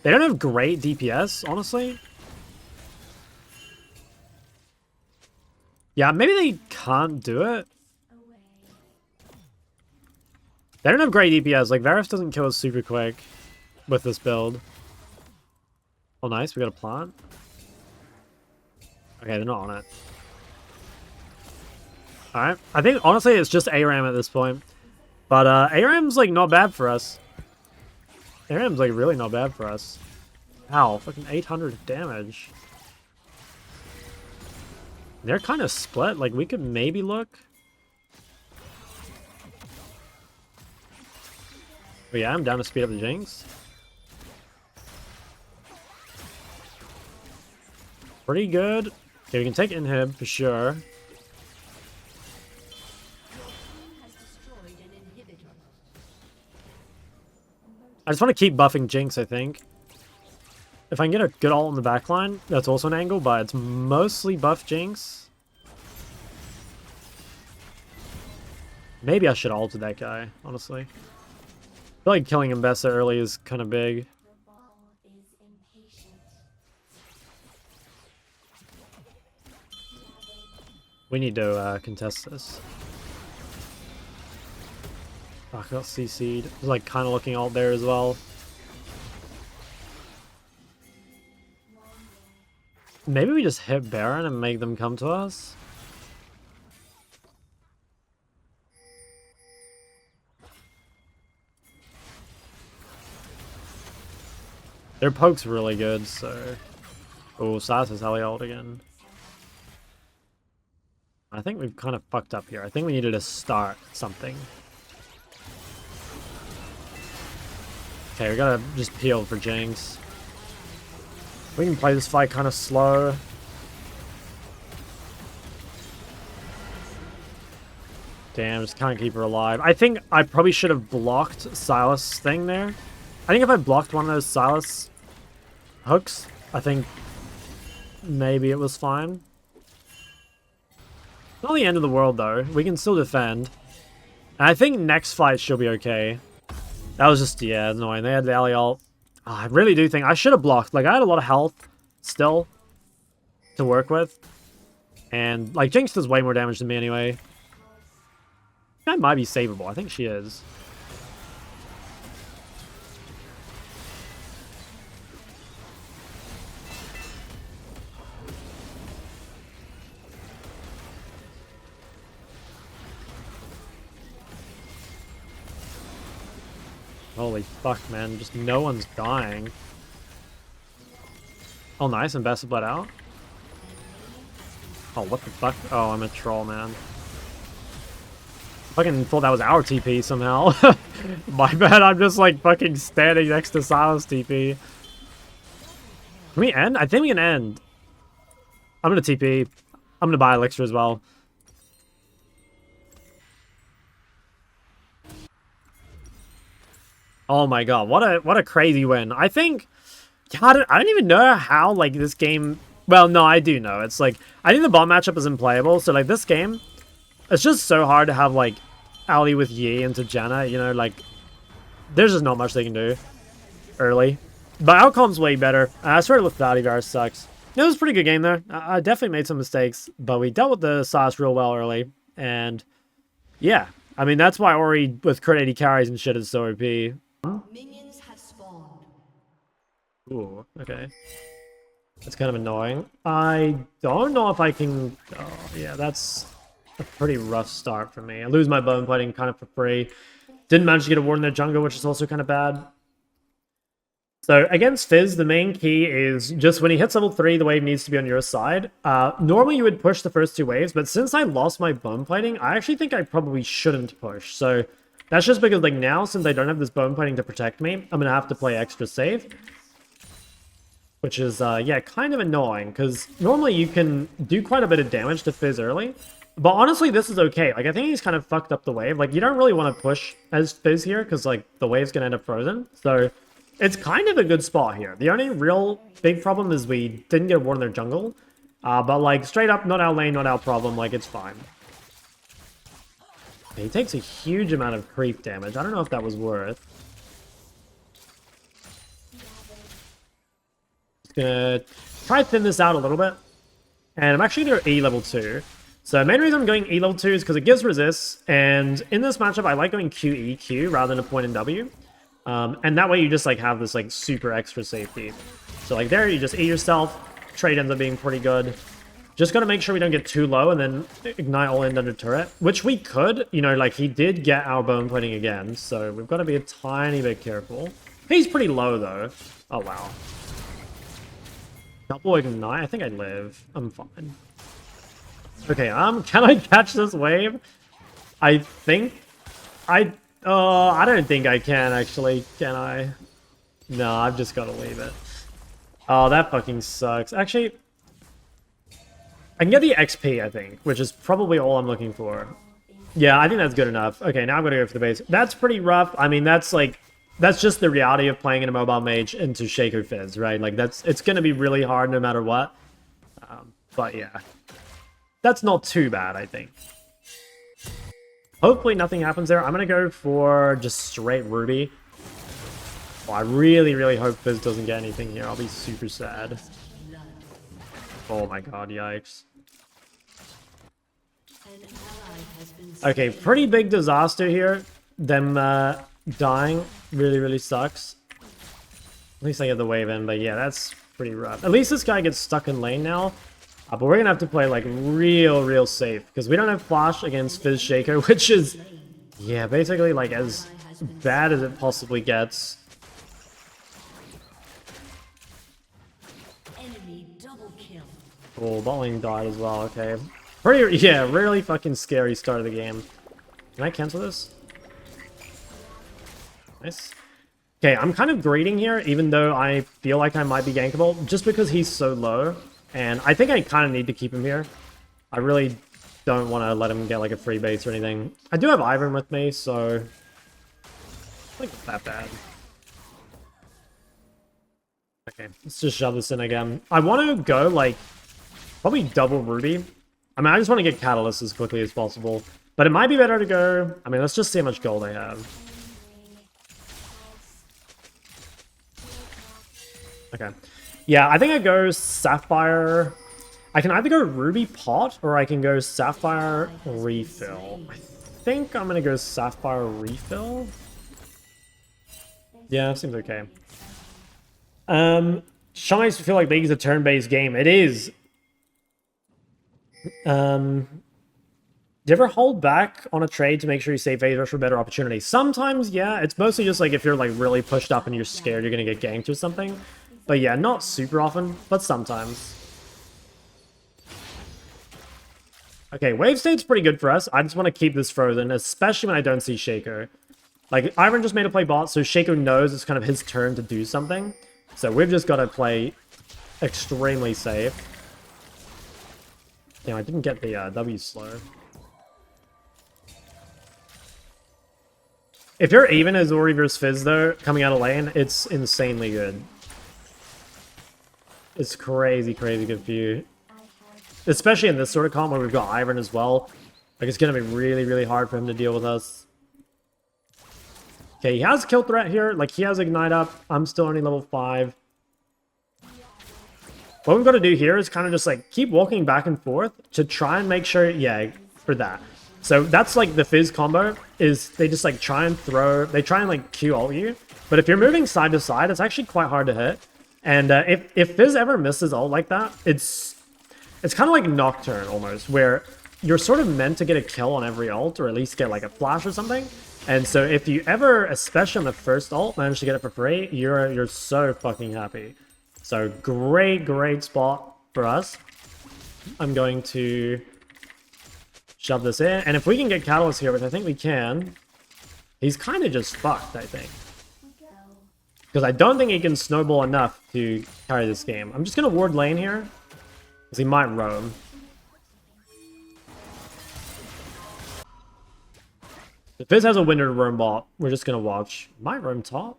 They don't have great DPS, honestly. Yeah, maybe they can't do it. They don't have great DPS. Like, Varus doesn't kill us super quick with this build. Oh, nice. We got a plant. Okay, they're not on it. Alright. I think, honestly, it's just ARAM at this point. But, ARAM's, like, not bad for us. ARAM's, like, really not bad for us. Ow, fucking 800 damage. They're kind of split. Like, we could maybe look. But yeah, I'm down to speed up the Jinx. Pretty good. Okay, we can take inhib for sure. I just want to keep buffing Jinx, I think. If I can get a good ult in the backline, that's also an angle, but it's mostly buff Jinx. Maybe I should have ulted that guy, honestly. I feel like killing him Bessa early is kind of big. We need to contest this. Oh, I got CC'd. I was like kind of looking ult there as well. Maybe we just hit Baron and make them come to us? Their poke's really good, so... Oh, Sylas has Heli ult again. I think we've kind of fucked up here. I think we needed to start something. Okay, we gotta just peel for Jinx. We can play this fight kind of slow. Damn, just can't keep her alive. I think I probably should have blocked Sylas' thing there. I think if I blocked one of those Sylas hooks, I think maybe it was fine. Not the end of the world, though. We can still defend. And I think next fight she'll be okay. That was just, yeah, annoying. They had the alley ult. Oh, I really do think I should have blocked. Like, I had a lot of health still to work with. And, like, Jinx does way more damage than me anyway. That might be savable. I think she is. Holy fuck, man. Just no one's dying. Oh, nice. And Bessa bled out. Oh, what the fuck? Oh, I'm a troll, man. Fucking thought that was our TP somehow. My bad, I'm just like fucking standing next to Sylas TP. Can we end? I think we can end. I'm gonna TP. I'm gonna buy Elixir as well. Oh my god, what a crazy win. I think, yeah, I don't even know how, like, this game... Well, no, I do know. It's like, I think the bot matchup is unplayable, so, like, this game, it's just so hard to have, like, Ali with Yi into Janna, you know, like, there's just not much they can do early. But outcome's way better. I swear Lethality sucks. It was a pretty good game, though. I definitely made some mistakes, but we dealt with the Sylas real well early, and, yeah. I mean, that's why Ori with crit 80 carries and shit is so OP. Minions have spawned. Ooh, okay. That's kind of annoying. I don't know if I can... Oh, yeah, that's a pretty rough start for me. I lose my bone plating kind of for free. Didn't manage to get a ward in their jungle, which is also kind of bad. So, against Fizz, the main key is just when he hits level 3, the wave needs to be on your side. Normally, you would push the first 2 waves, but since I lost my bone plating, I actually think I probably shouldn't push. So, that's just because, like, now, since I don't have this bone plating to protect me, I'm going to have to play extra safe. Which is, yeah, kind of annoying, because normally you can do quite a bit of damage to Fizz early. But honestly, this is okay. Like, I think he's kind of fucked up the wave. Like, you don't really want to push as Fizz here, because, like, the wave's going to end up frozen. So, it's kind of a good spot here. The only real big problem is we didn't get a ward in their jungle. But, like, straight up, not our lane, not our problem. Like, it's fine. He takes a huge amount of creep damage. I don't know if that was worth. Just gonna try to thin this out a little bit. And I'm actually going to go E level 2. So the main reason I'm going E level 2 is because it gives resist. And in this matchup, I like going QEQ rather than a point in W. And that way you just like have this like super extra safety. So like there, you just E yourself. Trade ends up being pretty good. Just got to make sure we don't get too low and then ignite all in under turret. Which we could. You know, like he did get our bone plating again. So we've got to be a tiny bit careful. He's pretty low though. Oh wow. Double ignite? I think I live. I'm fine. Okay, can I catch this wave? I think I don't think I can actually. Can I? No, I've just got to leave it. Oh, that fucking sucks. Actually, I can get the XP, I think, which is probably all I'm looking for. Yeah, I think that's good enough. Okay, now I'm going to go for the base. That's pretty rough. I mean, that's like, that's just the reality of playing in a mobile mage into Shaker Fizz, right? Like, it's going to be really hard no matter what. But yeah, that's not too bad, I think. Hopefully nothing happens there. I'm going to go for just straight Ruby. Oh, I really, really hope Fizz doesn't get anything here. I'll be super sad. Oh my god, yikes. Okay, pretty big disaster here. Them dying really, really sucks. At least I get the wave in, but yeah, that's pretty rough. At least this guy gets stuck in lane now. But we're gonna have to play like real safe because we don't have flash against Fizz Shaker, which is, yeah, basically like as bad as it possibly gets. Oh, bot lane died as well, okay. Pretty, yeah, really fucking scary start of the game. Can I cancel this? Nice. Okay, I'm kind of grading here, even though I feel like I might be gankable, just because he's so low. And I think I kind of need to keep him here. I really don't want to let him get like a free base or anything. I do have Ivern with me, so I think it's that bad. Okay, let's just shove this in again. I want to go like probably double Ruby. I mean, I just want to get Catalyst as quickly as possible. But it might be better to go... I mean, let's just see how much gold I have. Okay. Yeah, I think I go Sapphire... I can either go Ruby Pot or I can go Sapphire Refill. I think I'm going to go Sapphire Refill. Yeah, seems okay. Shok makes me feel like League is a turn-based game. It is. Do you ever hold back on a trade to make sure you save phase rush for better opportunities? Sometimes, yeah. It's mostly just like if you're like really pushed up and you're scared you're gonna get ganked or something. But yeah, not super often, but sometimes. Okay, wave state's pretty good for us. I just want to keep this frozen, especially when I don't see Shaco. Like, Ivern just made a play bot, so Shaco knows it's kind of his turn to do something. So we've just got to play extremely safe. Damn, I didn't get the W slow. If you're even as Ori versus Fizz, though, coming out of lane, it's insanely good. It's crazy, crazy good for you. Especially in this sort of comp where we've got Ivern as well. Like, it's going to be really, really hard for him to deal with us. Okay, he has kill threat here. Like, he has Ignite up. I'm still only level 5. What we've got to do here is kind of just, like, keep walking back and forth to try and make sure... Yeah, for that. So that's, like, the Fizz combo, is they just, like, try and throw... They try and, like, Q ult you. But if you're moving side to side, it's actually quite hard to hit. And if Fizz ever misses ult like that, it's kind of like Nocturne, almost, where you're sort of meant to get a kill on every ult, or at least get, like, a flash or something. And so if you ever, especially on the first ult, manage to get it for free, you're so fucking happy. So great, great spot for us. I'm going to shove this in. And if we can get Catalyst here, which I think we can, he's kind of just fucked, I think. Because I don't think he can snowball enough to carry this game. I'm just going to ward lane here, because he might roam. If Fizz has a winner to roam bot, we're just going to watch. Might roam top.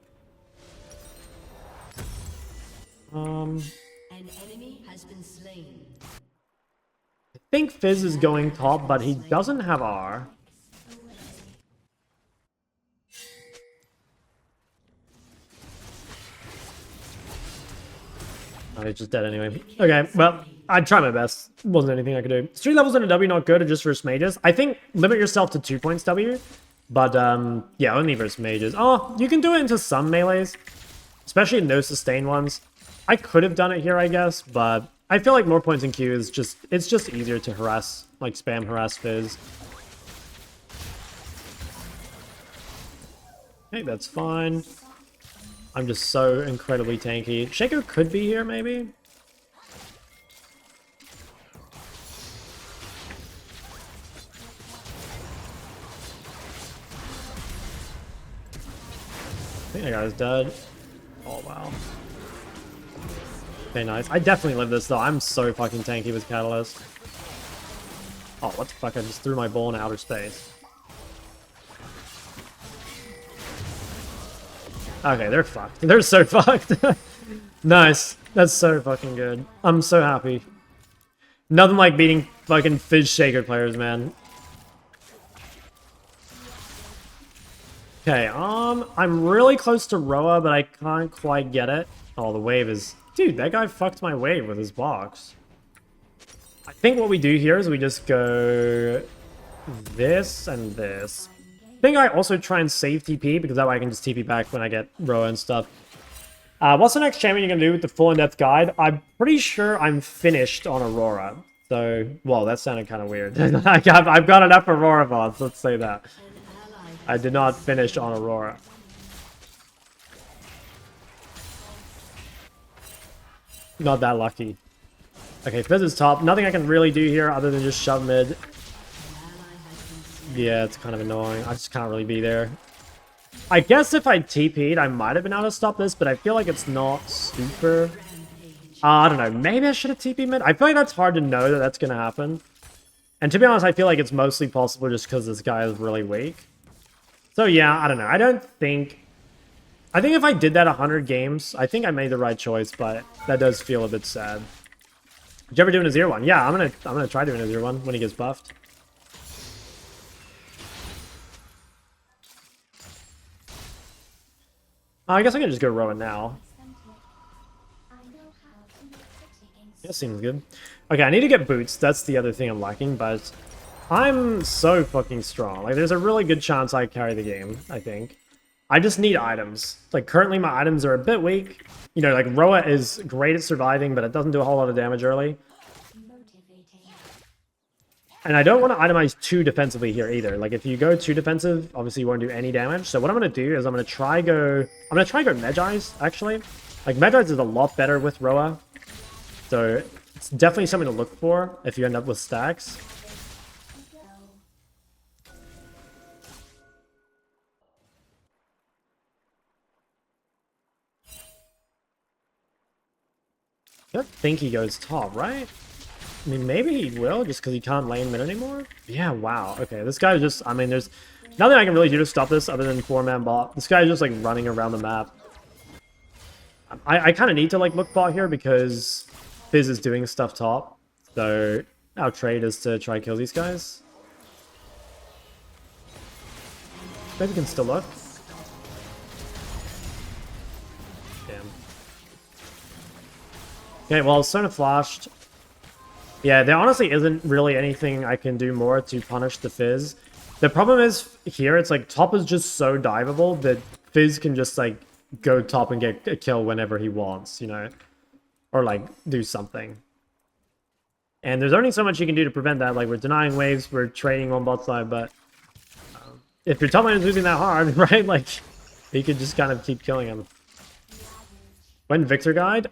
An enemy has been slain. I think Fizz is going top, but he doesn't have R. Oh, he's just dead anyway. Okay, well, I'd try my best. Wasn't anything I could do. 3 levels in a W not good, or just versus mages? I think limit yourself to 2 points W. But, yeah, only versus mages. Oh, you can do it into some melees. Especially no sustained ones. I could have done it here, I guess, but I feel like more points in Q is just... It's just easier to harass, like, spam harass Fizz. Okay, that's fine. I'm just so incredibly tanky. Shaco could be here, maybe? I think that guy's dead. Oh, wow. Okay, nice. I definitely live this, though. I'm so fucking tanky with Catalyst. Oh, what the fuck? I just threw my ball in outer space. Okay, they're fucked. They're so fucked. Nice. That's so fucking good. I'm so happy. Nothing like beating fucking Fizz Shaker players, man. Okay, I'm really close to Roa, but I can't quite get it. Oh, the wave is... Dude, that guy fucked my wave with his box. I think what we do here is we just go... this and this. I think I also try and save TP, because that way I can just TP back when I get Roa and stuff. What's the next champion you're going to do with the full in-depth guide? I'm pretty sure I'm finished on Aurora. So, well, that sounded kind of weird. I've got enough Aurora bots, let's say that. I did not finish on Aurora. Not that lucky. Okay, Fizz is top. Nothing I can really do here other than just shove mid. Yeah, it's kind of annoying. I just can't really be there. I guess if I TP'd, I might have been able to stop this, but I feel like it's not super... I don't know. Maybe I should have TP'd mid? I feel like that's hard to know that that's going to happen. And to be honest, I feel like it's mostly possible just because this guy is really weak. So yeah, I don't know. I don't think... I think if I did that 100 games, I think I made the right choice, but that does feel a bit sad. Did you ever do an Azir one? Yeah, I'm gonna try doing an Azir one when he gets buffed. I guess I can just go Rowan now. That seems good. Okay, I need to get boots. That's the other thing I'm lacking, but I'm so fucking strong. Like, there's a really good chance I carry the game, I think. I just need items. Like, currently my items are a bit weak. You know, like, Roa is great at surviving, but it doesn't do a whole lot of damage early. And I don't want to itemize too defensively here either. Like, if you go too defensive, obviously you won't do any damage. So what I'm going to do is I'm going to try go Medjai's, actually. Like, Medjai's is a lot better with Roa. So it's definitely something to look for if you end up with stacks. I don't think he goes top, right? I mean, maybe he will, just because he can't lane mid anymore? Yeah, wow. Okay, this guy's just... I mean, there's nothing I can really do to stop this other than 4-man bot. This guy's just, like, running around the map. I kind of need to, like, look bot here because Fizz is doing stuff top. So our trade is to try kill these guys. Maybe we can still look. Damn. Okay, well, Sona flashed. Yeah, there honestly isn't really anything I can do more to punish the Fizz. The problem is, here, it's like, top is just so diveable that Fizz can just, like, go top and get a kill whenever he wants, you know? Or, like, do something. And there's only so much you can do to prevent that. Like, we're denying waves, we're trading on bot side, but... if your top lane is losing that hard, right? Like, you could just kind of keep killing him. When Victor guide?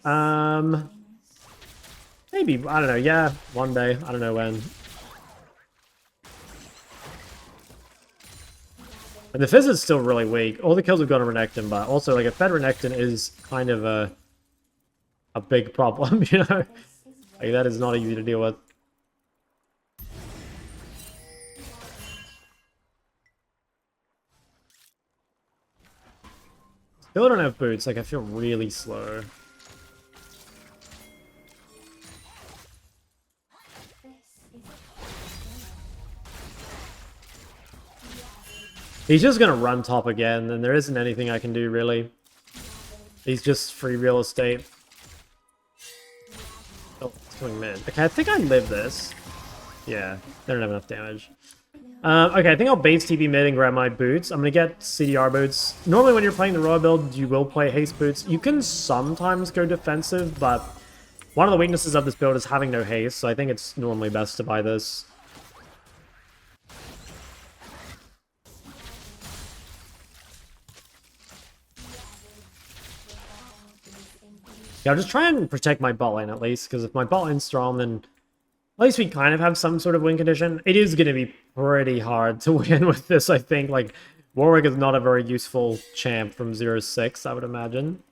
Maybe, I don't know, yeah, one day, I don't know when. And the Fizz is still really weak. All the kills have gone to Renekton, but also, like, a fed Renekton is kind of a big problem, you know? Like, that is not easy to deal with. Still don't have boots, like, I feel really slow. He's just gonna run top again, and there isn't anything I can do, really. He's just free real estate. Oh, it's going mid. Okay, I think I live this. Yeah, they don't have enough damage. Okay, I think I'll base TP mid and grab my boots. I'm gonna get CDR boots. Normally when you're playing the Royal build, you will play haste boots. You can sometimes go defensive, but one of the weaknesses of this build is having no haste, so I think it's normally best to buy this. Yeah, I'll just try and protect my bot lane at least, because if my bot lane's strong, then at least we kind of have some sort of win condition. It is going to be pretty hard to win with this, I think. Like, Warwick is not a very useful champ from 0-6, I would imagine.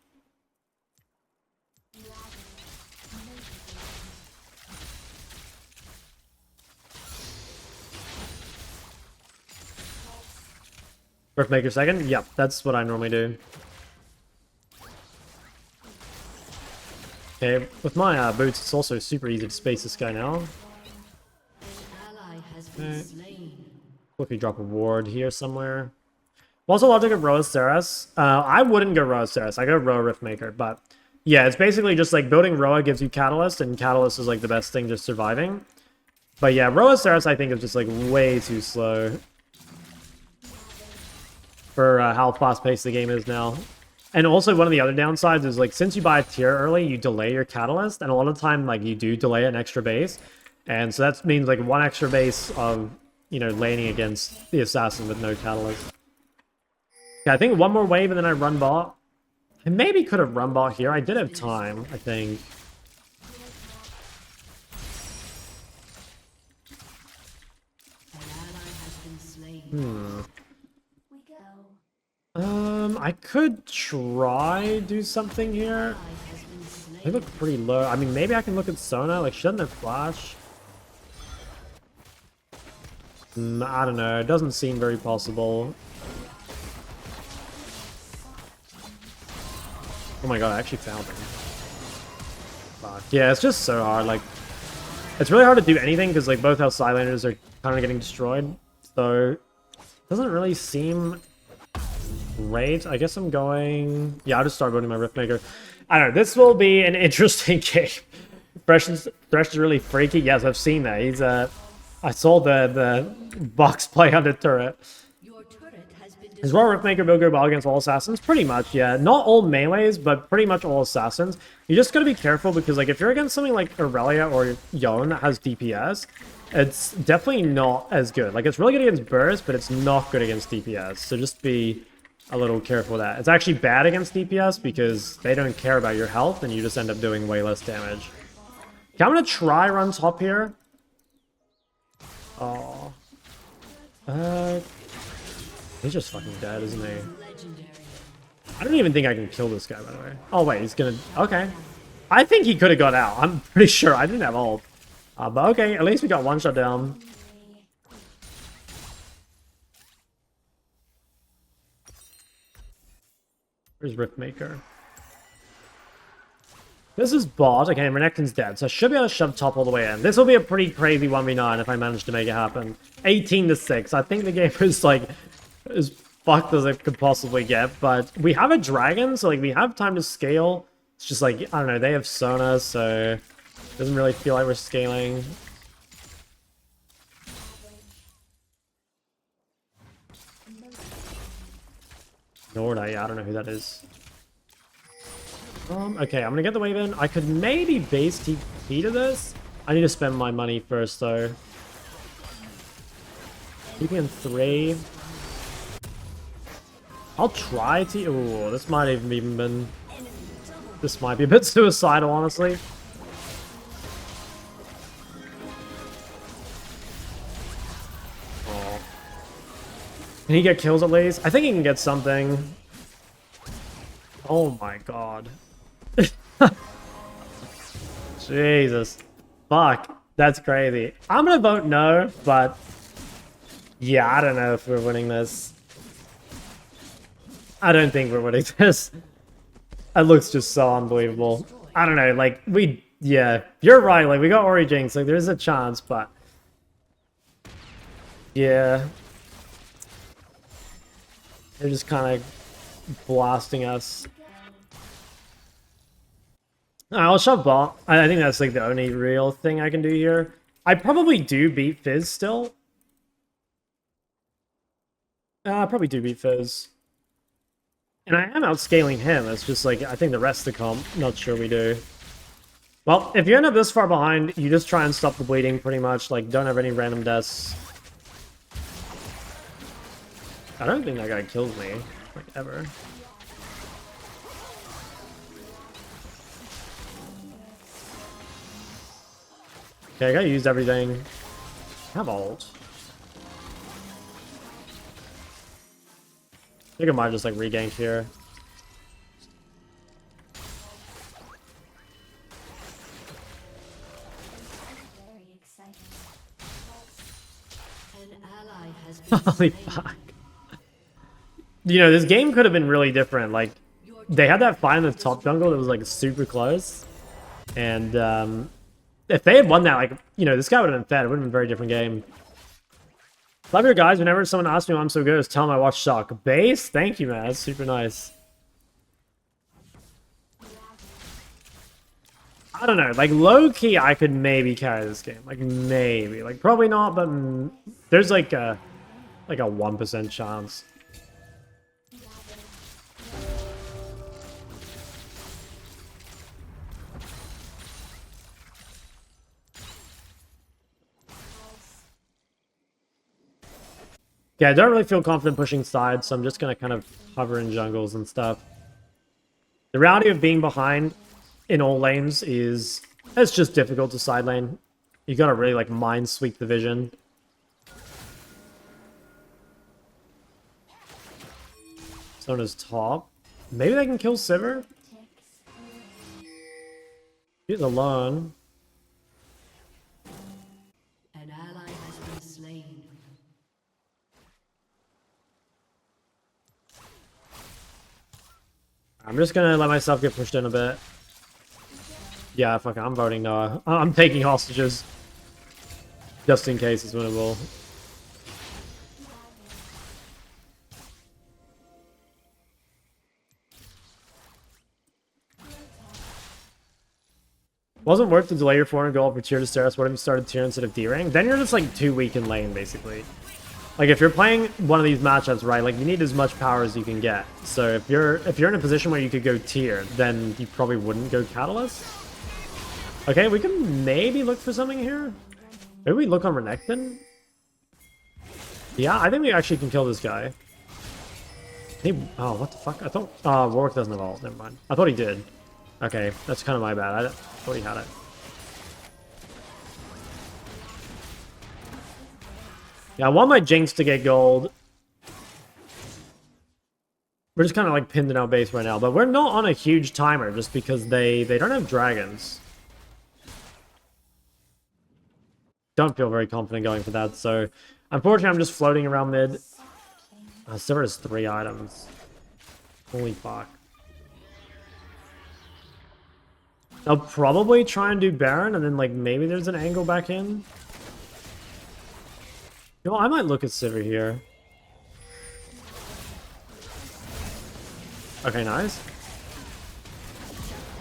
Earthmaker second? Yep, that's what I normally do. Okay, with my boots, it's also super easy to space this guy now. Okay. Quickly drop a ward here somewhere. Also, I'll take a Roa Sylas. I wouldn't go Roa Sylas. I go Roa Riftmaker, but yeah, it's basically just like building Roa gives you Catalyst, and Catalyst is like the best thing just surviving. But yeah, Roa Sylas I think is just like way too slow for how fast-paced the game is now. And also, one of the other downsides is, like, since you buy a tier early, you delay your Catalyst, and a lot of the time, like, you do delay an extra base. And so that means, like, one extra base of, you know, laning against the Assassin with no Catalyst. Okay, I think one more wave and then I run bot. I maybe could have run bot here. I did have time, I think. I could try do something here. They look pretty low. I mean, maybe I can look at Sona. Like, she doesn't have flash. I don't know. It doesn't seem very possible. Oh my god, I actually found him. Fuck. Yeah, it's just so hard. Like, it's really hard to do anything because like both our side laners are kind of getting destroyed. So, it doesn't really seem great. I guess I'm going... Yeah, I'll just start voting my Riftmaker. I don't know. This will be an interesting game. Thresh is really freaky. Yes, I've seen that. He's I saw the box play on the turret. Is Raw Riftmaker build go well against all assassins? Pretty much, yeah. Not all melees, but pretty much all assassins. You just gotta be careful because, like, if you're against something like Aurelia or Yon that has DPS, it's definitely not as good. Like, it's really good against burst, but it's not good against DPS. So just be a little careful with that. It's actually bad against DPS because they don't care about your health and you just end up doing way less damage. Okay, I'm gonna try run top here. Oh. He's just fucking dead, isn't he? I don't even think I can kill this guy, by the way. Oh, wait, he's gonna... Okay. I think he could have got out. I'm pretty sure. I didn't have ult. But okay, at least we got one shot down. Where's Riftmaker? This is bot. Okay, Renekton's dead, so I should be able to shove top all the way in. This will be a pretty crazy 1v9 if I manage to make it happen. 18-6. I think the game is like... as fucked as it could possibly get, but we have a dragon, so like we have time to scale. It's just like, I don't know, they have Sona, so it doesn't really feel like we're scaling. Norda, yeah, I don't know who that is. Okay, I'm gonna get the wave in. I could maybe base TP to this. I need to spend my money first, though. TP in 3. I'll try to... Ooh, this might even been... This might be a bit suicidal, honestly. Oh. Can he get kills at least? I think he can get something. Oh my god. Jesus. Fuck. That's crazy. I'm gonna vote no, but... Yeah, I don't know if we're winning this. I don't think we're winning this. It looks just so unbelievable. I don't know, like, yeah, you're right, like, we got Ori Jinx, like, there's a chance, but... Yeah. They're just kind of blasting us. Alright, I'll shove bot. I think that's, like, the only real thing I can do here. I probably do beat Fizz still. I probably do beat Fizz. And I am outscaling him, it's just like, I think the rest of the comp, not sure we do. Well, if you end up this far behind, you just try and stop the bleeding pretty much, like, don't have any random deaths. I don't think that guy kills me, like, ever. Okay, I gotta use everything. I have ult. I think I might just like regank here. Holy fuck. You know, this game could have been really different. Like, they had that fight in the top jungle that was like super close. And if they had won that, like, you know, this guy would have been fed. It would have been a very different game. Love your guys. Whenever someone asks me why I'm so good, just tell them I watch Shok. Base? Thank you, man. That's super nice. I don't know. Like, low-key, I could maybe carry this game. Like, maybe. Like, probably not, but there's like a 1% chance. Yeah, I don't really feel confident pushing sides, so I'm just going to kind of hover in jungles and stuff. The reality of being behind in all lanes is... It's just difficult to side lane. You got to really, like, mind sweep the vision. Sona's top. Maybe they can kill Sivir? She's alone. An ally has been slain. I'm just gonna let myself get pushed in a bit. Yeah, fuck it, I'm voting no. I'm taking hostages. Just in case it's winnable. Wasn't worth to delay your 400 gold for tier to Sylas. What if you started tier instead of D-rank? Then you're just like too weak in lane, basically. Like if you're playing one of these matchups, right, like you need as much power as you can get. So if you're in a position where you could go tier, then you probably wouldn't go Catalyst. Okay, we can maybe look for something here. Maybe we look on Renekton? Yeah, I think we actually can kill this guy. Oh, what the fuck? I thought... Warwick doesn't evolve. Never mind. I thought he did. Okay, that's kind of my bad. I thought he had it. Yeah, I want my Jayce to get gold. We're just kind of like pinned in our base right now. But we're not on a huge timer just because they don't have dragons. Don't feel very confident going for that. So, unfortunately, I'm just floating around mid. Sivir has 3 items. Holy fuck. I'll probably try and do Baron, and then like maybe there's an angle back in. You know, I might look at Sivir here. Okay, nice.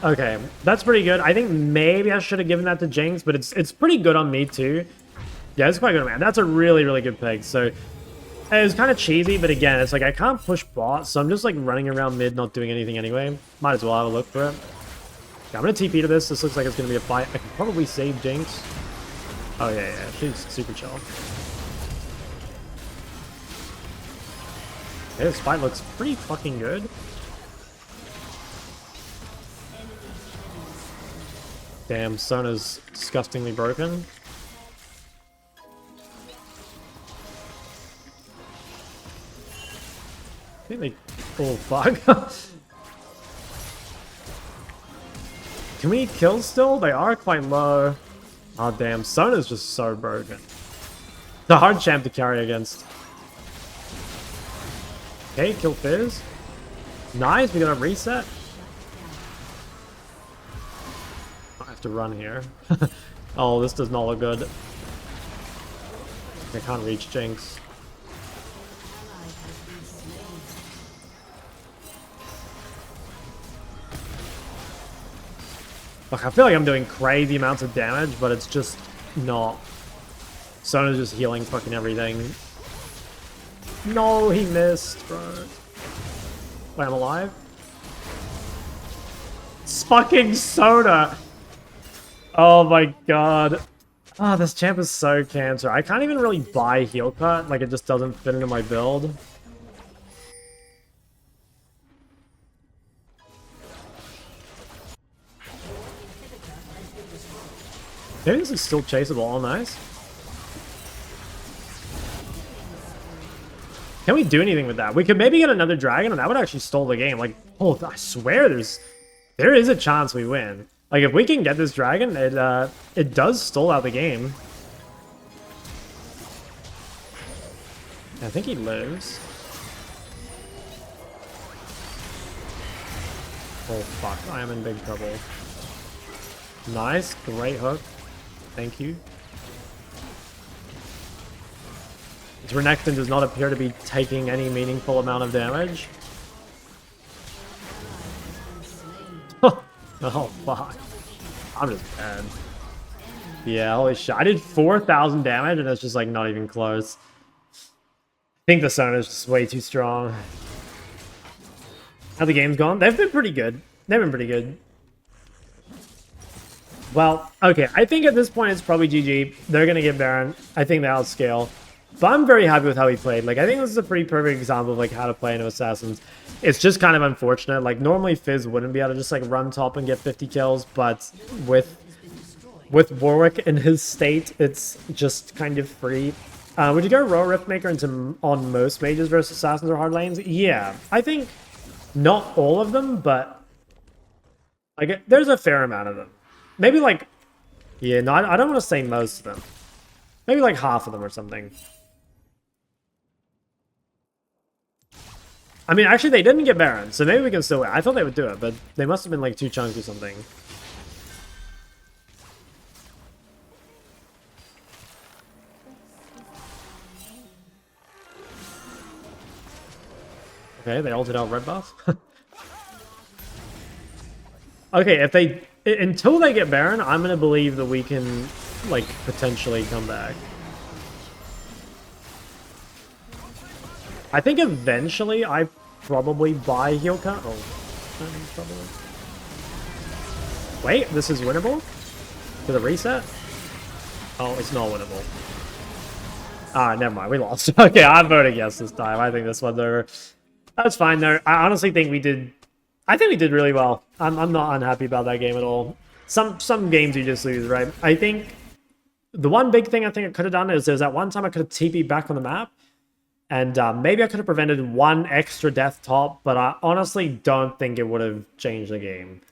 Okay, that's pretty good. I think maybe I should have given that to Jayce, but it's pretty good on me too. Yeah, it's quite good, man. That's a really, really good pick. So it was kind of cheesy, but again, it's like I can't push bot, so I'm just like running around mid, not doing anything anyway. Might as well have a look for it. Yeah, I'm gonna TP to this. This looks like it's gonna be a fight. I can probably save Jayce. Oh yeah, she's super chill. Okay, this fight looks pretty fucking good. Damn, Sona's disgustingly broken. I think they... Oh, fuck. Can we kill still? They are quite low. Oh, damn. Sona's just so broken. It's a hard champ to carry against. Okay, kill Fizz. Nice, we got a reset. I have to run here. Oh, this does not look good. I can't reach Jayce. Look, I feel like I'm doing crazy amounts of damage, but it's just not. Sona's just healing fucking everything. No, he missed, bro. Wait, I'm alive? It's fucking Sona! Oh my god. Ah, this champ is so cancer. I can't even really buy heal cut. Like, it just doesn't fit into my build. Maybe this is still chaseable. Oh, nice. Can we do anything with that? We could maybe get another dragon, and that would actually stall the game. Like, oh, I swear there is a chance we win. Like, if we can get this dragon, it does stall out the game. I think he lives. Oh, fuck. I am in big trouble. Nice. Great hook. Thank you. This Renekton does not appear to be taking any meaningful amount of damage. Oh, fuck. I'm just bad. Yeah, holy shit. I did 4,000 damage, and it's just, like, not even close. I think the Sona is just way too strong. How the game's gone? They've been pretty good. They've been pretty good. Well, okay. I think at this point, it's probably GG. They're going to get Baron. I think they outscale. But I'm very happy with how he played. Like, I think this is a pretty perfect example of, like, how to play into Assassins. It's just kind of unfortunate. Like, normally Fizz wouldn't be able to just, like, run top and get 50 kills. But with Warwick in his state, it's just kind of free. Would you go Royal Riftmaker into on most mages versus assassins or hard lanes? Yeah, I think not all of them, but like there's a fair amount of them. Maybe like, yeah, no, I don't want to say most of them. Maybe like half of them or something. I mean, actually, they didn't get Baron, so maybe we can still win. I thought they would do it, but they must have been like too chunky or something. Okay, they ulted out red buff. Okay, if they... Until they get Baron, I'm gonna believe that we can, like, potentially come back. I think eventually I probably buy heal cut. Oh, probably. Wait, this is winnable? For the reset? Oh, it's not winnable. Ah, never mind. We lost. Okay, I'm voting yes this time. I think this one's over. That's fine though. I honestly think we did... I think we did really well. I'm not unhappy about that game at all. Some games you just lose, right? I think the one big thing I think I could have done is there's that one time I could have TP'd back on the map. And maybe I could have prevented one extra death top, but I honestly don't think it would have changed the game.